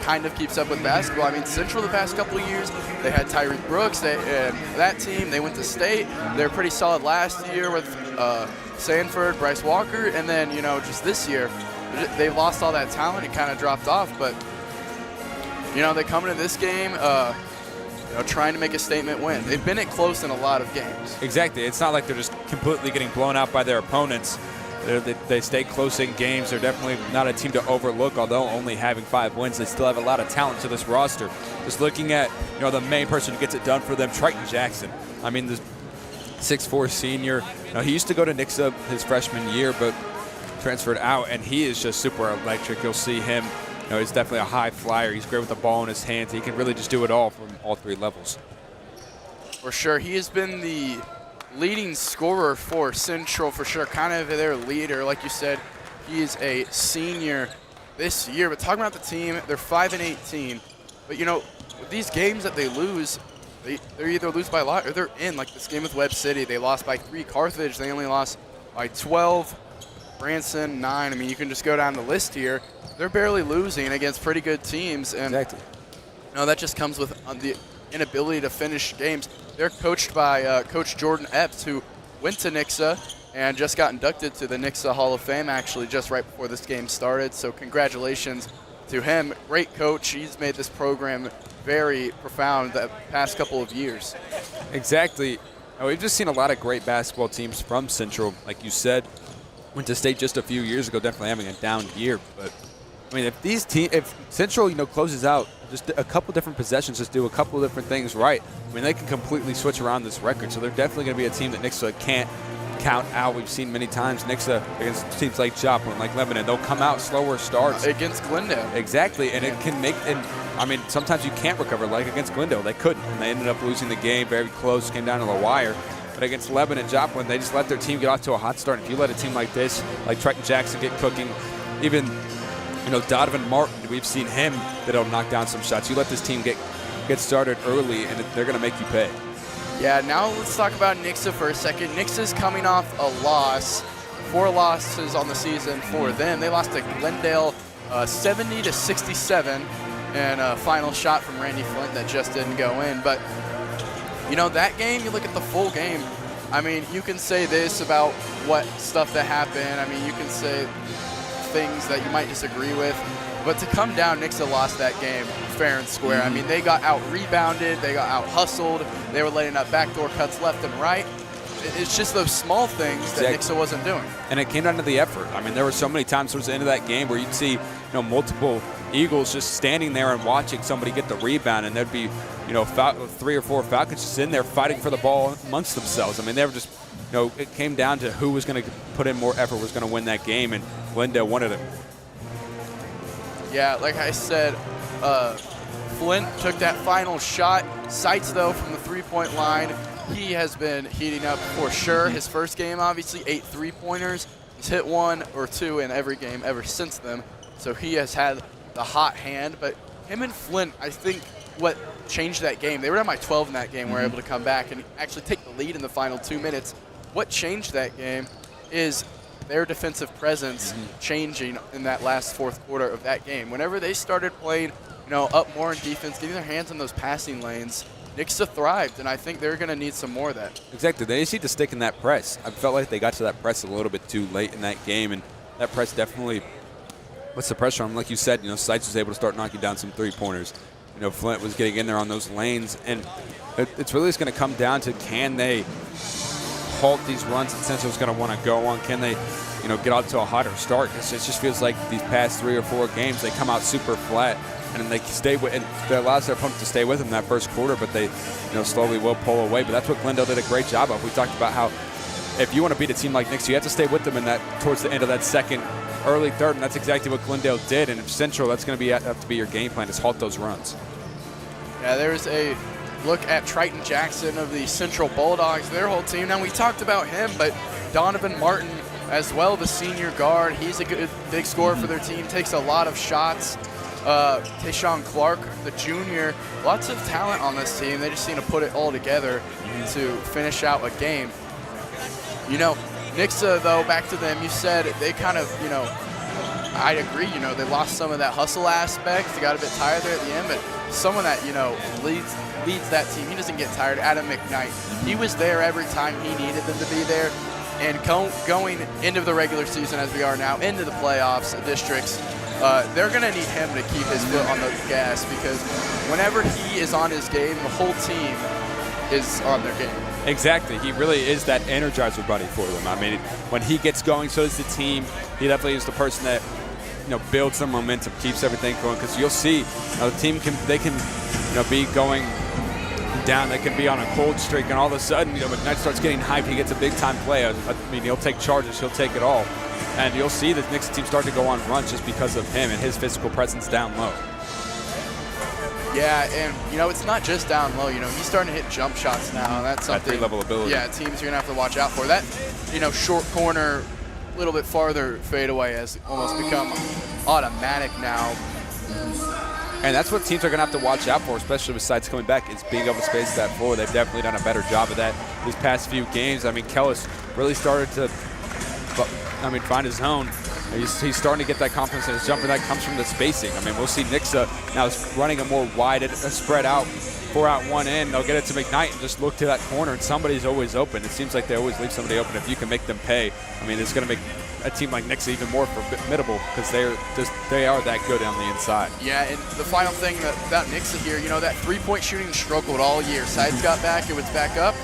Speaker 5: kind of keeps up with basketball. I mean, Central the past couple of years, they had Tyreek Brooks. That team, they went to state. They were pretty solid last year with Sanford, Bryce Walker, and then just this year, they lost all that talent. It kind of dropped off, but they come into this game. Trying to make a statement win. They've been close in a lot of games.
Speaker 12: Exactly. It's not like they're just completely getting blown out by their opponents. They stay close in games. They're definitely not a team to overlook, although only having 5 wins. They still have a lot of talent to this roster. Just looking at the main person who gets it done for them, Triton Jackson. I mean, the 6'4" senior. He used to go to Nixa his freshman year, but transferred out, and he is just super electric. You'll see him. He's definitely a high flyer. He's great with the ball in his hands. He can really just do it all from all 3 levels.
Speaker 5: For sure. He has been the leading scorer for Central, for sure. Kind of their leader. Like you said, he is a senior this year. But talking about the team, they're 5-18. But, with these games that they lose, they either lose by a lot or they're in. Like this game with Webb City, they lost by 3. Carthage, they only lost by 12. Branson, 9. I mean, you can just go down the list here. They're barely losing against pretty good teams. And
Speaker 12: exactly.
Speaker 5: That just comes with the inability to finish games. They're coached by Coach Jordan Epps, who went to Nixa and just got inducted to the Nixa Hall of Fame, actually, just right before this game started. So congratulations to him. Great coach. He's made this program very profound the past couple of years.
Speaker 12: Exactly. We've just seen a lot of great basketball teams from Central, like you said. Went to state just a few years ago, definitely having a down year. But I mean, if Central closes out just a couple different possessions, just do a couple different things right, I mean, they can completely switch around this record. So they're definitely going to be a team that Nixa can't count out. We've seen many times Nixa against teams like Joplin, like Lebanon, they'll come out slower starts
Speaker 5: against Glendale.
Speaker 12: Exactly, and it can make. And I mean, sometimes you can't recover, like against Glendale, they couldn't, and they ended up losing the game very close, came down to the wire. But against Lebanon and Joplin, they just let their team get off to a hot start. If you let a team like this, like Triton Jackson, get cooking, even Donovan Martin, we've seen him that'll knock down some shots. You let this team get started early, and they're going to make you pay.
Speaker 5: Yeah, now let's talk about Nixa for a second. Nixa's coming off a loss, 4 losses on the season for them. They lost to Glendale 70-67, and a final shot from Randy Flint that just didn't go in. But that game, you look at the full game, I mean, you can say this about what stuff that happened. I mean, you can say things that you might disagree with. But to come down, Nixa lost that game fair and square. I mean, they got out-rebounded. They got out-hustled. They were letting up backdoor cuts left and right. It's just those small things that Nixa wasn't doing.
Speaker 12: And it came down to the effort. I mean, there were so many times towards the end of that game where you'd see multiple Eagles just standing there and watching somebody get the rebound, and there'd be 3 or 4 Falcons just in there fighting for the ball amongst themselves. I mean, they were just, it came down to who was going to put in more effort, was going to win that game, and Glendale wanted it.
Speaker 5: Yeah, like I said, Flint took that final shot. Seitz, though, from the 3-point line, he has been heating up for sure. His first game, obviously, 8 3-pointers. He's hit 1 or 2 in every game ever since then. So he has had the hot hand. But him and Flint, I think what changed that game, they were down by 12 in that game, were able to come back and actually take the lead in the final 2 minutes. What changed that game is their defensive presence changing in that last 4th quarter of that game. Whenever they started playing, up more in defense, getting their hands in those passing lanes, Nixa thrived, and I think they're going to need some more of that.
Speaker 12: Exactly. They just need to stick in that press. I felt like they got to that press a little bit too late in that game, and that press definitely puts the pressure on them. Like you said, Seitz was able to start knocking down some 3-pointers. Flint was getting in there on those lanes, and it's really just going to come down to, can they halt these runs that Central's going to want to go on? Can they, get out to a hotter start? Because it just feels like these past 3 or 4 games, they come out super flat, and then they stay with, and that allows their opponent to stay with them that first quarter, but they, slowly will pull away. But that's what Glendale did a great job of. We talked about how if you want to beat a team like Nixa, you have to stay with them in that towards the end of that second, early third, and that's exactly what Glendale did. And if Central, that's going to have to be your game plan, is halt those runs.
Speaker 5: Yeah, there's a look at Triton Jackson of the Central Bulldogs, their whole team. Now, we talked about him, but Donovan Martin as well, the senior guard. He's a good big scorer for their team, takes a lot of shots. Tayshawn Clark, the junior, lots of talent on this team. They just seem to put it all together to finish out a game. You know, Nixa, though, back to them, you said they kind of, you know, I agree, you know, they lost some of that hustle aspect. They got a bit tired there at the end, but someone that, you know, leads that team, he doesn't get tired. Adam McKnight, he was there every time he needed them to be there. And going into the regular season as we are now, into the playoffs, districts, they're going to need him to keep his foot on the gas, because whenever he is on his game, the whole team is on their game.
Speaker 12: Exactly. He really is that energizer buddy for them. I mean, when he gets going, so does the team. He definitely is the person that, you know, builds some momentum, keeps everything going. Because you'll see, the team can be going down. They can be on a cold streak, and all of a sudden, you know, McKnight starts getting hyped. He gets a big time play. I mean, he'll take charges. He'll take it all. And you'll see the Nixa team start to go on runs just because of him and his physical presence down low.
Speaker 5: Yeah, and, you know, it's not just down low. You know, he's starting to hit jump shots now, and that's something.
Speaker 12: At three-level ability.
Speaker 5: Yeah, teams are going to have to watch out for. That, you know, short corner, a little bit farther fadeaway has almost become automatic now.
Speaker 12: And that's what teams are going to have to watch out for, especially with sides coming back, is being able to space that floor. They've definitely done a better job of that these past few games. I mean, Kellis really started to, find his zone. He's starting to get that confidence in his jumper. That comes from the spacing. I mean, we'll see Nixa now running a more wide, spread out, 4 out, 1 in. They'll get it to McKnight and just look to that corner, and somebody's always open. It seems like they always leave somebody open. If you can make them pay, I mean, it's going to make a team like Nixa even more formidable, because they are that good on the inside.
Speaker 5: Yeah, and the final thing about Nixa here, you know, that three-point shooting struggled all year. Sides got back, it was back up.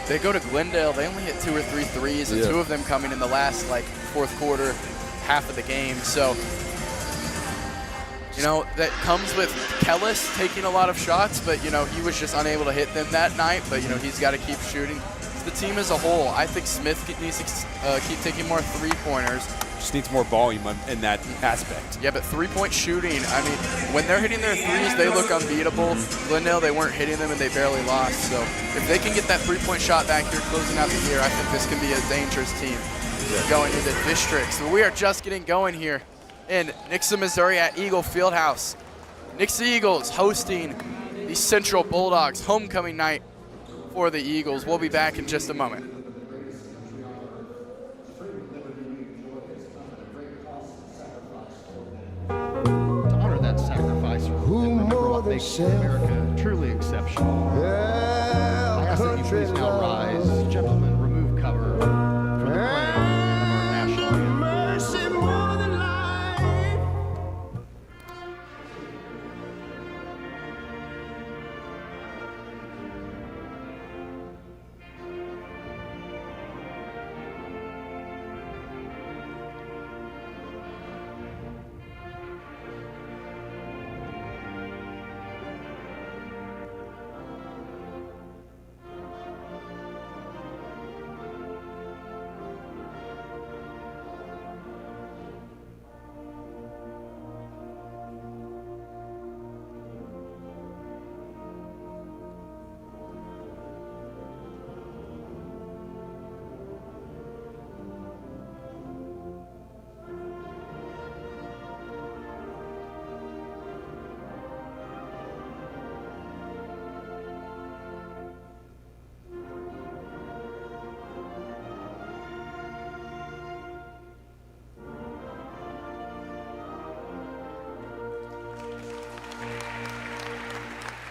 Speaker 5: They go to Glendale, they only hit 2 or 3 threes, and 2 of them coming in the last, fourth quarter, half of the game. So, you know, that comes with Kellis taking a lot of shots, but, you know, he was just unable to hit them that night. But, you know, he's got to keep shooting. The team as a whole, I think Smith needs to keep taking more three-pointers.
Speaker 12: Just needs more volume in that aspect.
Speaker 5: Yeah, but three-point shooting, I mean, when they're hitting their threes, they look unbeatable. Glendale, they weren't hitting them, and they barely lost. So if they can get that three-point shot back here closing out the year, I think this can be a dangerous team going into districts. So we are just getting going here in Nixa, Missouri at Eagle Fieldhouse. Nixa Eagles hosting the Central Bulldogs, homecoming night for the Eagles. We'll be back in just a moment.
Speaker 22: To honor that sacrifice and remember what makes America truly exceptional, I ask that you please now rise. Gentlemen, remove cover for the playing of our national anthem.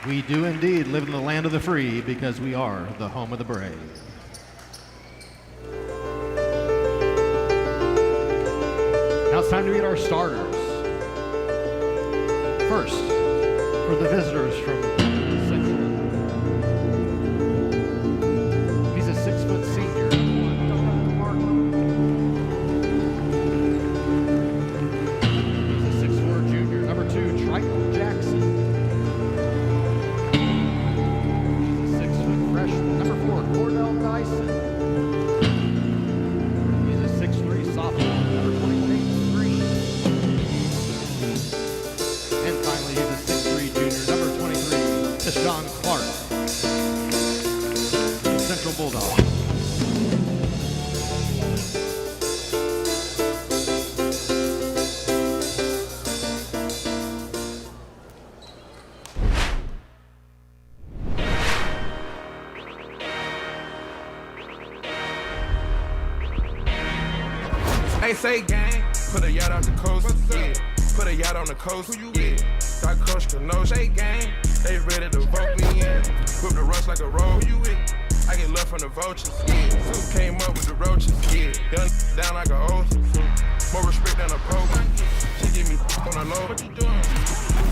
Speaker 22: We do indeed live in the land of the free, because we are the home of the brave. Now it's time to meet our starters. First, for the visitors from Central, he's a 6-foot senior. He's a 6'4" junior. Number 2, Triton Jackson. And finally, he's a 6'3" junior, number 23,
Speaker 10: Say gang, put a yacht out the coast, yeah. Put a yacht on the coast, yeah. Got Coach Cano, say gang, they ready to vote me in. Whip the rust like a roll, you with. I get love from the vultures, yeah. Came up with the roaches, yeah. Young down like a oath. More respect than a pope. She give me on the low. What you doing?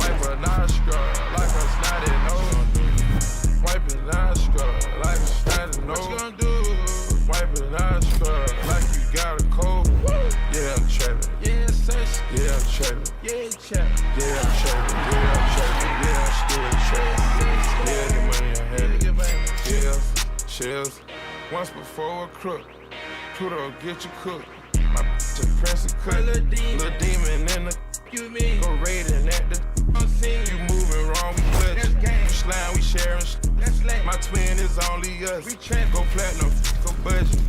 Speaker 10: Wipe a nostril, like a snotty nose. Wipe a nostril, like a snotty nose. What you gonna do? Wipe a nostril, like you got a cold. Yeah, I'm trapping. Yeah, sis. Yeah, I'm trapping. Yeah, trapping. Yeah, I'm trapping. Yeah, I'm trapping. Yeah, I'm still trapping. Yeah, the money I had it. Chills. Once before a crook. Pluto, get your cook. My bitch a press a cook. Little demon in the you mean. Go raiding at the you moving wrong, we clutch. You slime, we sharing. My twin is only us. Go platinum, go budget.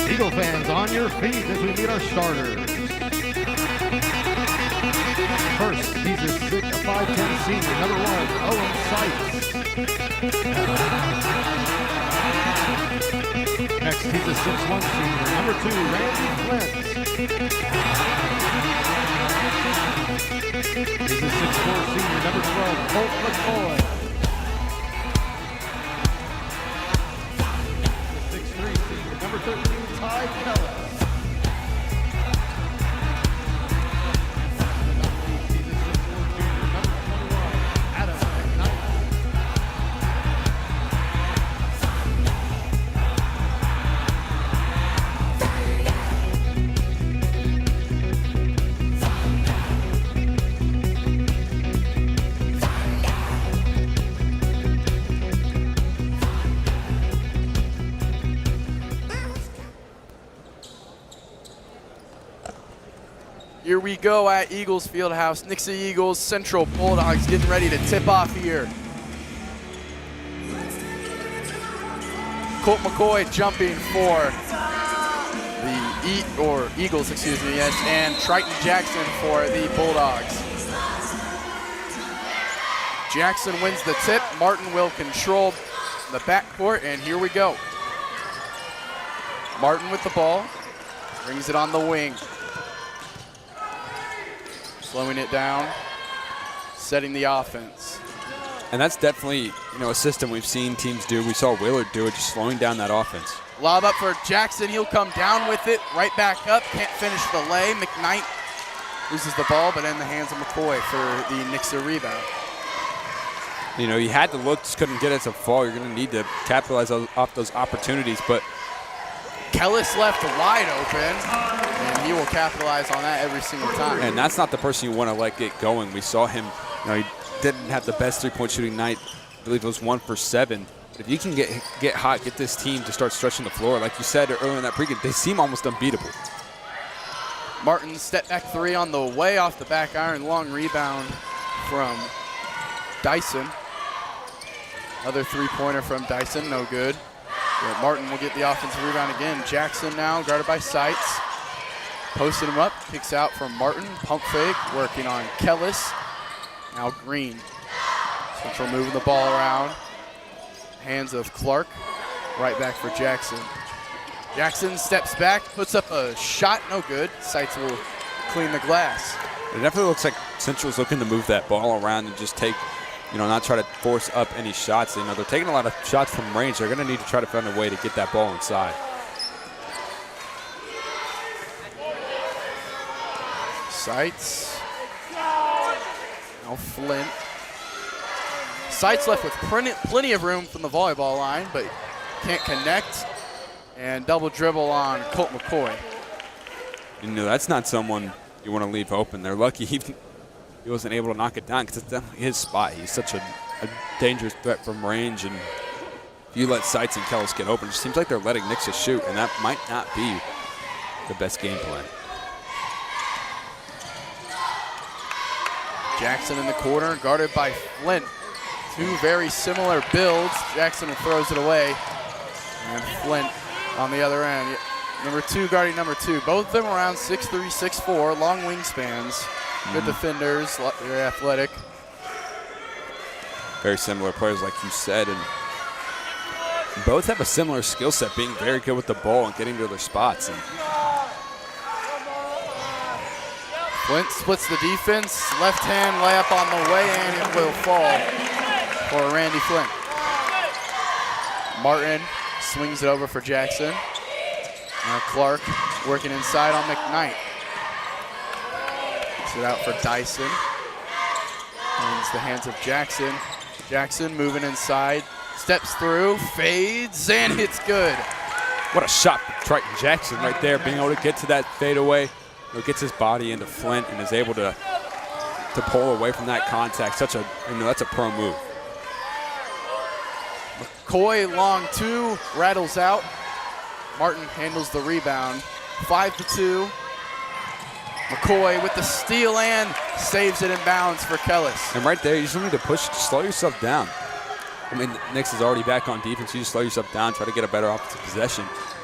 Speaker 22: Eagle fans, on your feet as we meet our starters. First, he's a 5'10" senior, number 1, Owen Sykes. Next, he's a 6'1" senior, number 2, Randy Flint. He's a 6'4" senior, number 12, Colt McCoy. 6'3" senior, number 13, Ty Keller.
Speaker 5: Here we go at Eagles Fieldhouse. Nixa Eagles, Central Bulldogs getting ready to tip off here. Colt McCoy jumping for the Eagles, excuse me, yes, and Triton Jackson for the Bulldogs. Jackson wins the tip. Martin will control the backcourt, and here we go. Martin with the ball, brings it on the wing. Slowing it down, setting the offense.
Speaker 12: And that's definitely, a system we've seen teams do. We saw Willard do it, just slowing down that offense.
Speaker 5: Lob up for Jackson. He'll come down with it, right back up. Can't finish the lay. McKnight loses the ball, but in the hands of McCoy for the Nixa rebound.
Speaker 12: He had to look, just couldn't get it to fall. You're going to need to capitalize off those opportunities, but
Speaker 5: Kellis left wide open, and he will capitalize on that every single time.
Speaker 12: And that's not the person you want to let get going. We saw him, he didn't have the best three-point shooting night. I believe it was 1 for 7. But if you can get hot, get this team to start stretching the floor, like you said earlier in that pregame, they seem almost unbeatable.
Speaker 5: Martin step back three on the way off the back iron. Long rebound from Dyson. Another three-pointer from Dyson, no good. But Martin will get the offensive rebound again. Jackson now guarded by Seitz. Posted him up, kicks out from Martin. Pump fake, working on Kellis. Now Green. Central moving the ball around. Hands of Clark. Right back for Jackson. Jackson steps back, puts up a shot, no good. Seitz will clean the glass.
Speaker 12: It definitely looks like Central's looking to move that ball around and just take, not try to force up any shots. They're taking a lot of shots from range. They're going to need to try to find a way to get that ball inside.
Speaker 5: Seitz. Now Flint. Seitz left with plenty of room from the volleyball line, but can't connect. And double dribble on Colt McCoy.
Speaker 12: That's not someone you want to leave open. They're lucky he wasn't able to knock it down because it's definitely his spot. He's such a dangerous threat from range, and if you let Seitz and Kellis get open, it just seems like they're letting Nixa shoot, and that might not be the best game plan.
Speaker 5: Jackson in the corner, guarded by Flint. Two very similar builds. Jackson throws it away, and Flint on the other end. Number 2 guarding number 2. Both of them around 6'3", 6'4", long wingspans. Good defenders, very athletic.
Speaker 12: very similar players like you said, and both have a similar skill set, being very good with the ball and getting to their spots. And
Speaker 5: Flint splits the defense, left hand layup on the way, and it will fall for Randy Flint. Martin swings it over for Jackson. Now Clark working inside on McKnight. Gets it out for Dyson. Into the hands of Jackson. Jackson moving inside, steps through, fades, and it's good.
Speaker 12: What a shot from Triton Jackson right there, being able to get to that fadeaway. Gets his body into Flint and is able to pull away from that contact. That's a pro move.
Speaker 5: McCoy long two, rattles out. Martin handles the rebound. 5-2. McCoy with the steal and saves it in bounds for Kellis.
Speaker 12: And right there, you just need to push, slow yourself down. I mean, Nix is already back on defense. You just slow yourself down, try to get a better offensive possession.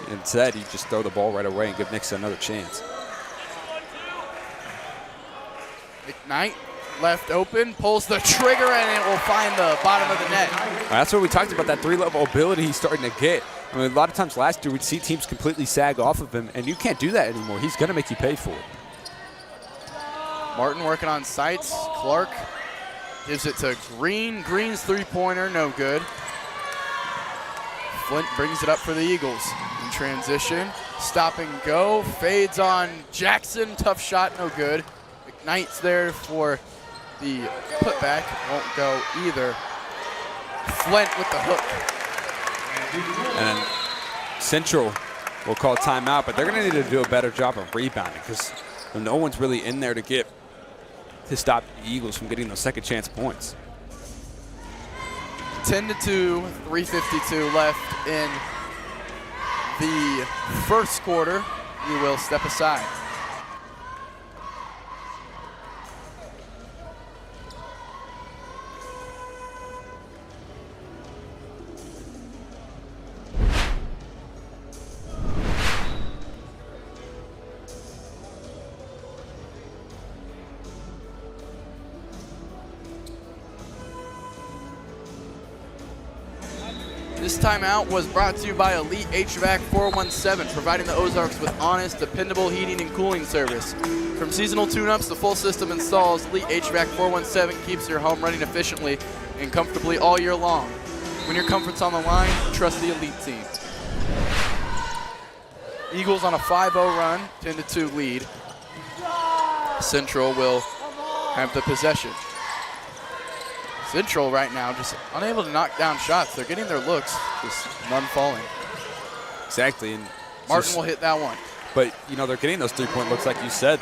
Speaker 12: Instead, you just throw the ball right away and give Nix another chance.
Speaker 5: McKnight left open, pulls the trigger, and it will find the bottom of the net.
Speaker 12: That's what we talked about, that three-level ability he's starting to get. I mean, a lot of times last year we'd see teams completely sag off of him, and you can't do that anymore. He's going to make you pay for it.
Speaker 5: Martin working on sights. Clark gives it to Green. Green's three-pointer, no good. Flint brings it up for the Eagles. In transition, stop and go, fades on Jackson. Tough shot, no good. McKnight's there for the putback, won't go either. Flint with the hook.
Speaker 12: And Central will call timeout, but they're going to need to do a better job of rebounding because no one's really in there to stop the Eagles from getting those second chance points.
Speaker 5: 10-2, 3:52 left in the first quarter. We will step aside. This timeout was brought to you by Elite HVAC 417, providing the Ozarks with honest, dependable heating and cooling service. From seasonal tune-ups to full system installs, Elite HVAC 417 keeps your home running efficiently and comfortably all year long. When your comfort's on the line, trust the Elite team. Eagles on a 5-0 run, 10-2 lead. Central will have the possession. Central right now just unable to knock down shots. They're getting their looks, just none falling.
Speaker 12: Exactly. And
Speaker 5: Martin will hit that one.
Speaker 12: But, you know, they're getting those three-point looks like you said.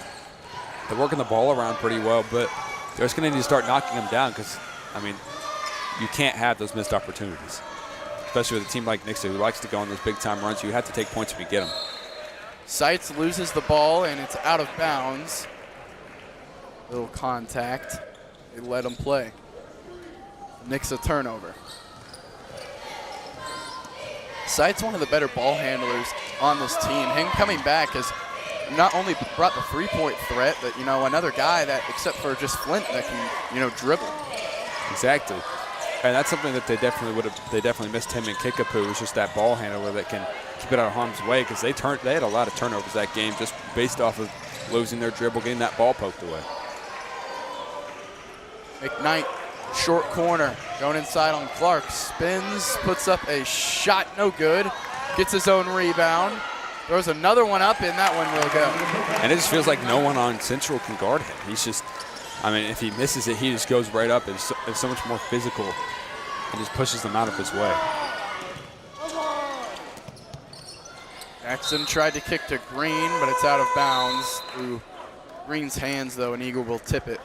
Speaker 12: They're working the ball around pretty well, but they're just going to need to start knocking them down because, I mean, you can't have those missed opportunities, especially with a team like Nixa who likes to go on those big-time runs. You have to take points if you get them.
Speaker 5: Seitz loses the ball, and it's out of bounds. Little contact. They let him play. Nixa turnover. Seitz one of the better ball handlers on this team. Him coming back has not only brought the three-point threat, but, you know, another guy that, except for just Flint, that can, you know, dribble.
Speaker 12: Exactly. And that's something that they definitely missed him in Kickapoo, was just that ball handler that can keep it out of harm's way, because they had a lot of turnovers that game just based off of losing their dribble, getting that ball poked away.
Speaker 5: McKnight, short corner, going inside on Clark, spins, puts up a shot, no good, gets his own rebound, throws another one up, and that one will go.
Speaker 12: And it just feels like no one on Central can guard him. He's just, I mean, if he misses it, he just goes right up and is so much more physical and just pushes them out of his way.
Speaker 5: Jackson tried to kick to Green, but it's out of bounds through Green's hands, though, and Eagle will tip it.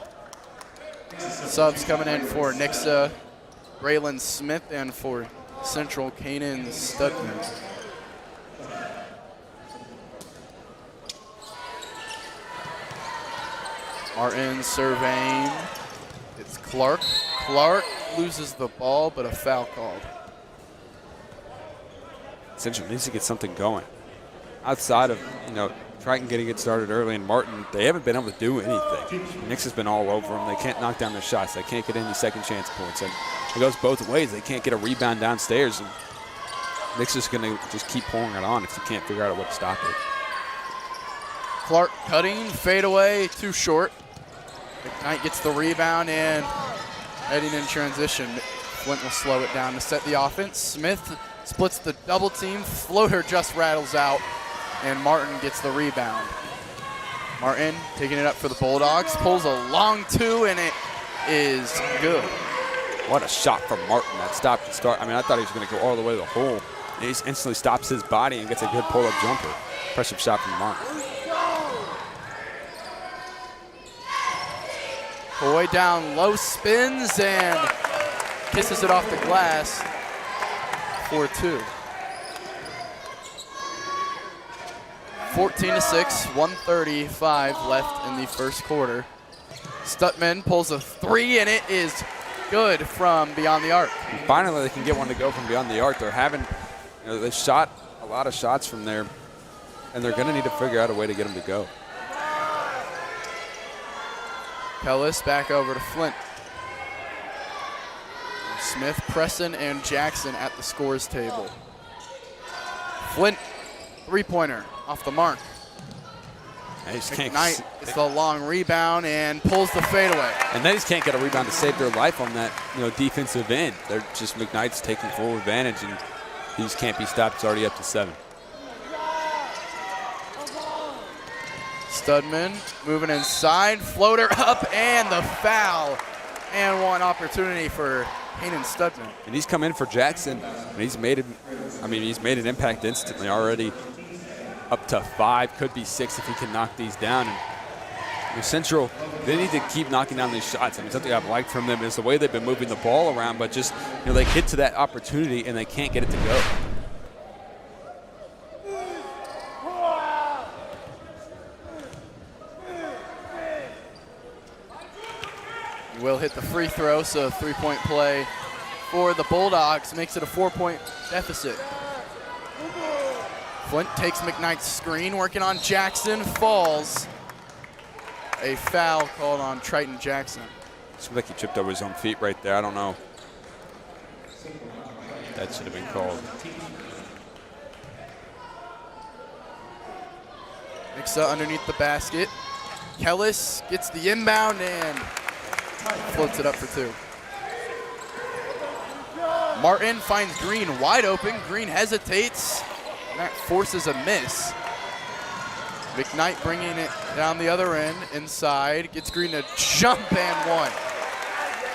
Speaker 5: Subs coming in for Nixa, Braylon Smith, and for Central, Kanan Studman. Martin surveying. It's Clark. Clark loses the ball, but a foul called.
Speaker 12: Central needs to get something going. Outside of, you know, Triton getting it started early, and Martin, they haven't been able to do anything. Nix has been all over them. They can't knock down their shots. They can't get any second chance points. And it goes both ways. They can't get a rebound downstairs, and Nick's just going to just keep pouring it on if you can't figure out a way to stop it.
Speaker 5: Clark cutting, fadeaway, too short. McKnight gets the rebound and heading in transition. Flint will slow it down to set the offense. Smith splits the double team. Floater just rattles out, and Martin gets the rebound. Martin taking it up for the Bulldogs. Pulls a long two, and it is good.
Speaker 12: What a shot from Martin that stopped the start. I mean, I thought he was going to go all the way to the hole. And he just instantly stops his body and gets a good pull-up jumper. Impressive shot from Martin.
Speaker 5: Boy down low, spins and kisses it off the glass. 4-2. 14-6, 1:35 left in the first quarter. Stutman pulls a three, and it is good from beyond the arc.
Speaker 12: And finally, they can get one to go from beyond the arc. They're having, they've shot a lot of shots from there, and they're going to need to figure out a way to get them to go.
Speaker 5: Pellis back over to Flint. Smith, Preston, and Jackson at the scores table. Flint, three-pointer off the mark. McKnight gets the long rebound and pulls the fadeaway.
Speaker 12: And they just can't get a rebound to save their life on that defensive end. They're just, McKnight's taking full advantage, and he just can't be stopped. It's already up to 7.
Speaker 5: Studman moving inside, floater up, and the foul. And one opportunity for Hayden Studman.
Speaker 12: And he's come in for Jackson, and he's made it. I mean, he's made an impact instantly already. Up to 5, could be 6 if he can knock these down. And Central, they need to keep knocking down these shots. I mean, something I've liked from them is the way they've been moving the ball around, but just they get to that opportunity and they can't get it to go.
Speaker 5: Will hit the free throw, so 3-point play for the Bulldogs makes it a 4-point deficit. Flint takes McKnight's screen, working on Jackson, falls. A foul called on Triton Jackson.
Speaker 12: Seems like he tripped over his own feet right there. I don't know. That should have been called.
Speaker 5: Nixa underneath the basket. Kellis gets the inbound and floats it up for 2. Martin finds Green wide open. Green hesitates, and that forces a miss. McKnight bringing it down the other end, inside, gets Green to jump and one.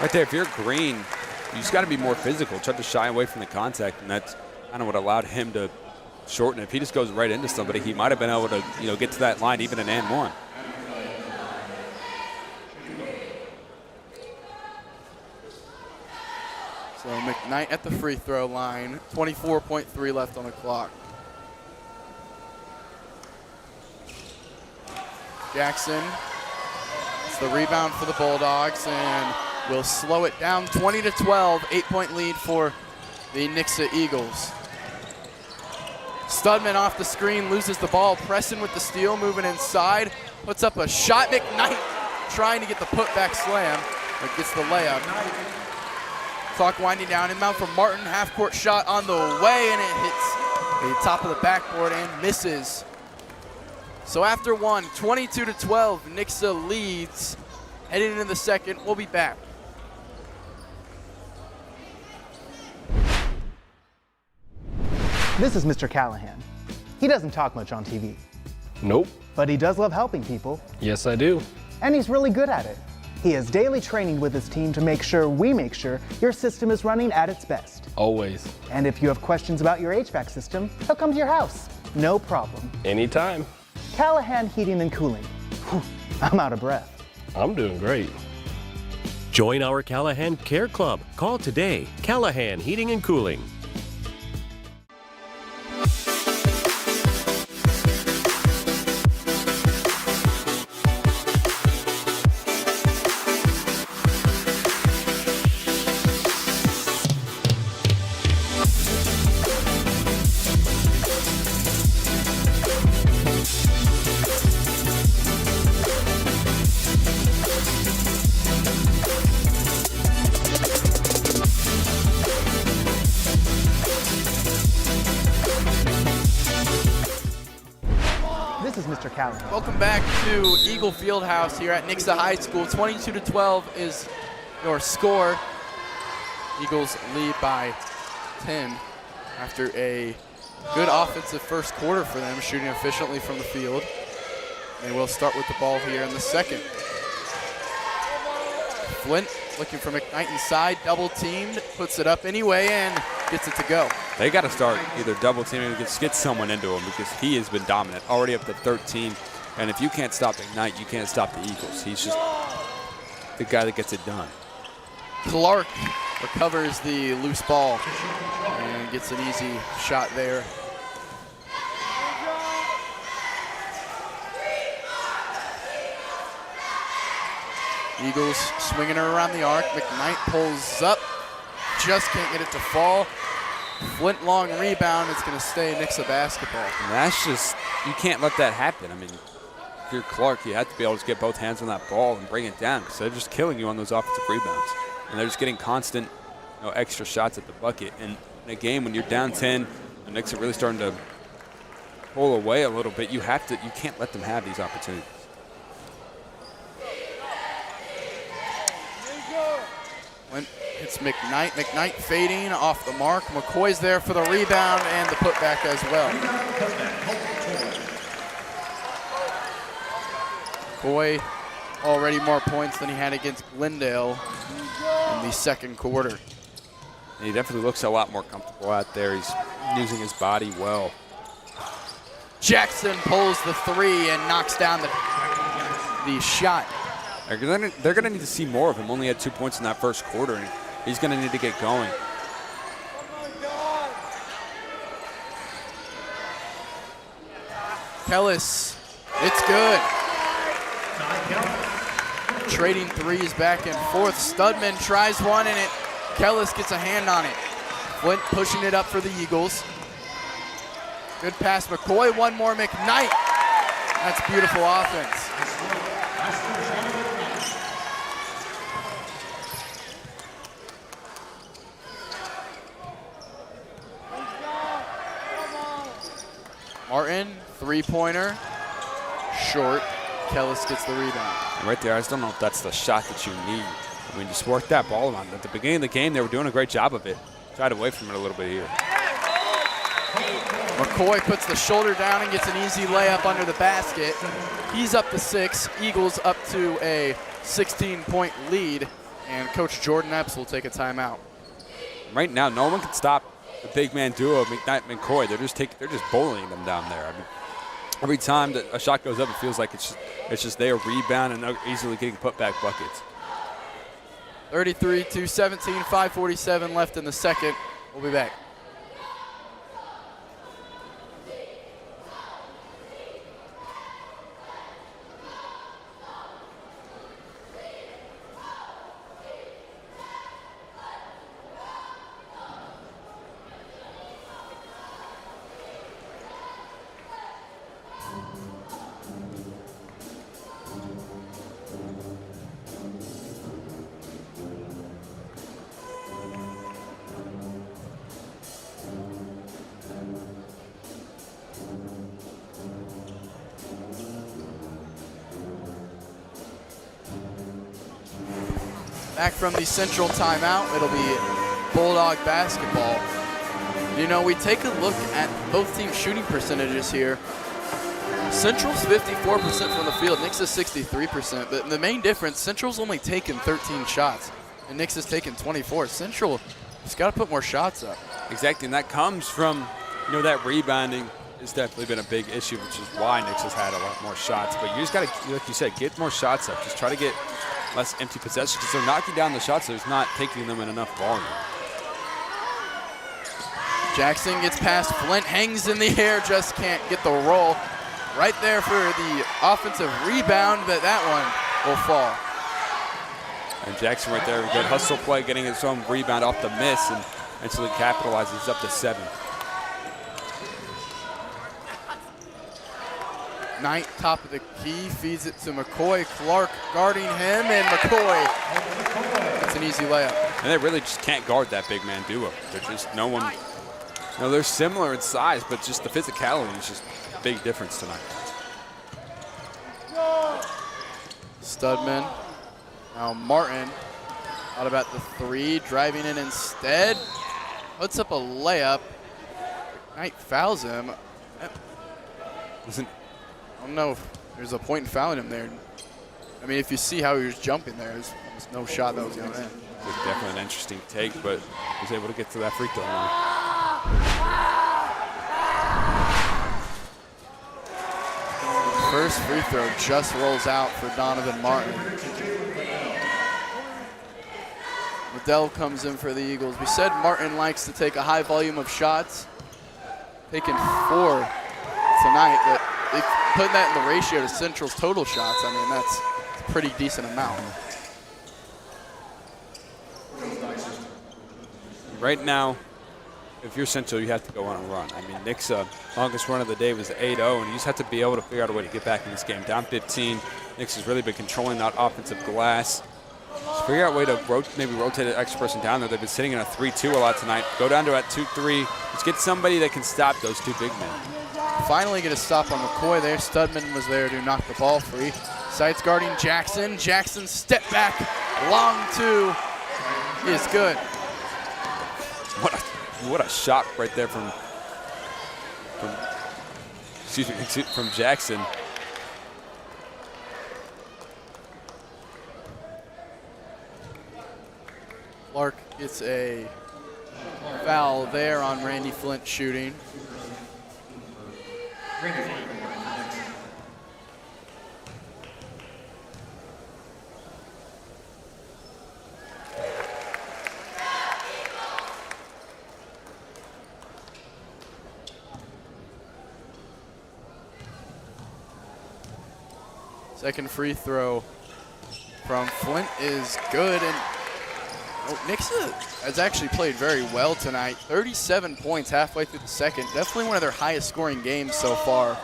Speaker 12: Right there, if you're Green, you just got to be more physical. Try to shy away from the contact, and that's kind of what allowed him to shorten it. If he just goes right into somebody, he might have been able to get to that line even in and one.
Speaker 5: So McKnight at the free throw line, 24.3 left on the clock. Jackson, it's the rebound for the Bulldogs and will slow it down 20-12, 8-point lead for the Nixa Eagles. Studman off the screen, loses the ball. Preston with the steal, moving inside, puts up a shot. McKnight trying to get the putback slam, but gets the layup. Clock winding down, inbound from Martin, half-court shot on the way, and it hits the top of the backboard and misses. So after one, 22-12, Nixa leads. Heading into the second, we'll be back.
Speaker 3: This is Mr. Callahan. He doesn't talk much on TV.
Speaker 4: Nope.
Speaker 3: But he does love helping people.
Speaker 4: Yes, I do.
Speaker 3: And he's really good at it. He has daily training with his team to make sure your system is running at its best.
Speaker 4: Always.
Speaker 3: And if you have questions about your HVAC system, he'll come to your house. No problem.
Speaker 4: Anytime.
Speaker 3: Callahan Heating and Cooling. Whew, I'm out of breath.
Speaker 4: I'm doing great.
Speaker 9: Join our Callahan Care Club. Call today. Callahan Heating and Cooling.
Speaker 3: Mr. Callahan.
Speaker 5: Welcome back to Eagle Fieldhouse here at Nixa High School. 22-12 is your score. Eagles lead by 10 after a good offensive first quarter for them, shooting efficiently from the field. They will start with the ball here in the second. Flint looking for McKnight inside, double teamed, puts it up anyway and gets it to go.
Speaker 12: They got to start either double teaming or get someone into him because he has been dominant, already up to 13. And if you can't stop McKnight, you can't stop the Eagles. He's just the guy that gets it done.
Speaker 5: Clark recovers the loose ball and gets an easy shot there. Eagles swinging her around the arc. McKnight pulls up, just can't get it to fall. Flint long rebound. It's going to stay Nixa basketball.
Speaker 12: And that's just, you can't let that happen. I mean, if you're Clark, you have to be able to get both hands on that ball and bring it down because they're just killing you on those offensive rebounds. And they're just getting constant, extra shots at the bucket. And in a game when you're down 10, and Nixa are really starting to pull away a little bit, you can't let them have these opportunities.
Speaker 5: Flint hits McKnight. McKnight fading off the mark. McCoy's there for the rebound and the putback as well. McCoy already more points than he had against Glendale in the second quarter.
Speaker 12: And he definitely looks a lot more comfortable out there. He's using his body well.
Speaker 5: Jackson pulls the three and knocks down the shot.
Speaker 12: They're going to need to see more of him. Only had 2 points in that first quarter, and he's going to need to get going.
Speaker 5: Kellis, it's good. Trading threes back and forth. Studman tries one, and Kellis gets a hand on it. Flint pushing it up for the Eagles. Good pass, McCoy. One more, McKnight. That's beautiful offense. Martin, three-pointer, short. Kellis gets the rebound.
Speaker 12: And right there, I just don't know if that's the shot that you need. I mean, just work that ball around. At the beginning of the game, they were doing a great job of it. Tried away from it a little bit here.
Speaker 5: McCoy puts the shoulder down and gets an easy layup under the basket. He's up to 6. Eagles up to a 16-point lead, and Coach Jordan Epps will take a timeout.
Speaker 12: Right now, no one can stop the big man duo of McKnight and McCoy. They're just bullying them down there. I mean, every time that a shot goes up, it feels like it's just they are rebounding and easily getting putback buckets.
Speaker 5: 33-17, 5:47 left in the second. We'll be back. Back from the Central timeout, it'll be Bulldog basketball. We take a look at both teams' shooting percentages here. Central's 54% from the field, Nixa's 63%, but the main difference, Central's only taken 13 shots, and Nixa's taken 24. Central has got to put more shots up.
Speaker 12: Exactly, and that comes from, that rebounding has definitely been a big issue, which is why Nixa's had a lot more shots. But you just got to, like you said, get more shots up. Just try to get less empty possessions because they're knocking down the shots. They're not taking them in enough volume.
Speaker 5: Jackson gets past Flint, hangs in the air, just can't get the roll. Right there for the offensive rebound, but that one will fall.
Speaker 12: And Jackson right there, good hustle play, getting his own rebound off the miss and eventually capitalizes up to 7.
Speaker 5: Knight, top of the key, feeds it to McCoy. Clark guarding him, and McCoy gets an easy layup.
Speaker 12: And they really just can't guard that big man duo. They're just no one. They're similar in size, but just the physicality is just a big difference tonight.
Speaker 5: Studman. Now Martin out about the 3, driving in instead. Puts up a layup. Knight fouls him. I don't know if there's a point in fouling him there. I mean, if you see how he was jumping there, there's almost no shot that was going in.
Speaker 12: It's definitely an interesting take, but he was able to get to that free throw line.
Speaker 5: First free throw just rolls out for Donovan Martin. Liddell comes in for the Eagles. We said Martin likes to take a high volume of shots. Taking 4 tonight, but they put that in the ratio to Central's total shots. I mean, that's a pretty decent amount.
Speaker 12: Right now, if you're Central, you have to go on a run. I mean, Nixa, longest run of the day was 8-0, and you just have to be able to figure out a way to get back in this game. Down 15, Nixa's really been controlling that offensive glass. Just figure out a way to maybe rotate an extra person down there. They've been sitting in a 3-2 a lot tonight. Go down to a 2-3. Let's get somebody that can stop those 2 big men.
Speaker 5: Finally get a stop on McCoy there. Studman was there to knock the ball free. Sights guarding Jackson. Jackson step back, long 2 is good.
Speaker 12: What a shot right there from Jackson.
Speaker 5: Clark gets a foul there on Randy Flint shooting. Second free throw from Flint is good, and Nixa has actually played very well tonight. 37 points halfway through the second. Definitely one of their highest scoring games so far.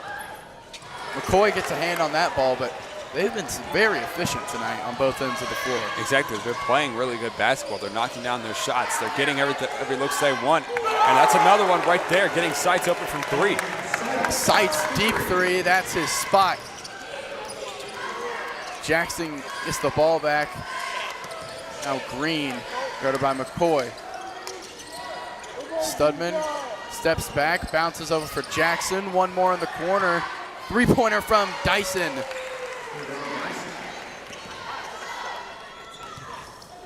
Speaker 5: McCoy gets a hand on that ball, but they've been very efficient tonight on both ends of the floor.
Speaker 12: Exactly. They're playing really good basketball. They're knocking down their shots. They're getting every looks they want. And that's another one right there, getting Sights open from 3.
Speaker 5: Sights deep 3. That's his spot. Jackson gets the ball back. Now Green, guarded by McCoy. Studman steps back, bounces over for Jackson. One more in the corner. 3-pointer from Dyson.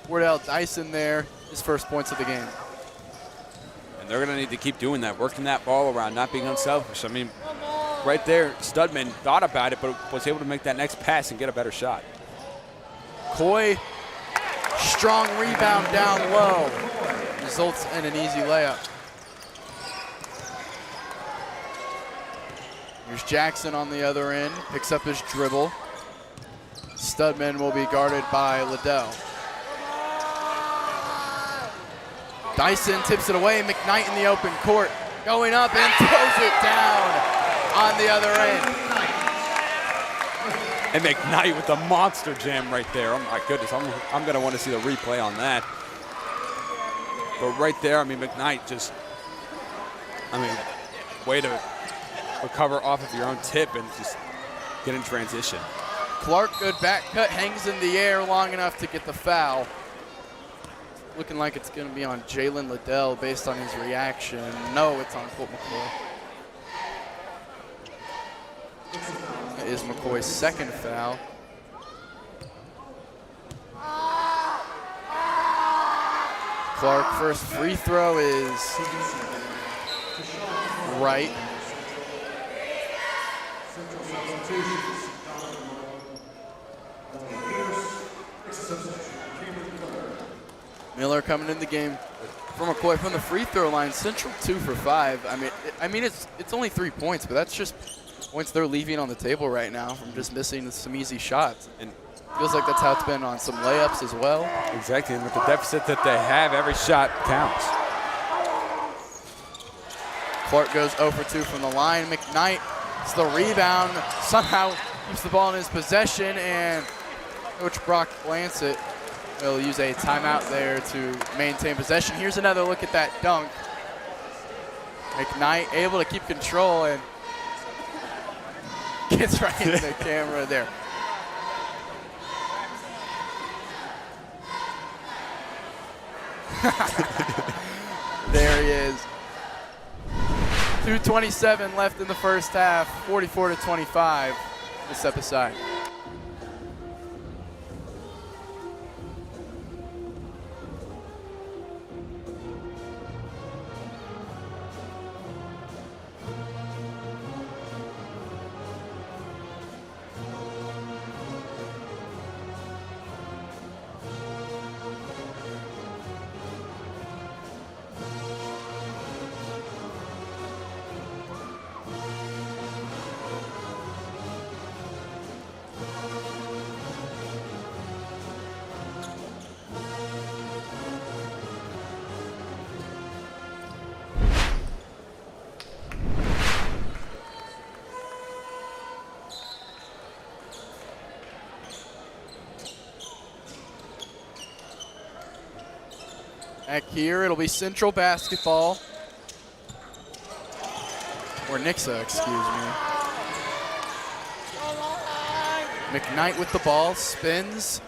Speaker 5: Wardell Dyson there, his first points of the game.
Speaker 12: And they're going to need to keep doing that, working that ball around, not being unselfish. I mean, right there, Studman thought about it, but was able to make that next pass and get a better shot.
Speaker 5: Coy, strong rebound down low. Results in an easy layup. Here's Jackson on the other end, picks up his dribble. Studman will be guarded by Liddell. Dyson tips it away, McKnight in the open court, going up and throws it down on the other end.
Speaker 12: And McKnight with the monster jam right there. Oh my goodness, I'm going to want to see the replay on that. But right there, I mean, McKnight just, way to recover off of your own tip and just get in transition.
Speaker 5: Clark, good back cut, hangs in the air long enough to get the foul. Looking like it's going to be on Jalen Liddell based on his reaction. No, it's on Colt McCoy. That is McCoy's second foul. Clark, first free throw is right. Miller coming in the game from McCoy from the free throw line. Central 2 for 5. I mean, it's only 3 points, but that's just points they're leaving on the table right now from just missing some easy shots. And feels like that's how it's been on some layups as well.
Speaker 12: Exactly, and with the deficit that they have, every shot counts.
Speaker 5: Clark goes 0 for 2 from the line. McKnight, it's the rebound, somehow keeps the ball in his possession, and Coach Brock Lancet will use a timeout there to maintain possession. Here's another look at that dunk. McKnight able to keep control and gets right into the camera there. There he is. 2:27 left in the first half, 44-25. We'll step aside. Back here, it'll be Central basketball. Or Nixa, excuse me. McKnight with the ball, spins,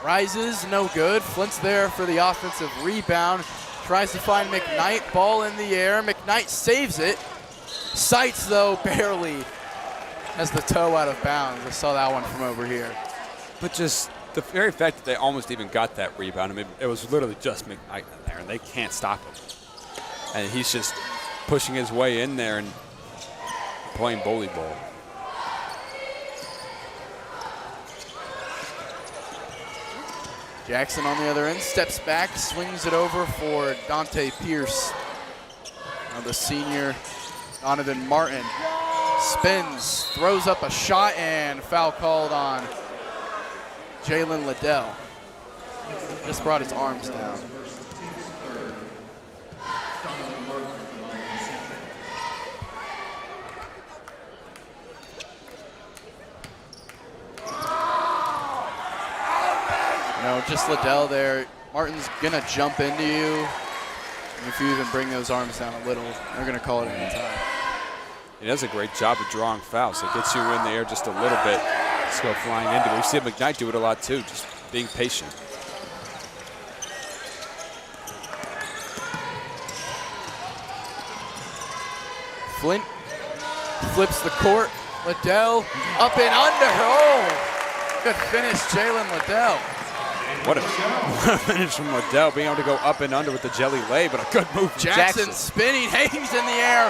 Speaker 5: rises, no good. Flint's there for the offensive rebound. Tries to find McKnight, ball in the air. McKnight saves it. Sights, though, barely has the toe out of bounds. I saw that one from over here.
Speaker 12: But just the very fact that they almost even got that rebound, I mean, it was literally just McKnight in there, and they can't stop him. And he's just pushing his way in there and playing bully ball.
Speaker 5: Jackson on the other end, steps back, swings it over for Dante Pierce. Now the senior, Donovan Martin, spins, throws up a shot, and foul called on Jalen Liddell. Just brought his arms down. No, just Liddell there. Martin's gonna jump into you. And if you even bring those arms down a little, they're gonna call it any time.
Speaker 12: He does a great job of drawing fouls. It gets you in the air just a little bit. Just go flying into it. We've seen McKnight do it a lot too, just being patient.
Speaker 5: Flint flips the court. Liddell up and under. Oh, good finish, Jalen Liddell.
Speaker 12: What a finish from Liddell, being able to go up and under with the jelly lay, but a good move from
Speaker 5: Jackson spinning, hangs in the air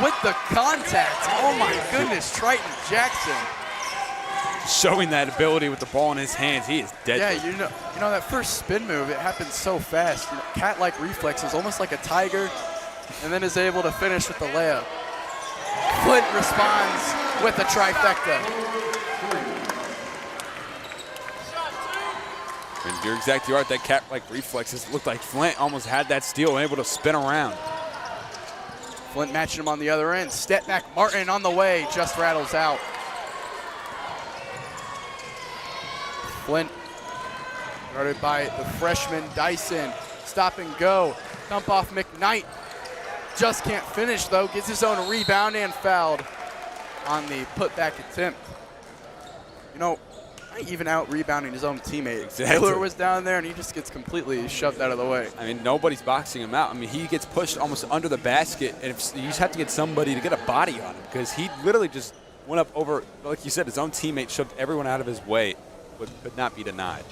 Speaker 5: with the contact. Oh my goodness, Triton Jackson.
Speaker 12: Showing that ability with the ball in his hands. He is deadly.
Speaker 5: Yeah, you know that first spin move, it happens so fast. You know, cat-like reflexes, almost like a tiger, and then is able to finish with the layup. Flint responds with a trifecta.
Speaker 12: And you're exactly right, that cat-like reflexes looked like Flint almost had that steal and able to spin around.
Speaker 5: Flint matching him on the other end. Step back, Martin on the way, just rattles out. Flint, guarded by the freshman Dyson. Stop and go. Dump off McKnight. Just can't finish though. Gets his own rebound and fouled on the putback attempt. You know, even out rebounding his own teammate.
Speaker 12: Exactly.
Speaker 5: Taylor was down there and he just gets completely shoved out of the way.
Speaker 12: I mean, nobody's boxing him out. I mean, he gets pushed almost under the basket, and you just have to get somebody to get a body on him because he literally just went up over, like you said, his own teammate shoved everyone out of his way, but could not be denied.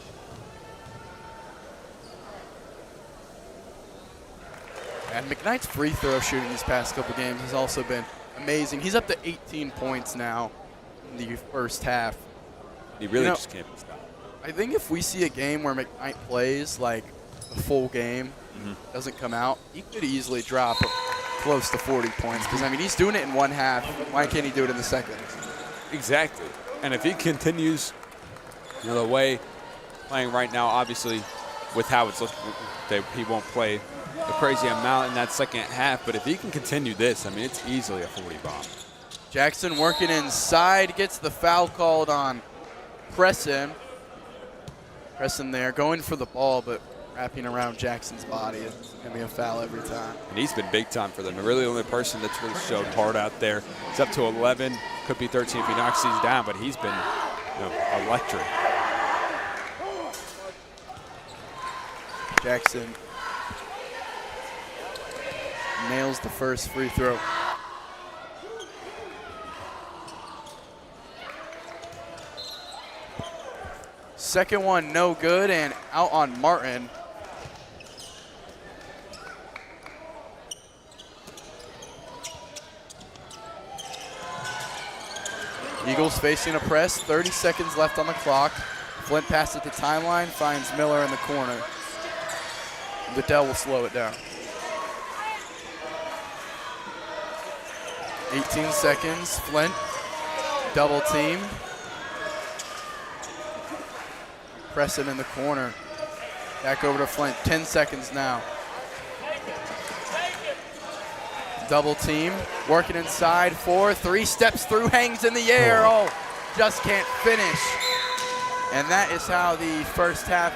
Speaker 5: And McKnight's free throw shooting these past couple games has also been amazing. He's up to 18 points now in the first half.
Speaker 12: He really just can't be stopped.
Speaker 5: I think if we see a game where McKnight plays like the full game, doesn't come out, he could easily drop close to 40 points. Because, I mean, he's doing it in one half. Why can't he do it in the second?
Speaker 12: Exactly. And if he continues, the way playing right now, obviously, with how it's looking, he won't play a crazy amount in that second half. But if he can continue this, I mean, it's easily a 40 bomb.
Speaker 5: Jackson working inside, gets the foul called on Preston. Preston there, going for the ball, but wrapping around Jackson's body. It's going to be a foul every time.
Speaker 12: And he's been big time for them. Really the only person that's really showed hard out there. He's up to 11, could be 13 if he knocks these down, but he's been electric.
Speaker 5: Jackson nails the first free throw. Second one, no good, and out on Martin. Eagles facing a press, 30 seconds left on the clock. Flint passes at the timeline, finds Miller in the corner. Liddell will slow it down. 18 seconds, Flint, double team. Preston in the corner. Back over to Flint, 10 seconds now. Double team, working inside, 4, 3 steps through, hangs in the air, oh, just can't finish. And that is how the first half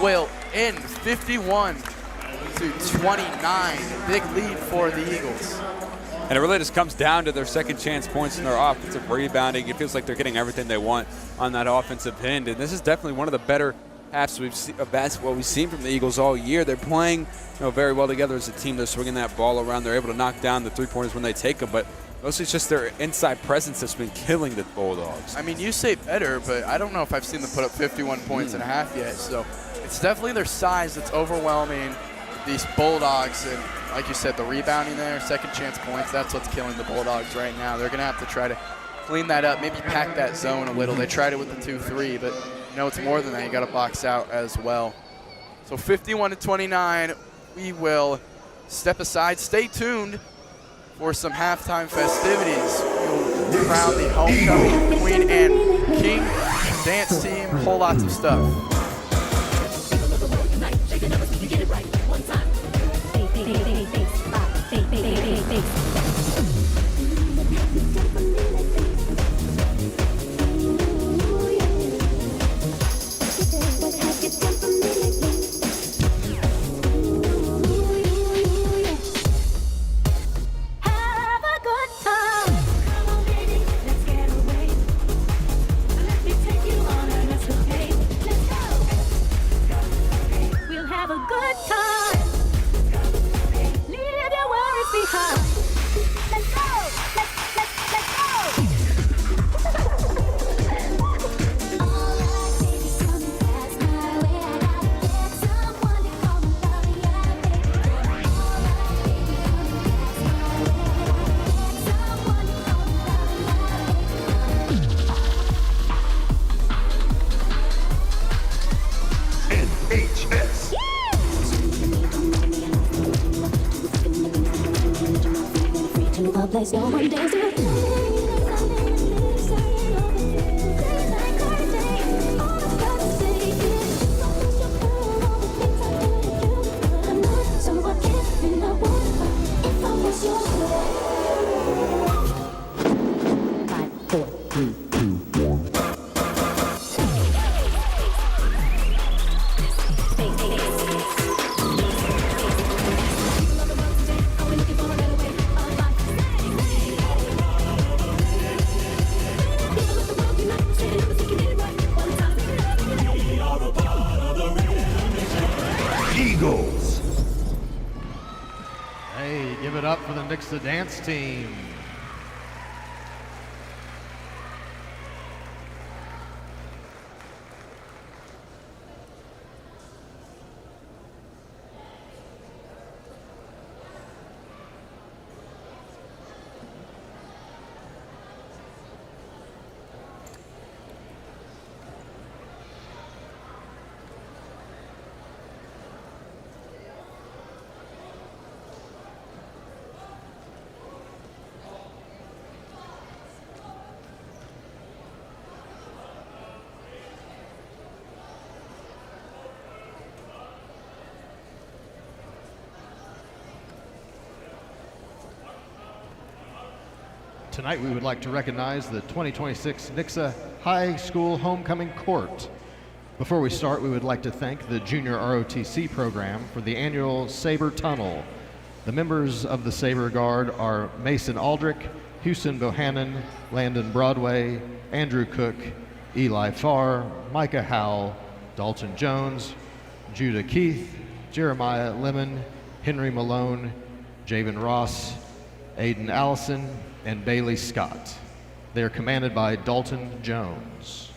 Speaker 5: will end, 51-29, big lead for the Eagles.
Speaker 12: And it really just comes down to their second chance points and their offensive rebounding. It feels like they're getting everything they want on that offensive end. And this is definitely one of the better halves of basketball we've seen from the Eagles all year. They're playing very well together as a team. They're swinging that ball around. They're able to knock down the three-pointers when they take them. But mostly it's just their inside presence that's been killing the Bulldogs.
Speaker 5: I mean, you say better, but I don't know if I've seen them put up 51 points and a half yet. So it's definitely their size that's overwhelming these Bulldogs. And like you said, the rebounding there, second chance points, that's what's killing the Bulldogs right now. They're going to have to try to clean that up, maybe pack that zone a little. They tried it with the 2-3, but it's more than that. You got to box out as well. So 51-29, we will step aside. Stay tuned for some halftime festivities. We'll crown the homecoming queen and king dance team, whole lots of stuff.
Speaker 6: Place no one dares to
Speaker 22: for the Nixa dance team. Tonight we would like to recognize the 2026 Nixa High School Homecoming Court. Before we start, we would like to thank the Junior ROTC program for the annual Sabre Tunnel. The members of the Sabre Guard are Mason Aldrich, Houston Bohannon, Landon Broadway, Andrew Cook, Eli Farr, Micah Howell, Dalton Jones, Judah Keith, Jeremiah Lemon, Henry Malone, Javen Ross, Aiden Allison, and Bailey Scott. They are commanded by Dalton Jones.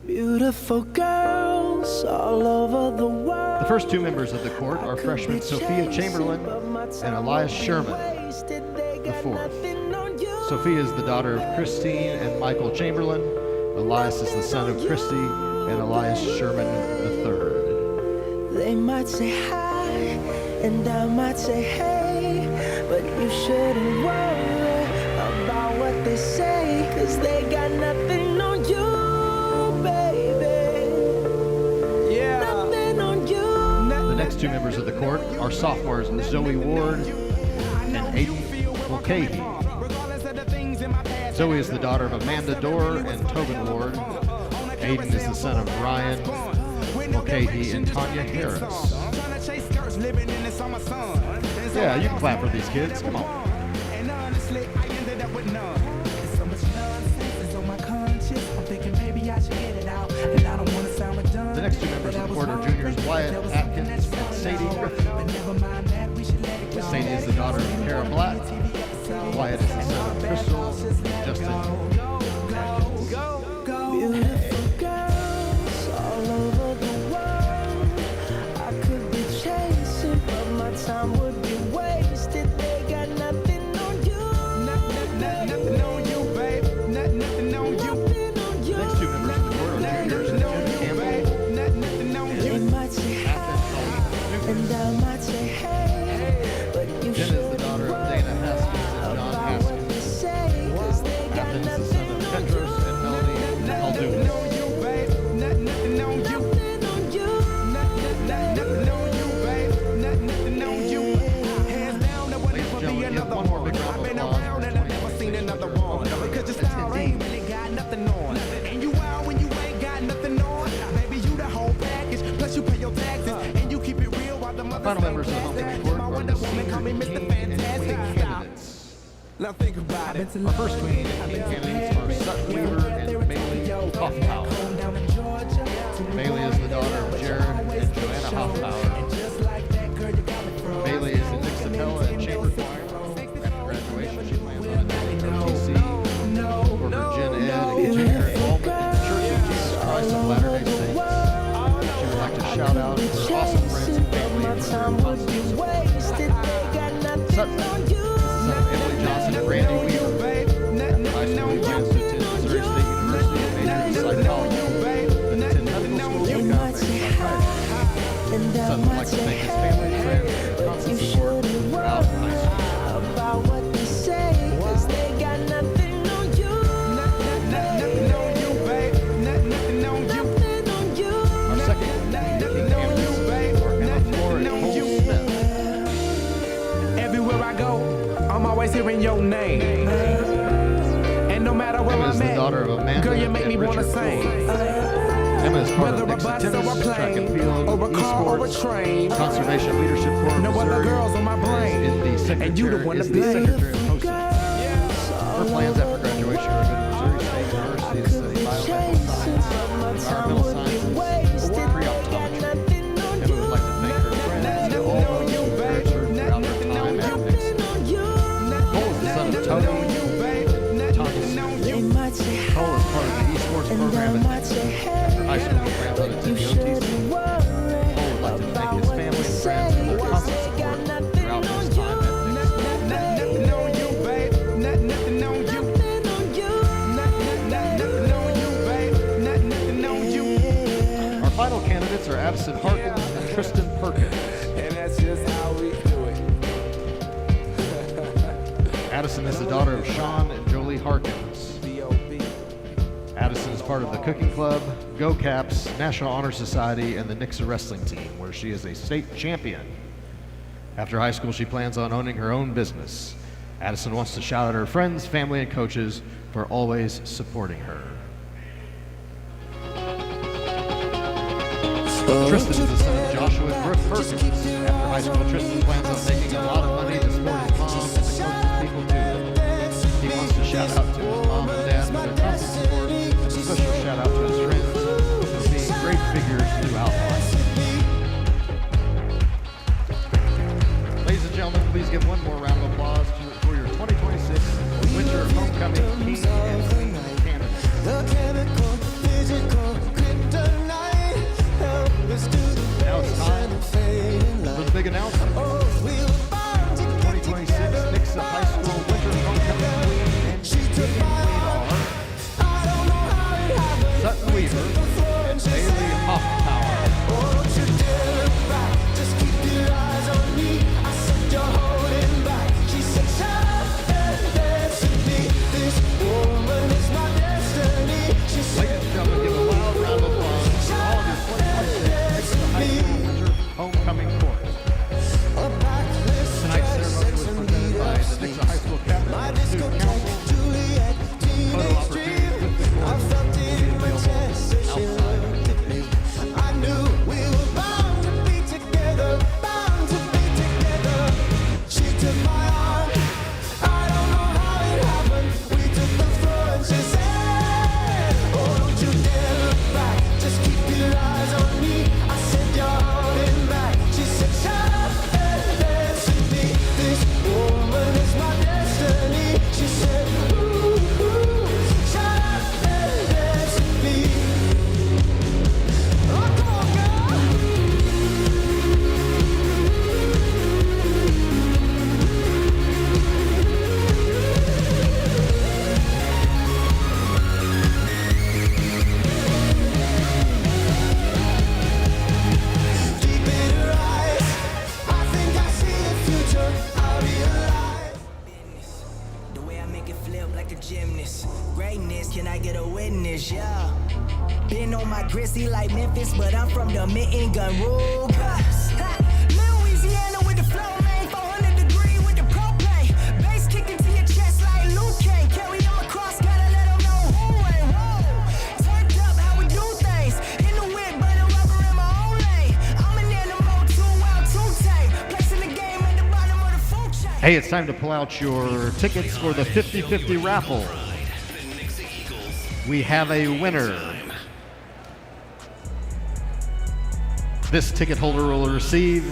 Speaker 6: Beautiful girls all over the world.
Speaker 22: The first two members of the court are freshmen Sophia Chamberlain and Elias Sherman, the fourth. Sophia is the daughter of Christine and Michael Chamberlain. Elias is the son of Christy and Elias Sherman the third.
Speaker 6: They might say hi and I might say hey, but you shouldn't worry about what they say, 'cause they got nothing on you, baby. Yeah. Nothing on you.
Speaker 22: The next two members of the court are sophomores Zoe Ward and Aiden Mulcahy. Zoe is the daughter of Amanda Dorr and Tobin Ward. Aiden is the son of Ryan Mulcahy and Tanya Harris. Yeah, you can clap for these kids. Come on. The next two members of the court are juniors Wyatt Atkins and Sadie Griffin. Sadie is the daughter of Kara Black. Wyatt is the son of Crystal and Justin Atkins.
Speaker 6: Beautiful girls all over the world. I could be chasing, but my time would be wasted. They got nothing on you. Nothing on you, babe. Nothing on you.
Speaker 22: The next two members of the court are juniors Jen Campbell
Speaker 6: Nothing on you. They might say hi, and I might say hey, but you
Speaker 22: Jen is the daughter of Dana Haskins and John Haskins. Athens is the son of Petros and Melanie Aldunis. Ladies and gentlemen, give one more big round of applause for the 2026 Final members of the homecoming court are the senior teen and queen candidates.
Speaker 6: Now think about it.
Speaker 22: Our first queen and teen candidates are Sutton Weaver and Bailey Hoffbauer. Bailey is the daughter of Jared and Joanna Hoffbauer. Bailey is in Nixa Pella and Chamber Choir. After graduation, she plans on attending OTC for her Gen Ed and continue her involvement in the Church of Jesus Christ of Latter-day Saints. She would like to shout out her awesome friends and family for their constant support. Sutton is the son of Emily Johnson and Randy Weaver. After high school, he plans to attend Missouri State University and major in psychology, then attend medical school to become a psychiatrist. Sutton would like to thank his family and friends for their constant support throughout high school.
Speaker 6: About what they say, 'cause they got nothing on you. Nothing on you, babe. Nothing on you. Nothing on you.
Speaker 22: Our second queen and king candidates are Emma Flora and Cole Smith.
Speaker 6: Everywhere I go, I'm always hearing your name. And no matter where
Speaker 22: Emma is
Speaker 6: I'm
Speaker 22: the
Speaker 6: at,
Speaker 22: daughter of Amanda
Speaker 6: girl, you make me
Speaker 22: and
Speaker 6: wanna
Speaker 22: Richard
Speaker 6: sing.
Speaker 22: Emma is part of
Speaker 6: Whether a
Speaker 22: Nixa
Speaker 6: bus or a
Speaker 22: Tennis, track and
Speaker 6: plane,
Speaker 22: field,
Speaker 6: or a car or a
Speaker 22: esports,
Speaker 6: train,
Speaker 22: Conservation Leadership Corps of
Speaker 6: no other
Speaker 22: Missouri,
Speaker 6: girls on my brain,
Speaker 22: is the secretary,
Speaker 6: and you the one to
Speaker 22: is the
Speaker 6: blame.
Speaker 22: secretary of posting. Her plans after graduation are to go to Missouri State University to study biomedical science, environmental sciences, or pre-optometry. Emma would like to thank her friends and all those who encouraged her throughout her time at Nixa. Cole is the son of Tony and Tanya Smith. Cole is part of the esports program at Nixa. After high school, he plans on attending OTC. Cole would like to thank his family and friends for their constant support throughout his time at Nixa. Our final candidates are Addison Harkins and Tristan Perkins.
Speaker 6: And that's just how we do it.
Speaker 22: Addison is the daughter of Sean and Jolie Harkins. Addison is part of the Cooking Club, Go Caps, National Honor Society, and the Nixa Wrestling Team, where she is a state champion. After high school, she plans on owning her own business. Addison wants to shout out her friends, family, and coaches for always supporting her. Tristan is the son of Joshua and Brooke Perkins. After high school, Tristan plans on making a lot of money to support his mom and the closest people to him. He wants to shout out to his mom and dad for their constant support, and a special shout out to his friends for being great figures throughout life. Ladies and gentlemen, please give one more round of applause for your 2026 Winter Homecoming King and Queen candidates. Now it's time for the big announcement. 2026 Nixa High School Winter Homecoming Queen and King are Sutton Weaver and Bailey Hoffpower. Ladies and gentlemen, give a loud round of applause for all of your 2026 Nixa High School Winter Homecoming chorus. Tonight's ceremony was presented by the Nixa High School Cabinet and Student Council. Photo opportunities with the chorus will be available outside of the venue.
Speaker 6: Been on my grisly like Memphis, but I'm from the Mitten Gun Rule. Louisiana with the flow, man. 400 degree with the propane. Bass kicking to your chest like Luke Kane. Carry him across, gotta let him know who ain't whoa. Turned up how we do things. In the whip, but a rubber in my own lane. I'm an animal, too wild, too tame. Placing the game at the bottom of the food chain.
Speaker 22: Hey, it's time to pull out your tickets for the 50-50 raffle. We have a winner. This ticket holder will receive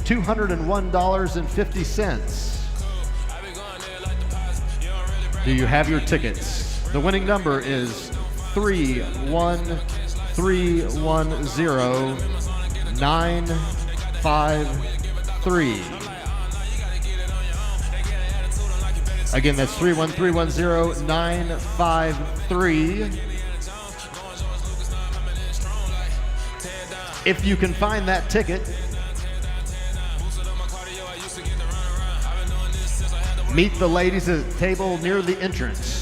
Speaker 22: $201.50. Do you have your tickets? The winning number is 31310-953. Again, that's 31310-953. If you can find that ticket, meet the ladies at the table near the entrance.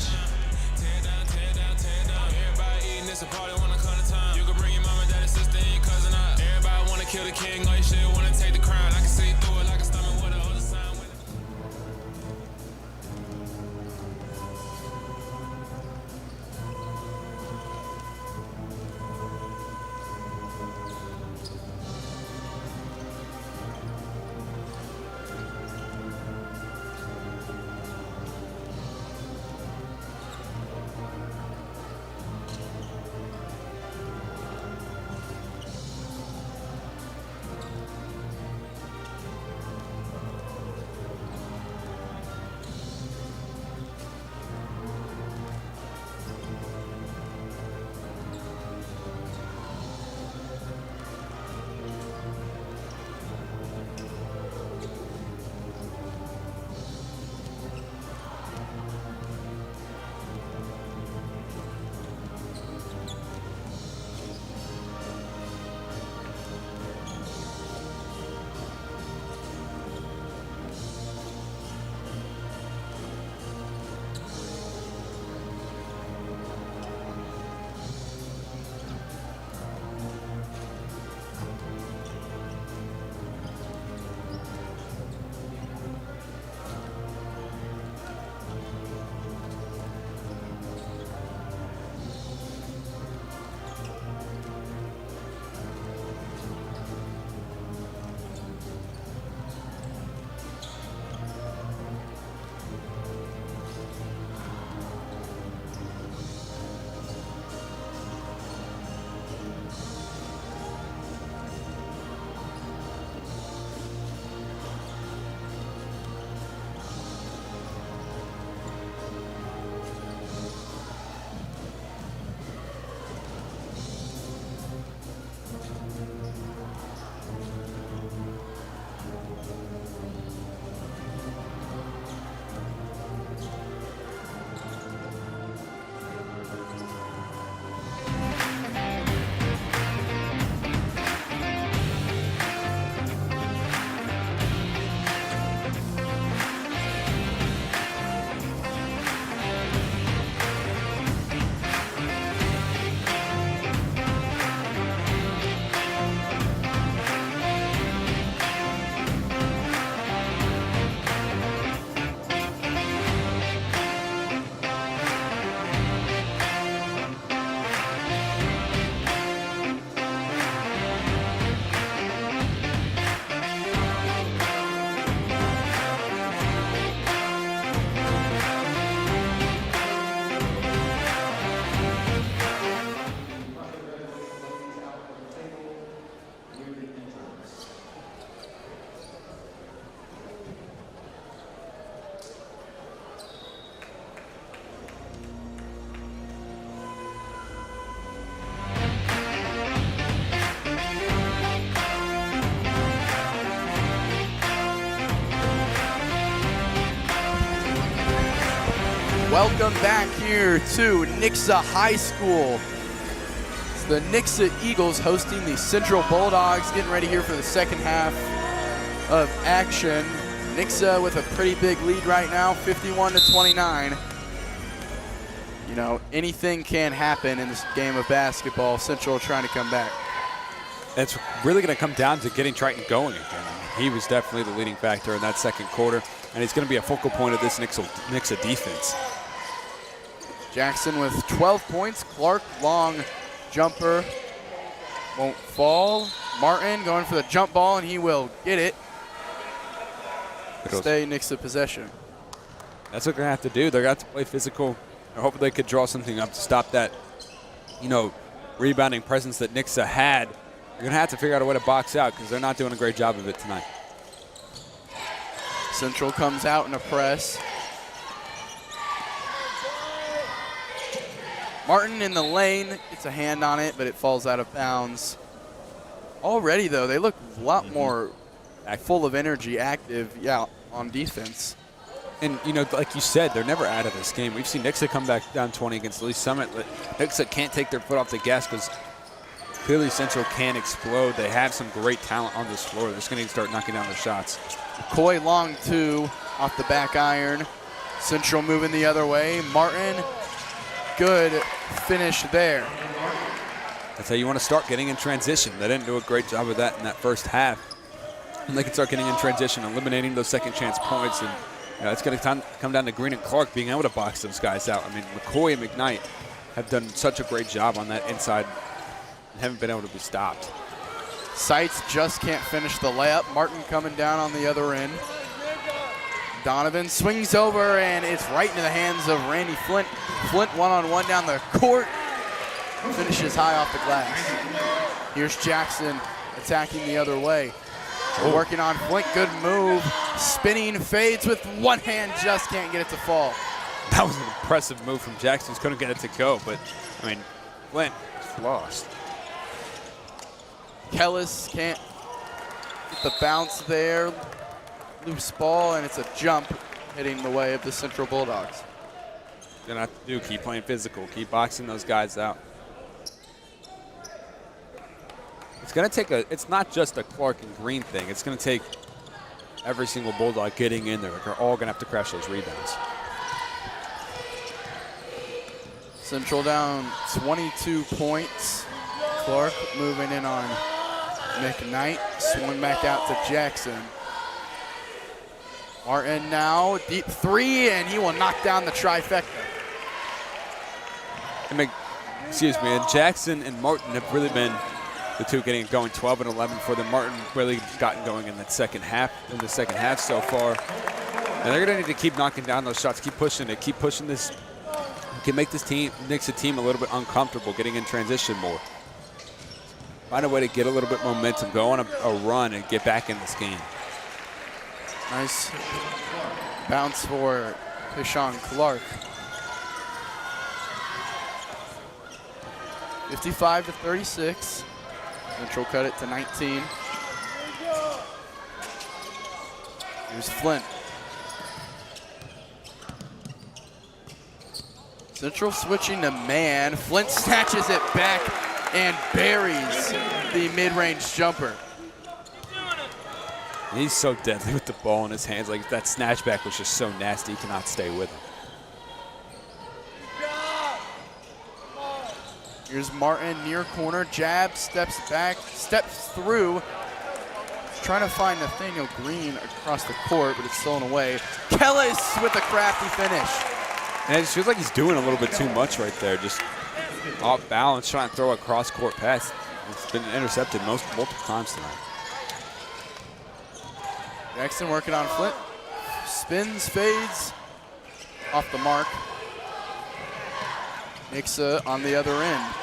Speaker 5: back here to Nixa High School. It's the Nixa Eagles hosting the Central Bulldogs, getting ready here for the second half of action. Nixa with a pretty big lead right now, 51-29. You know, anything can happen in this game of basketball. Central trying to come back.
Speaker 12: It's really going to come down to getting Triton going again. He was definitely the leading factor in that second quarter, and he's going to be a focal point of this Nixa defense.
Speaker 5: Jackson with 12 points. Clark, long jumper, won't fall. Martin going for the jump ball, and he will get it. Stay Nixa possession.
Speaker 12: That's what they're going to have to do. They're going to have to play physical. I hope they could draw something up to stop that, you know, rebounding presence that Nixa had. They're going to have to figure out a way to box out because they're not doing a great job of it tonight.
Speaker 5: Central comes out in a press. Martin in the lane, gets a hand on it, but it falls out of bounds. Already, though, they look a lot more full of energy, active, on defense.
Speaker 12: And, you know, like you said, they're never out of this game. We've seen Nixa come back down 20 against Lee Summit. Nixa can't take their foot off the gas because clearly Central can explode. They have some great talent on this floor. They're just going to start knocking down their shots.
Speaker 5: Coy long two off the back iron. Central moving the other way. Martin, good finish there.
Speaker 12: That's how you want to start getting in transition. They didn't do a great job of that in that first half. And they can start getting in transition, eliminating those second chance points. And you know, it's going to come down to Green and Clark being able to box those guys out. I mean, McCoy and McKnight have done such a great job on that inside and haven't been able to be stopped.
Speaker 5: Seitz just can't finish the layup. Martin coming down on the other end. Donovan swings over, and it's right into the hands of Randy Flint. Flint one-on-one down the court. Finishes high off the glass. Here's Jackson attacking the other way. Working on Flint, good move. Spinning, fades with one hand, just can't get it to fall.
Speaker 12: That was an impressive move from Jackson. Just couldn't get it to go, but, I mean, Flint just lost.
Speaker 5: Kellis can't get the bounce there. Loose ball, and it's a jump hitting the way of the Central Bulldogs.
Speaker 12: Gonna have to keep playing physical, keep boxing those guys out. It's gonna take it's not just a Clark and Green thing. It's gonna take every single Bulldog getting in there. They're all gonna have to crash those rebounds.
Speaker 5: Central down 22 points. Clark moving in on McKnight. Swing back out to Jackson. Martin now, deep three, and he will knock down the trifecta.
Speaker 12: And Jackson and Martin have really been the two getting it going, 12 and 11 for them. Martin really gotten going in that second half, so far. And they're gonna need to keep knocking down those shots, keep pushing it, keep pushing this. You can make this Nixa team a little bit uncomfortable getting in transition more. Find a way to get a little bit momentum, go on a run and get back in this game.
Speaker 5: Nice bounce for Deshaun Clark. 55-36. Central cut it to 19. Here's Flint. Central switching to man. Flint snatches it back and buries the mid-range jumper.
Speaker 12: He's so deadly with the ball in his hands. Like, that snatchback was just so nasty, he cannot stay with him.
Speaker 5: Here's Martin near corner, jab, steps back, steps through. Trying to find Nathaniel Green across the court, but it's stolen away. Kellis with a crafty finish.
Speaker 12: And it just feels like he's doing a little bit too much right there. Just off balance, trying to throw a cross-court pass. It's been intercepted multiple times tonight.
Speaker 5: Jackson working on Flint. Spins, fades, off the mark. Nixa on the other end.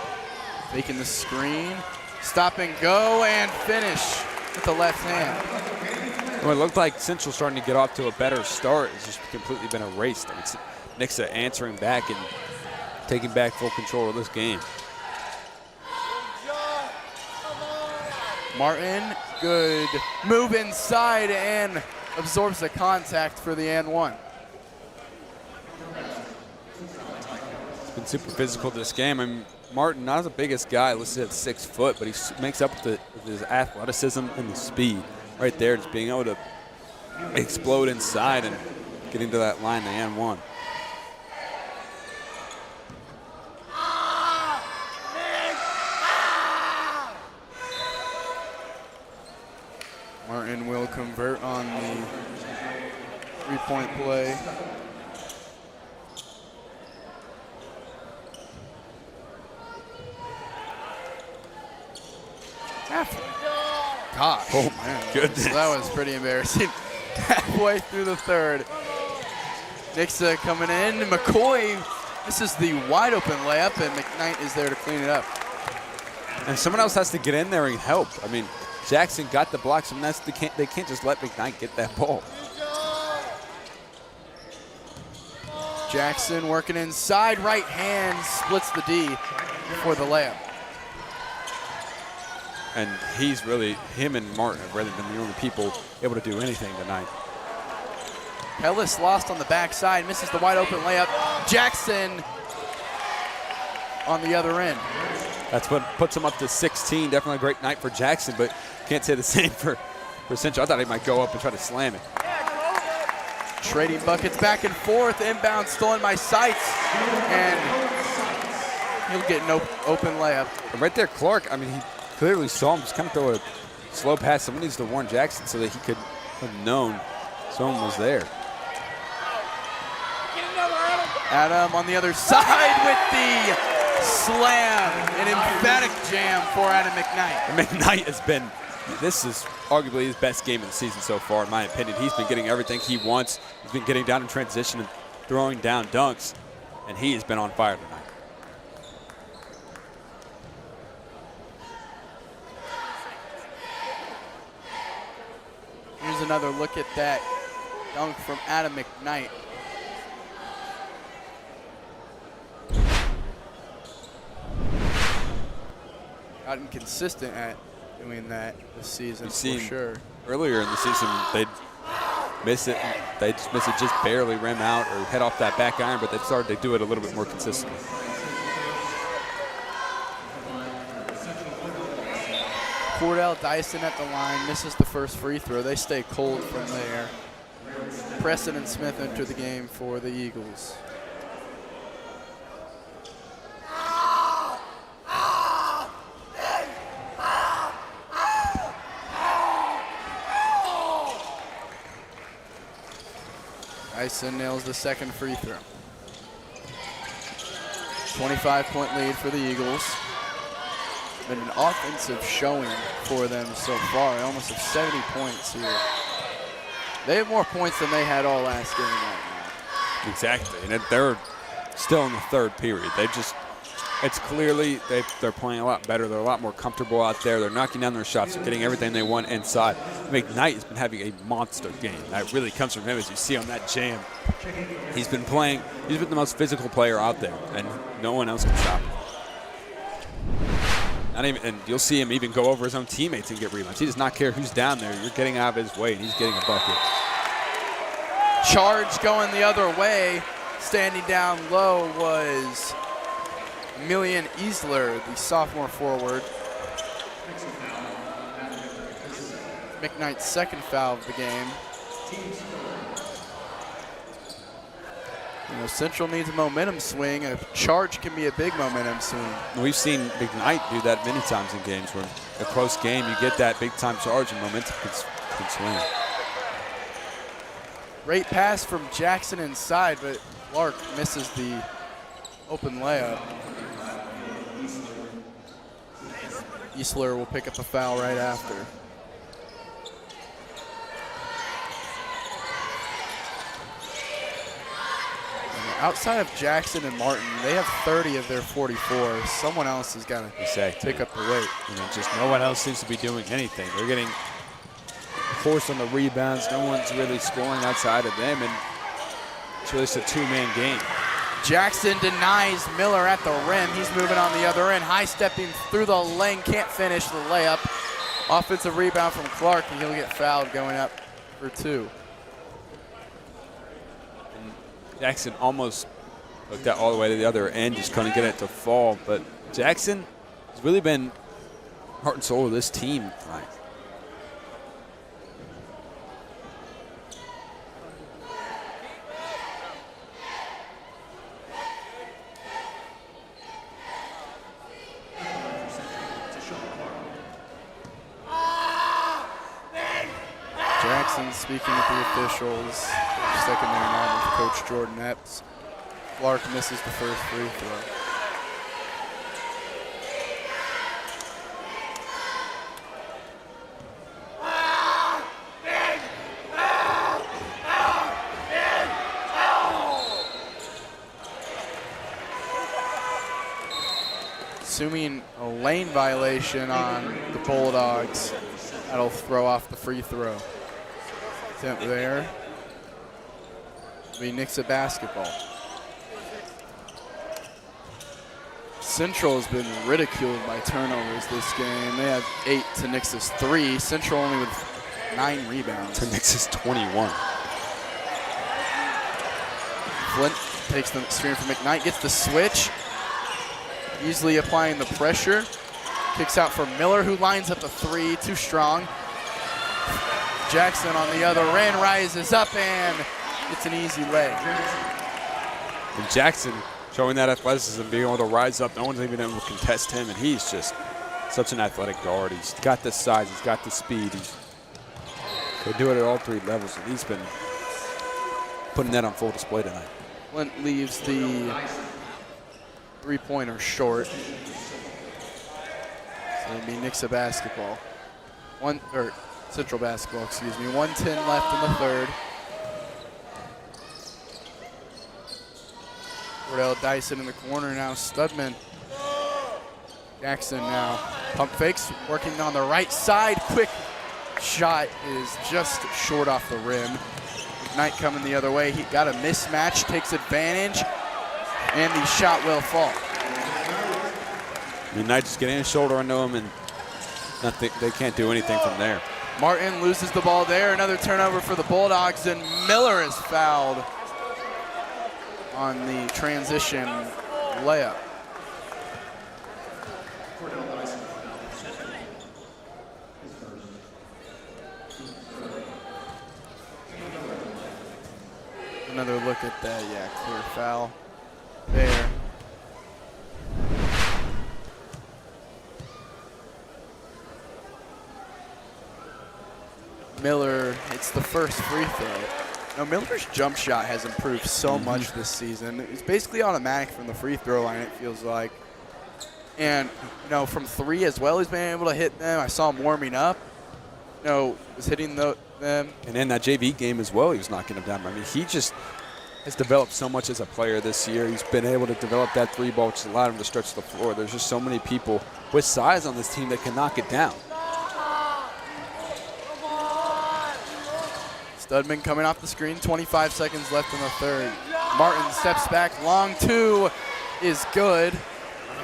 Speaker 5: Taking the screen. Stop and go and finish with the left hand.
Speaker 12: Well, it looked like Central starting to get off to a better start. It's just completely been erased. I mean, Nixa answering back and taking back full control of this game.
Speaker 5: Martin, good move inside and absorbs the contact for the and one.
Speaker 12: been super physical this game. I mean, Martin, not the biggest guy, listed at 6 foot, but he makes up with his athleticism and the speed right there, just being able to explode inside and getting to that line, the and one.
Speaker 5: Martin will convert on the three-point play. Gosh,
Speaker 12: oh my goodness.
Speaker 5: That was pretty embarrassing. Halfway through the third. Nixa coming in. McCoy, this is the wide open layup, and McKnight is there to clean it up.
Speaker 12: And someone else has to get in there and help. I mean, Jackson got the block, so they can't just let McKnight get that ball.
Speaker 5: Jackson working inside, right hand, splits the D for the layup.
Speaker 12: And he's really, him and Martin have really been the only people able to do anything tonight.
Speaker 5: Ellis lost on the backside, misses the wide open layup. Jackson on the other end.
Speaker 12: That's what puts him up to 16. Definitely a great night for Jackson, but can't say the same for Central. I thought he might go up and try to slam it.
Speaker 5: Trading buckets back and forth, inbound stolen by Seitz, and he'll get an open layup.
Speaker 12: And right there, Clark, I mean, he clearly saw him just kind of throw a slow pass. Someone needs to warn Jackson so that he could have known someone was there.
Speaker 5: Adam on the other side with the slam. An emphatic jam for Adam McKnight.
Speaker 12: McKnight has been, this is arguably his best game of the season so far, in my opinion. He's been getting everything he wants. He's been getting down in transition and throwing down dunks, and he has been on fire tonight.
Speaker 5: Here's another look at that dunk from Adam McKnight. Gotten consistent at doing that this season, for sure.
Speaker 12: Earlier in the season, they'd miss it. They'd just miss it just barely, rim out or head off that back iron, but they've started to do it a little bit more consistently.
Speaker 5: Cordell Dyson at the line, misses the first free throw. They stay cold from there. Preston and Smith enter the game for the Eagles. Dyson nails the second free throw. 25-point lead for the Eagles. Been an offensive showing for them so far. They almost have 70 points here. They have more points than they had all last game right now.
Speaker 12: Exactly, and they're still in the third period. They just, it's clearly they're playing a lot better. They're a lot more comfortable out there. They're knocking down their shots. They're getting everything they want inside. McKnight has been having a monster game. That really comes from him, as you see on that jam. He's been playing, he's been the most physical player out there, and no one else can stop him. Not even, and you'll see him even go over his own teammates and get rebounds. He does not care who's down there. You're getting out of his way, and he's getting a bucket.
Speaker 5: Charge going the other way. Standing down low was Millian Easler, the sophomore forward. McKnight's second foul of the game. You know, Central needs a momentum swing. A charge can be a big momentum swing.
Speaker 12: We've seen McKnight do that many times in games where a close game, you get that big-time charge and momentum can swing.
Speaker 5: Great pass from Jackson inside, but Clark misses the open layup. Easler will pick up a foul right after. Outside of Jackson and Martin, they have 30 of their 44. Someone else has got to pick up the weight.
Speaker 12: You know, just no one else seems to be doing anything. They're getting forced on the rebounds. No one's really scoring outside of them, and it's really just a two-man game.
Speaker 5: Jackson denies Miller at the rim. He's moving on the other end, high-stepping through the lane, can't finish the layup. Offensive rebound from Clark, and he'll get fouled going up for two.
Speaker 12: Jackson almost Hooked that all the way to the other end, just couldn't get it to fall. But Jackson has really been heart and soul of this team tonight.
Speaker 5: Jackson speaking with the officials. Second there now with Coach Jordan Epps. Clark misses the first free throw. Assuming a lane violation on the Bulldogs, that'll throw off the free throw. Attempt there. It'll be Nixa basketball. Central has been ridiculed by turnovers this game. They have 8 to Nix's 3. Central only with 9 rebounds.
Speaker 12: To Nix's 21.
Speaker 5: Flint takes the screen from McKnight, gets the switch. Easily applying the pressure. Kicks out for Miller, who lines up a 3, too strong. Jackson on the other end rises up and it's an easy leg.
Speaker 12: And Jackson showing that athleticism, being able to rise up. No one's even able to contest him, and he's just such an athletic guard. He's got the size, he's got the speed. He could do it at all 3 levels, and he's been putting that on full display tonight.
Speaker 5: Flint leaves the three-pointer short. So it'll be Nixa basketball. Central basketball, excuse me. 1:10 left in the third. Cordell Dyson in the corner now. Studman. Jackson now. Pump fakes, working on the right side. Quick shot is just short off the rim. McKnight coming the other way. He got a mismatch, takes advantage, and the shot will fall.
Speaker 12: McKnight just getting his shoulder into him, and they can't do anything from there.
Speaker 5: Martin loses the ball there. Another turnover for the Bulldogs, and Miller is fouled on the transition layup. Another look at that, yeah, clear foul there. Miller hits the first free throw. Now Miller's jump shot has improved so much this season. It's basically automatic from the free throw line, it feels like. And from 3 as well, he's been able to hit them. I saw him warming up. Was hitting them.
Speaker 12: And in that JV game as well, he was knocking them down. I mean, he just has developed so much as a player this year. He's been able to develop that 3 ball, which allowed him to stretch the floor. There's just so many people with size on this team that can knock it down.
Speaker 5: Studman coming off the screen, 25 seconds left in the third. Martin steps back, long 2 is good.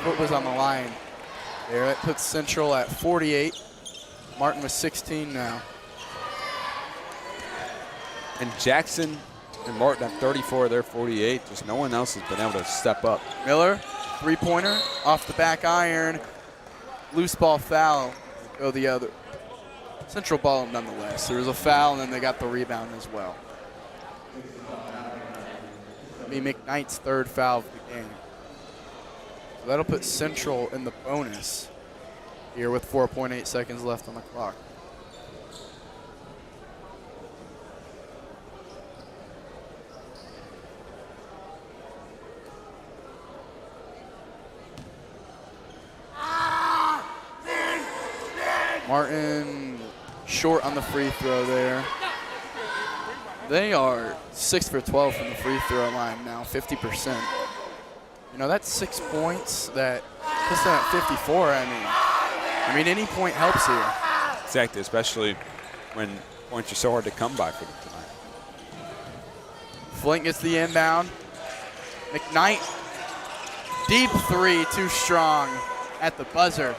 Speaker 5: Foot was on the line there. That puts Central at 48. Martin with 16 now.
Speaker 12: And Jackson and Martin at 34, they're 48. Just no one else has been able to step up.
Speaker 5: Miller, 3-pointer, off the back iron. Loose ball foul, go the other. Central ball nonetheless. There was a foul, and then they got the rebound as well. It'll be McKnight's 3rd foul of the game. So that'll put Central in the bonus here with 4.8 seconds left on the clock. Martin short on the free throw there. They are 6 for 12 from the free throw line now, 50%. That's 6 points. That puts them at 54. I mean, any point helps here.
Speaker 12: Exactly, especially when points are so hard to come by for them tonight.
Speaker 5: Flint gets the inbound. McKnight, deep 3, too strong at the buzzer.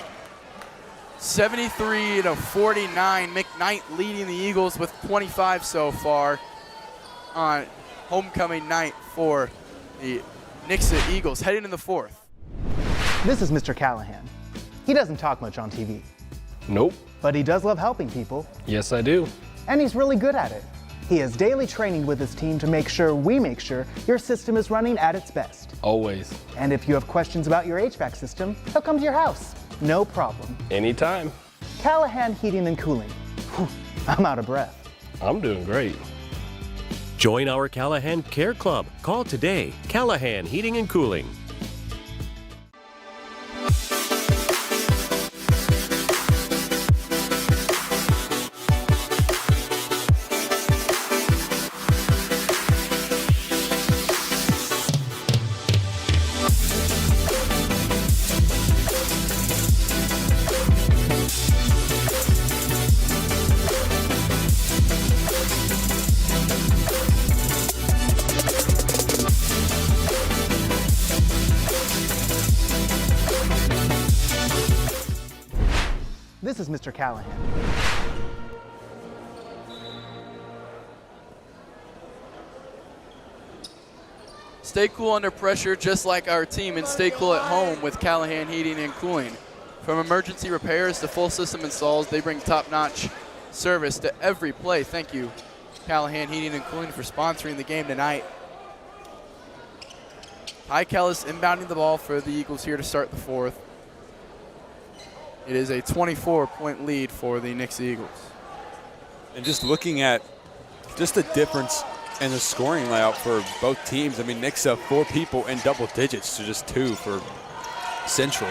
Speaker 5: 73-49. McKnight leading the Eagles with 25 so far on homecoming night for the Nixa Eagles heading in the fourth.
Speaker 3: This is Mr. Callahan. He doesn't talk much on TV,
Speaker 4: Nope.
Speaker 3: but he does love helping people,
Speaker 4: Yes, I do.
Speaker 3: and he's really good at it. He has daily training with his team to make sure your system is running at its best.
Speaker 4: Always.
Speaker 3: And if you have questions about your HVAC system, he'll come to your house. No problem.
Speaker 4: Anytime.
Speaker 3: Callahan Heating and Cooling. Whew, I'm out of breath.
Speaker 4: I'm doing great.
Speaker 9: Join our Callahan Care Club. Call today. Callahan Heating and Cooling.
Speaker 3: This is Mr. Callahan.
Speaker 5: Stay cool under pressure just like our team, and stay cool at home with Callahan Heating and Cooling. From emergency repairs to full system installs, they bring top-notch service to every play. Thank you, Callahan Heating and Cooling, for sponsoring the game tonight. Ty Kellis inbounding the ball for the Eagles here to start the fourth. It is a 24-point lead for the Nixa Eagles.
Speaker 12: And just looking at just the difference in the scoring layout for both teams. I mean, Nixa 4 people in double digits to just 2 for Central.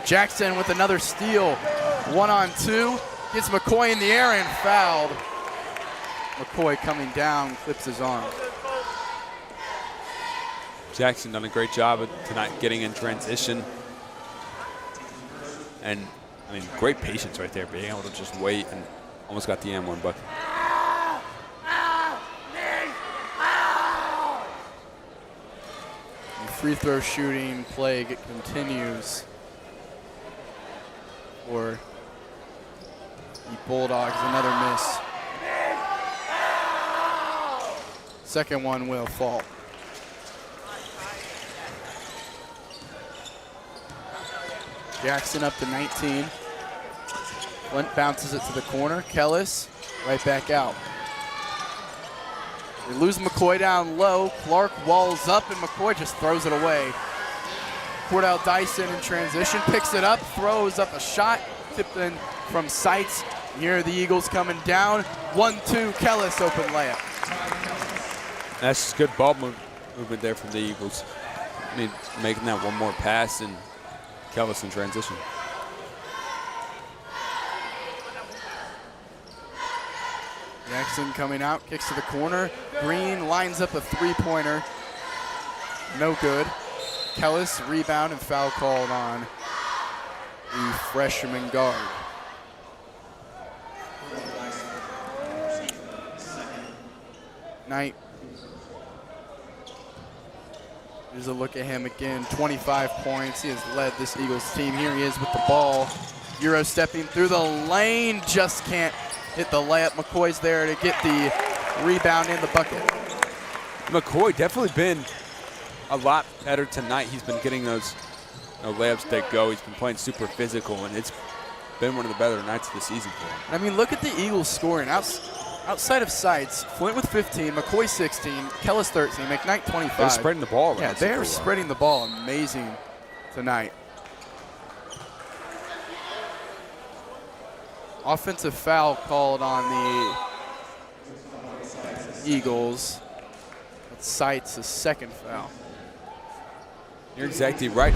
Speaker 5: Jackson with another steal. 1-on-2. Gets McCoy in the air and fouled. McCoy coming down, clips his arm.
Speaker 12: Jackson done a great job of tonight getting in transition. And, I mean, great patience right there, being able to just wait and almost got the M1 bucket.
Speaker 5: The free throw shooting plague continues for the Bulldogs. Another miss. Second one will fall. Jackson up to 19. Flint bounces it to the corner. Kellis right back out. They lose McCoy down low. Clark walls up and McCoy just throws it away. Cordell Dyson in transition, picks it up, throws up a shot, tipped in from Seitz. Here are the Eagles coming down. 1-2, Kellis open layup.
Speaker 12: That's good ball movement there from the Eagles. I mean, making that one more pass and Kellis in transition.
Speaker 5: Jackson coming out, kicks to the corner. Green lines up a three-pointer. No good. Kellis rebound and foul called on the freshman guard. Knight. Here's a look at him again. 25 points. He has led this Eagles team. Here he is with the ball. Euro stepping through the lane. Just can't hit the layup. McCoy's there to get the rebound in the bucket.
Speaker 12: McCoy definitely been a lot better tonight. He's been getting those layups that go. He's been playing super physical, and it's been one of the better nights of the season for him.
Speaker 5: I mean, look at the Eagles scoring. Outside of Seitz, Flint with 15, McCoy 16, Kellis 13, McKnight 25.
Speaker 12: They're spreading the ball around.
Speaker 5: Yeah, they're spreading the ball amazing tonight. Offensive foul called on the Eagles. That's Seitz' second foul.
Speaker 12: You're exactly right.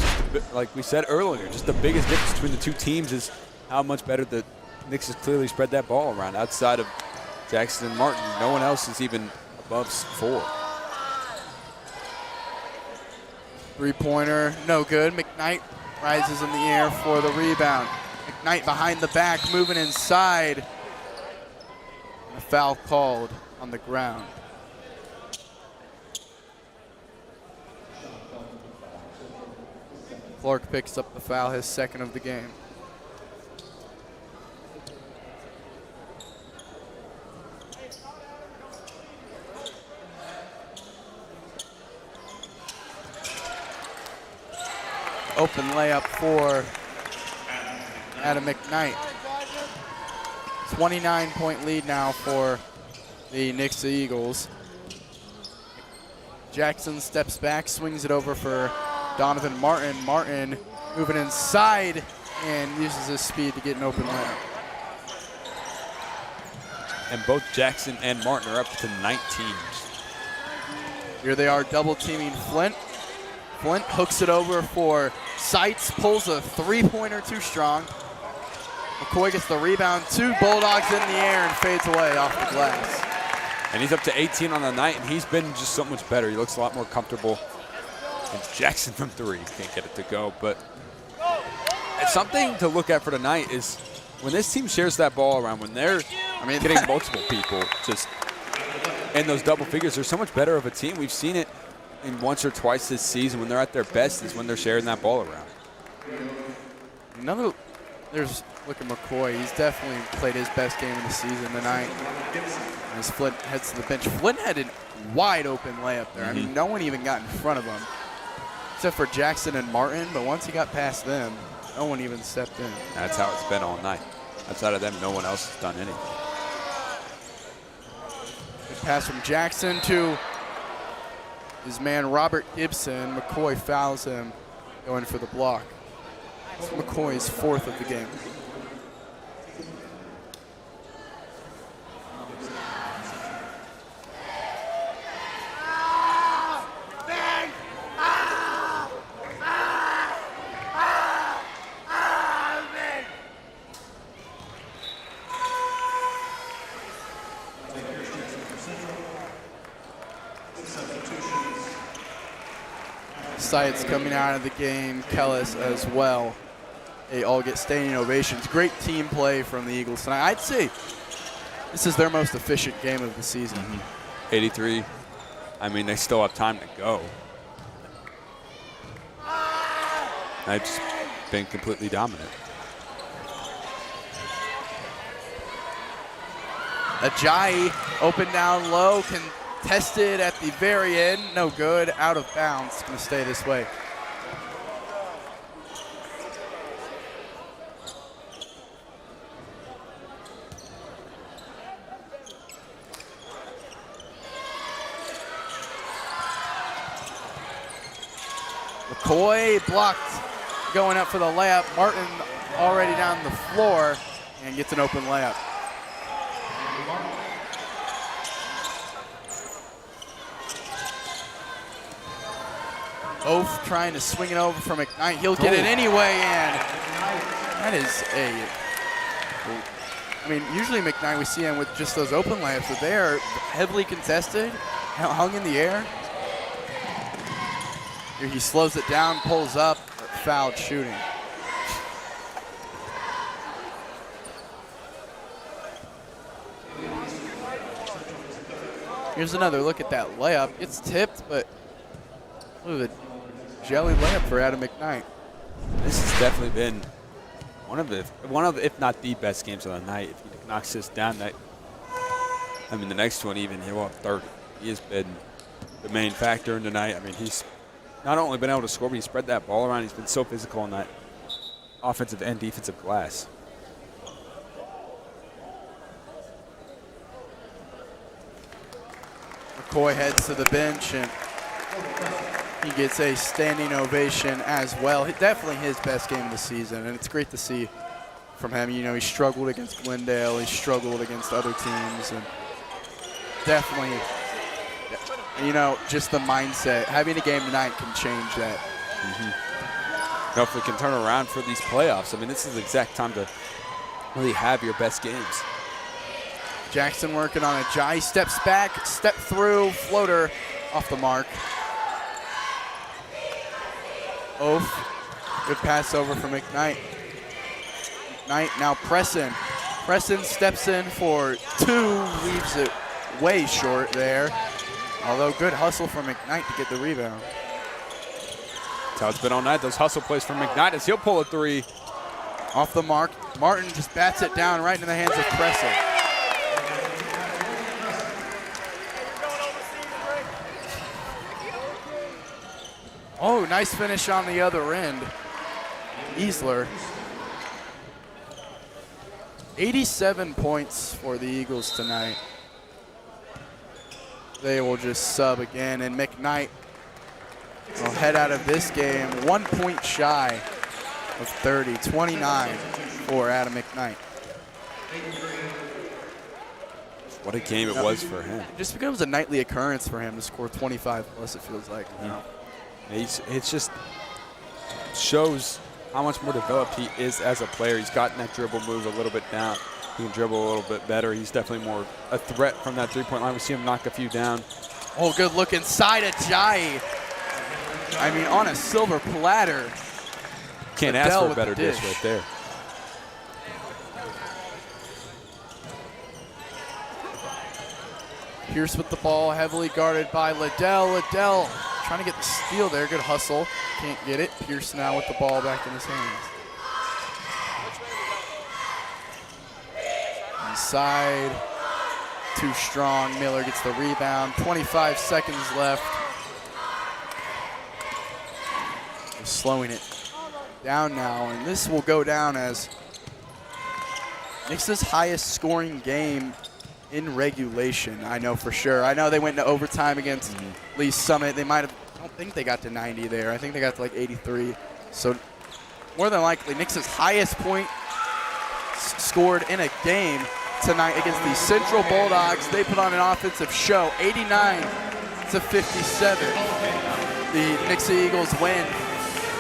Speaker 12: Like we said earlier, just the biggest difference between the two teams is how much better the Knicks has clearly spread that ball around. Outside of Jackson and Martin, no one else is even above 4.
Speaker 5: Three-pointer, no good. McKnight rises in the air for the rebound. McKnight behind the back, moving inside. And a foul called on the ground. Clark picks up the foul, his second of the game. Open layup for Adam McKnight. 29-point lead now for the Nixa Eagles. Jackson steps back, swings it over for Donovan Martin. Martin moving inside and uses his speed to get an open layup.
Speaker 12: And both Jackson and Martin are up to 19.
Speaker 5: Here they are double teaming Flint. Flint hooks it over for Seitz, pulls a three-pointer too strong. McCoy gets the rebound, 2 Bulldogs in the air and fades away off the glass.
Speaker 12: And he's up to 18 on the night, and he's been just so much better. He looks a lot more comfortable. And Jackson from 3 can't get it to go, but it's something to look at for tonight is when this team shares that ball around, when they're getting multiple people just in those double figures, they're so much better of a team. We've seen it in once or twice this season. When they're at their best is when they're sharing that ball around.
Speaker 5: Look at McCoy. He's definitely played his best game of the season tonight. As Flint heads to the bench. Flint had a wide open layup there. I mean, no one even got in front of him, except for Jackson and Martin. But once he got past them, no one even stepped in.
Speaker 12: That's how it's been all night. Outside of them, no one else has done anything.
Speaker 5: Good pass from Jackson to his man Robert Gibson. McCoy fouls him, going for the block. It's McCoy's 4th of the game. Seitz coming out of the game, Kellis as well. They all get standing ovations. Great team play from the Eagles tonight. I'd say this is their most efficient game of the season.
Speaker 12: 83. I mean, they still have time to go. They've just been completely dominant.
Speaker 5: Ajayi open down low, contested at the very end. No good, out of bounds. Going to stay this way. McCoy blocked, going up for the layup. Martin already down the floor and gets an open layup. Oath trying to swing it over from McKnight. He'll get it anyway, and that is I mean, usually McKnight, we see him with just those open layups, but they are heavily contested, hung in the air. Here he slows it down, pulls up, fouled shooting. Here's another look at that layup. It's tipped, but look at the jelly layup for Adam McKnight.
Speaker 12: This has definitely been one of, if not the best games of the night. If he knocks this down, I mean, the next one even, he'll have 30. He has been the main factor in tonight. I mean, he's not only been able to score, but he spread that ball around. He's been so physical on that offensive and defensive glass.
Speaker 5: McCoy heads to the bench, and he gets a standing ovation as well. Definitely his best game of the season, and it's great to see from him. You know, he struggled against Glendale. He struggled against other teams, and definitely, you know, just the mindset. Having a game tonight can change that.
Speaker 12: Now, if we can turn around for these playoffs, I mean, this is the exact time to really have your best games.
Speaker 5: Jackson working on a Jai, steps back, step through, floater off the mark. Oath, good pass over from McKnight. McKnight now Presson. Presson steps in for 2, leaves it way short there. Although good hustle from McKnight to get the rebound.
Speaker 12: That's how it's been all night. Those hustle plays from McKnight as he'll pull a 3.
Speaker 5: Off the mark. Martin just bats it down right into the hands of Presson. Oh, nice finish on the other end. Easler. 87 points for the Eagles tonight. They will just sub again, and McKnight will head out of this game 1 point shy of 30, 29 for Adam McKnight.
Speaker 12: What a game it was for him.
Speaker 5: It just becomes a nightly occurrence for him to score 25 plus, it feels like.
Speaker 12: Yeah. It's just shows how much more developed he is as a player. He's gotten that dribble move a little bit down. He can dribble a little bit better. He's definitely more a threat from that three-point line. We see him knock a few down.
Speaker 5: Oh, good look inside Ajayi. I mean, on a silver platter.
Speaker 12: Can't ask for a better dish right there.
Speaker 5: Pierce with the ball, heavily guarded by Liddell. Liddell trying to get the steal there. Good hustle. Can't get it. Pierce now with the ball back in his hands. Inside. Too strong. Miller gets the rebound. 25 seconds left. They're slowing it down now, and this will go down as Nixa's highest scoring game in regulation. I know for sure. I know they went into overtime against Lee Summit. They might have, I don't think they got to 90 there. I think they got to like 83. So more than likely, Nixa's highest point scored in a game tonight against the Central Bulldogs. They put on an offensive show, 89-57. The Nixa Eagles win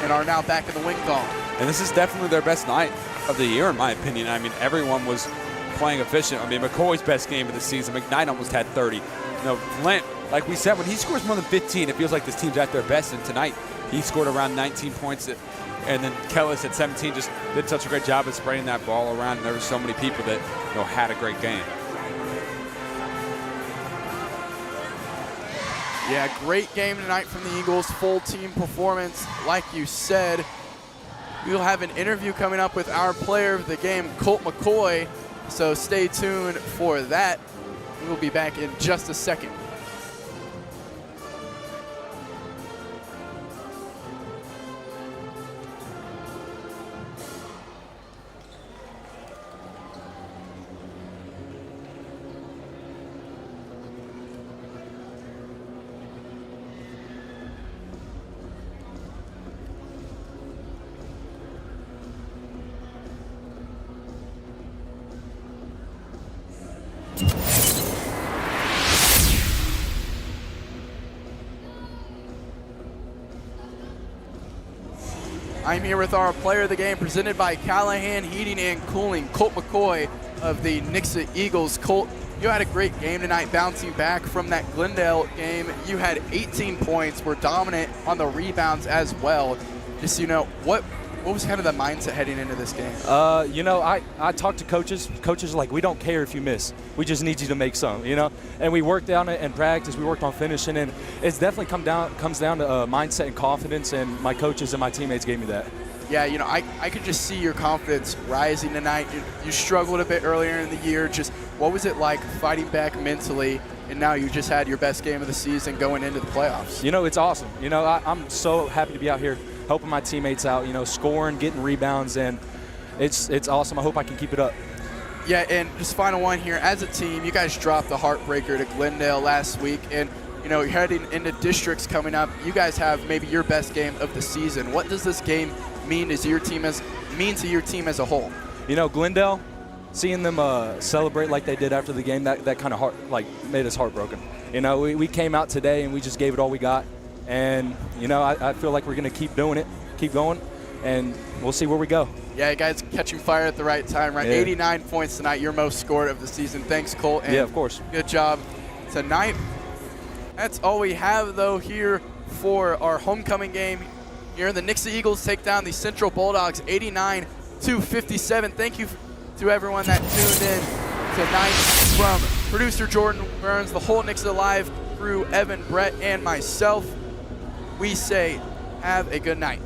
Speaker 5: and are now back in the win column.
Speaker 12: And this is definitely their best night of the year, in my opinion. I mean, everyone was playing efficient. I mean, McCoy's best game of the season. McKnight almost had 30. You know, Flint, like we said, when he scores more than 15, it feels like this team's at their best. And tonight, he scored around 19 points. And then Kellis at 17 just did such a great job of spreading that ball around. And there were so many people that, you know, had a great game.
Speaker 5: Yeah, great game tonight from the Eagles. Full team performance, like you said. We'll have an interview coming up with our player of the game, Colt McCoy. So stay tuned for that. We'll be back in just a second. I'm here with our player of the game, presented by Callahan Heating and Cooling, Colt McCoy of the Nixa Eagles. Colt, you had a great game tonight, bouncing back from that Glendale game. You had 18 points, were dominant on the rebounds as well. Just, you know, what was kind of the mindset heading into this game?
Speaker 11: You know, I talked to coaches. Coaches are like, we don't care if you miss. We just need you to make some, you know? And we worked on it in practice. We worked on finishing, and it's definitely comes down to mindset and confidence, and my coaches and my teammates gave me that.
Speaker 5: Yeah, you know, I could just see your confidence rising tonight. You struggled a bit earlier in the year. Just what was it like fighting back mentally, and now you just had your best game of the season going into the playoffs?
Speaker 11: You know, it's awesome. You know, I'm so happy to be out here helping my teammates out, you know, scoring, getting rebounds, and it's awesome. I hope I can keep it up.
Speaker 5: Yeah, and just final one here. As a team, you guys dropped the heartbreaker to Glendale last week, and you know, you're heading into districts coming up. You guys have maybe your best game of the season. What does this game mean to your team as a whole?
Speaker 11: You know, Glendale, seeing them celebrate like they did after the game, that kind of made us heartbroken. You know, we came out today and we just gave it all we got. And, you know, I feel like we're going to keep doing it, keep going, and we'll see where we go.
Speaker 5: Yeah, guys catching fire at the right time, right? Yeah. 89 points tonight, your most scored of the season. Thanks, Colt. And
Speaker 11: yeah, of course.
Speaker 5: Good job tonight. That's all we have, though, here for our homecoming game. Here, the Nixa Eagles take down the Central Bulldogs 89-57. Thank you to everyone that tuned in tonight. From producer Jordan Burns, the whole Nixa Live crew, Evan, Brett, and myself, we say have a good night.